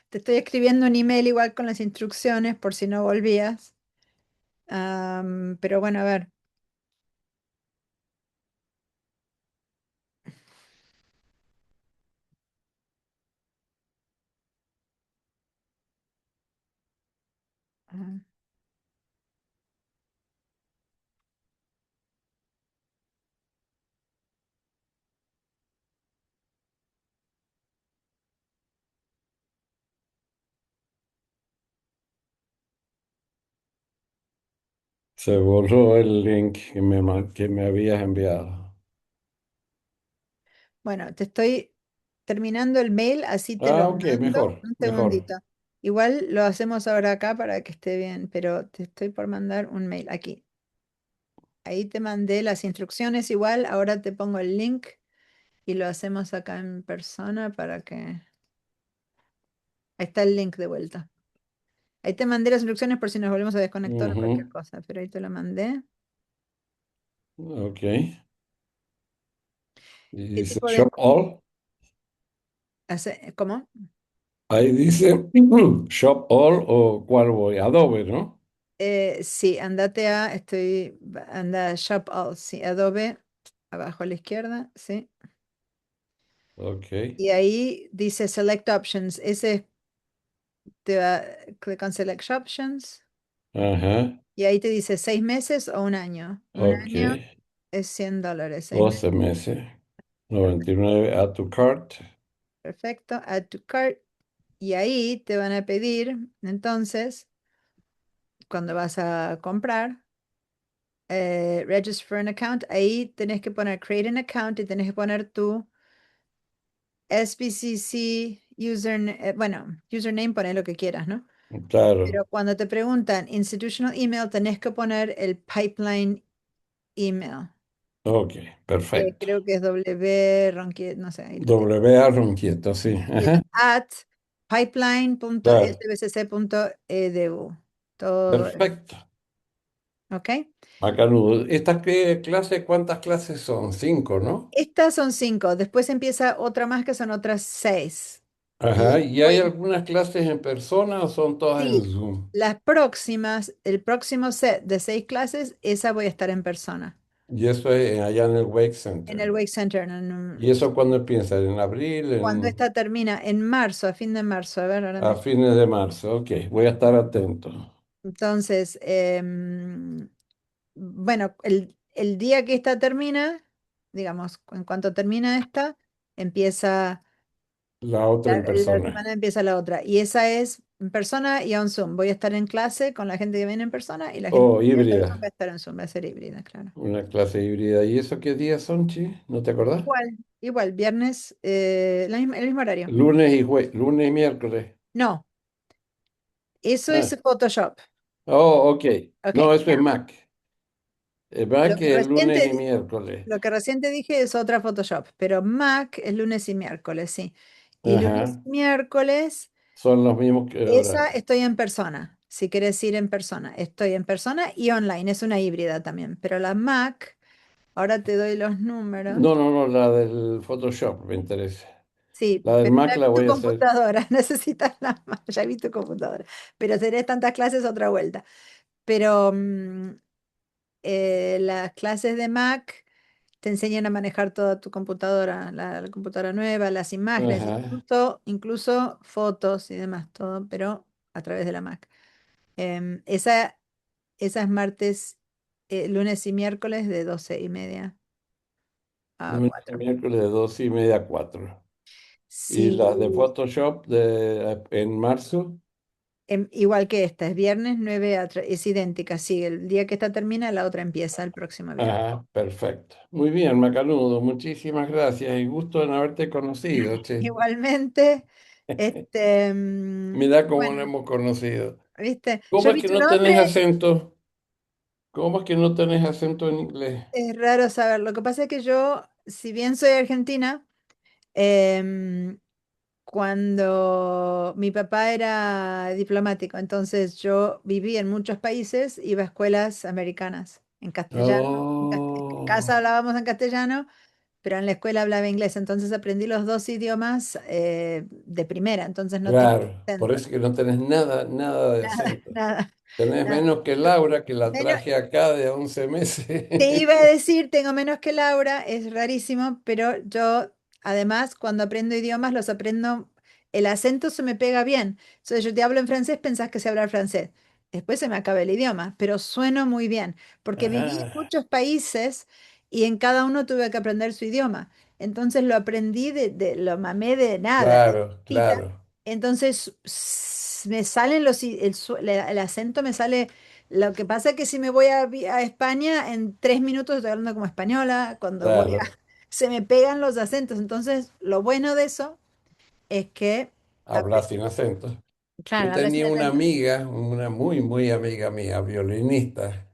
Te estoy escribiendo un email igual con las instrucciones por si no volvías. Pero bueno, a ver. Ah, Se borró el link que me habías enviado. Bueno, te estoy terminando el mail, así te lo Ok, mando. mejor, Un mejor. segundito. Igual lo hacemos ahora acá para que esté bien, pero te estoy por mandar un mail aquí. Ahí te mandé las instrucciones igual. Ahora te pongo el link y lo hacemos acá en persona para que... Ahí está el link de vuelta. Ahí te mandé las instrucciones por si nos volvemos a desconectar o cualquier Ujú. cosa, pero ahí te lo mandé. Ok. Y ¿Qué dice tipo de... Shop All. ¿Cómo? Ahí dice Shop All o cuál voy. Adobe, ¿no? Sí, andate a, anda a Shop All, sí, Adobe, abajo a la izquierda, sí. Ok. Y ahí dice Select Options, ese te va, clic on Select Options, Ajá. y ahí te dice 6 meses o un año. Un Ok. año es $100, 6 meses, 12 meses. 99 add to cart. perfecto, Add to Cart, y ahí te van a pedir, entonces, cuando vas a comprar, Register for an account, ahí tenés que poner Create an account y tenés que poner tu SBCC username, bueno, username pone lo que quieras, ¿no? Claro. Pero cuando te preguntan institutional email, tenés que poner el pipeline email, Ok, que perfecto. creo que es W, Ronquiet, no sé, ahí lo tengo. WA Ronquieto, sí. Y es Ajá. at Claro. pipeline.sbcc.edu. Todo, Perfecto. ¿ok? Macanudo. ¿Estas qué clases, cuántas clases son? Cinco, ¿no? Estas son 5. Después empieza otra más que son otras 6. Ajá. Y ¿Y hay algunas clases en persona o son todas en sí, Zoom? las próximas, el próximo set de 6 clases, esa voy a estar en persona. Y eso es allá en el Wake en el Center. Wake Center. ¿Y eso cuándo empieza? ¿En abril? Cuando esta termina, en marzo, a fin de marzo. A ver, ahora A fines de marzo. Ok, voy a estar atento. Entonces, bueno, el día que esta termina, digamos, en cuanto termina esta, empieza La otra en la persona. semana empieza la otra. Y esa es en persona y on Zoom. Voy a estar en clase con la gente que viene en persona y la gente Oh, que viene por Zoom va a híbrida. estar en Zoom, va a ser híbrida, claro. Una clase híbrida. ¿Y eso qué días son, Chi? ¿No te acordás? Igual, viernes, el mismo horario. Lunes y miércoles. No, eso es Ah. Photoshop. Oh, ok. Ok, No, eso ya. es Mac. El Lo Mac que es recién lunes te y di- miércoles. lo que recién te dije es otra Photoshop, pero Mac es lunes y miércoles, sí. Y lunes Ajá. y miércoles, Son los mismos esa horarios. estoy en persona. Si quieres ir en persona, estoy en persona y online, es una híbrida también. Pero la Mac, ahora te doy los números. No, no, no, la del Photoshop me interesa. Sí, La del pero Mac ya la vi tu voy a hacer. computadora, necesitas la Mac, ya vi tu computadora. Pero tenés tantas clases otra vuelta. Pero las clases de Mac te enseñan a manejar toda tu computadora, la computadora nueva, las imágenes, Ajá. incluso fotos y demás, todo, pero a través de la Mac. Esa es martes, lunes y miércoles de 12:30 a Lunes y 4. miércoles de 2:30 a 4. Y Sí, la de Photoshop en marzo. igual que esta, es viernes 9 a 3, es idéntica, sí, el día que esta termina, la otra empieza el próximo viernes. Ajá, perfecto. Muy bien, Macanudo. Muchísimas gracias y gusto en haberte conocido, che. Igualmente, Mira cómo nos bueno, hemos conocido. ¿viste? ¿Cómo Yo es vi que tu no tenés nombre. acento? ¿Cómo es que no tenés acento en inglés? Es raro saber. Lo que pasa es que yo, si bien soy argentina, em, cuando mi papá era diplomático, entonces yo viví en muchos países, iba a escuelas americanas en castellano. En casa Oh, hablábamos en castellano, pero en la escuela hablaba inglés. Entonces aprendí los dos idiomas de primera, entonces no tengo claro. Por acento. eso que no tenés nada, nada de Nada, acento. nada, Tenés nada. menos que Laura, que la Menos, traje acá de 11 meses. te iba a decir, tengo menos que Laura, es rarísimo, pero yo además cuando aprendo idiomas los aprendo, el acento se me pega bien. Entonces yo te hablo en francés, pensás que sé hablar francés. Después se me acaba el idioma, pero sueno muy bien, porque viví en Ah, muchos países y en cada uno tuve que aprender su idioma. Entonces lo aprendí lo mamé de nada, de claro, chiquita. claro, Entonces me salen el acento me sale. Lo que pasa es que si me voy a España, en 3 minutos estoy hablando como española, cuando voy a, claro. se me pegan los acentos. Entonces, lo bueno de eso es que, Hablas sin acento. Yo claro, hablas sin tenía una acento. amiga, una muy, muy amiga mía, violinista,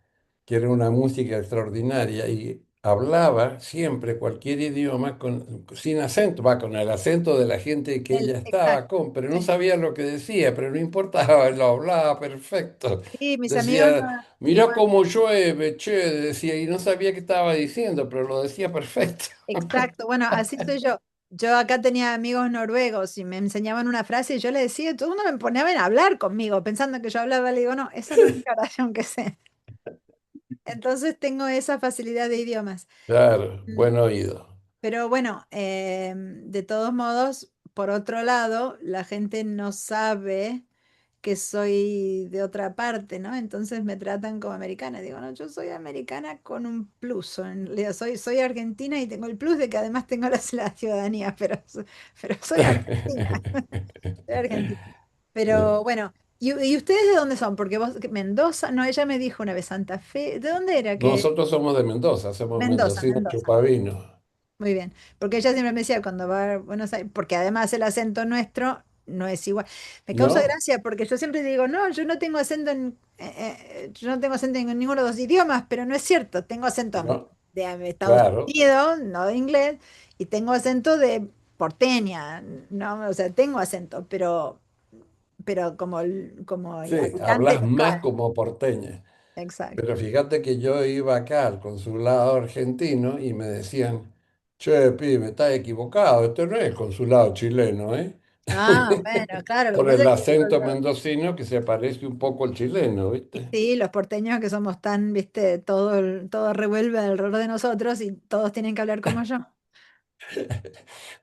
que era una música extraordinaria y hablaba siempre cualquier idioma sin acento, va con el acento de la gente que ella estaba Exacto. con, pero no Sí. sabía lo que decía, pero no importaba, lo hablaba perfecto. Sí, mis amigos Decía, mira igual. cómo llueve, che, decía, y no sabía qué estaba diciendo, pero lo decía perfecto. Exacto. Bueno, así soy yo. Yo acá tenía amigos noruegos y me enseñaban una frase y yo le decía, y todo el mundo me ponía a hablar conmigo, pensando que yo hablaba. Le digo, no, esa es la única oración que sé. Entonces tengo esa facilidad de idiomas. Claro, Mm, buen oído. Pero bueno, de todos modos, por otro lado, la gente no sabe que soy de otra parte, ¿no? Entonces me tratan como americana. Digo, no, yo soy americana con un plus. En realidad soy argentina y tengo el plus de que además tengo la ciudadanía, pero soy argentina. Soy argentina. Pero bueno, ¿y ustedes de dónde son? Porque vos, Mendoza, no, ella me dijo una vez Santa Fe. ¿De dónde era que? Nosotros somos de Mendoza, somos Mendoza, mendocinos Mendoza. chupavinos. Muy bien, porque ella siempre me decía cuando va a Buenos Aires, porque además el acento nuestro no es igual. Me causa ¿No? gracia porque yo siempre digo, no, yo no tengo acento yo no tengo acento en ninguno de los idiomas, pero no es cierto, tenmo acento No, de Estados claro, Unidos, no de inglés, y tengo acento de porteña, no, o sea, tengo acento, pero como sí, el habitante hablas más local. como porteña. Exacto. Pero fíjate que yo iba acá al consulado argentino y me decían, che, pibe, estás equivocado, este no es el consulado chileno, ¿eh? Ah, bueno, claro, lo que Por pasa el es que acento mendocino que se parece un poco al chileno, ¿viste? sí, los porteños que somos tan, viste, todo revuelve alrededor de nosotros y todos tienen que hablar como yo.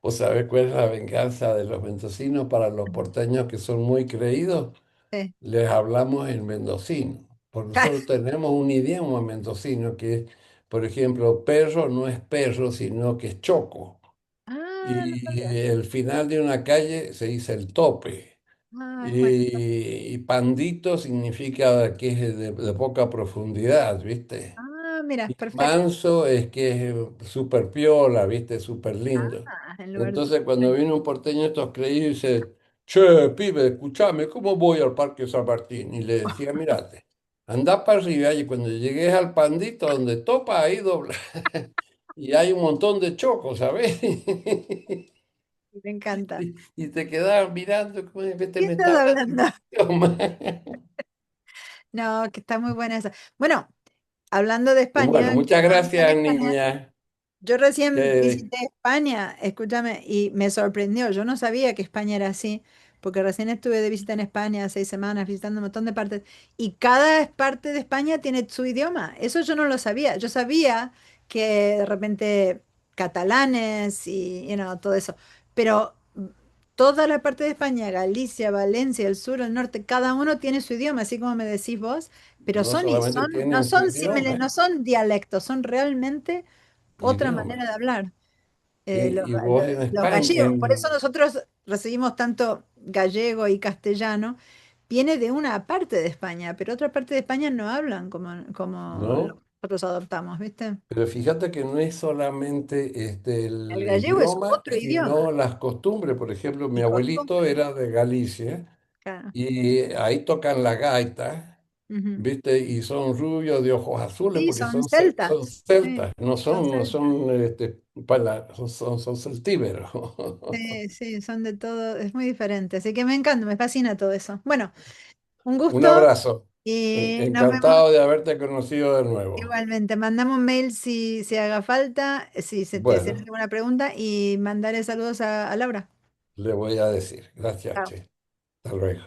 ¿Vos sabés cuál es la venganza de los mendocinos para los porteños que son muy creídos? Sí. Les hablamos en mendocino, porque nosotros tenemos un idioma mendocino que es, por ejemplo, perro no es perro, sino que es choco. Ah, no Y sabía. el final de una calle se dice el tope. Ah, bueno. Y pandito significa que es de poca profundidad, ¿viste? Ah, mira, perfecto. Manso es que es súper piola, ¿viste? Súper lindo. Ah, en lugar de... Entonces, cuando viene un porteño de estos creídos y dice, che, pibe, escúchame, ¿cómo voy al Parque San Martín? Y le decía, mirate, anda para arriba y cuando llegues al pandito donde topa, ahí dobla. Y hay un montón de chocos, ¿sabes? Me encanta. Y te quedaban mirando, como, "Vete, ¿Qué me estás está hablando hablando? en idioma". No, que está muy buena esa. Bueno, hablando de Bueno, España, yo muchas ando en gracias, España. niña. Yo recién Eh, visité España, escúchame, y me sorprendió. Yo no sabía que España era así, porque recién estuve de visita en España 6 semanas, visitando un montón de partes, y cada parte de España tiene su idioma. Eso yo no lo sabía. Yo sabía que de repente catalanes y todo eso, pero toda la parte de España, Galicia, Valencia, el sur, el norte, cada uno tiene su idioma, así como me decís vos, pero no son, solamente no tienen su son idioma, no son dialectos, son realmente otra manera idioma. de hablar. Y vos en Los España, gallegos, por eso nosotros recibimos tanto gallego y castellano, viene de una parte de España, pero otra parte de España no hablan como lo que ¿no? nosotros adoptamos, ¿viste? Pero fíjate que no es solamente El el gallego es idioma, otro idioma sino las costumbres. Por ejemplo, mi y abuelito costumbre, era de Galicia claro. y ahí tocan la gaita, Ujú. ¿viste? Y son rubios de ojos azules Sí, porque son son celtas, sí, celtas, son no celtas. son, son celtíberos. Sí, sí, son de todo, es muy diferente, así que me encanta, me fascina todo eso. Bueno, un Un gusto abrazo. y nos vemos. Encantado de haberte conocido de nuevo. Igualmente, mandamos mail si haga falta, si se hace Bueno, alguna pregunta y mandaré saludos a Laura. le voy a decir. Gracias, Chao. che. Hasta luego.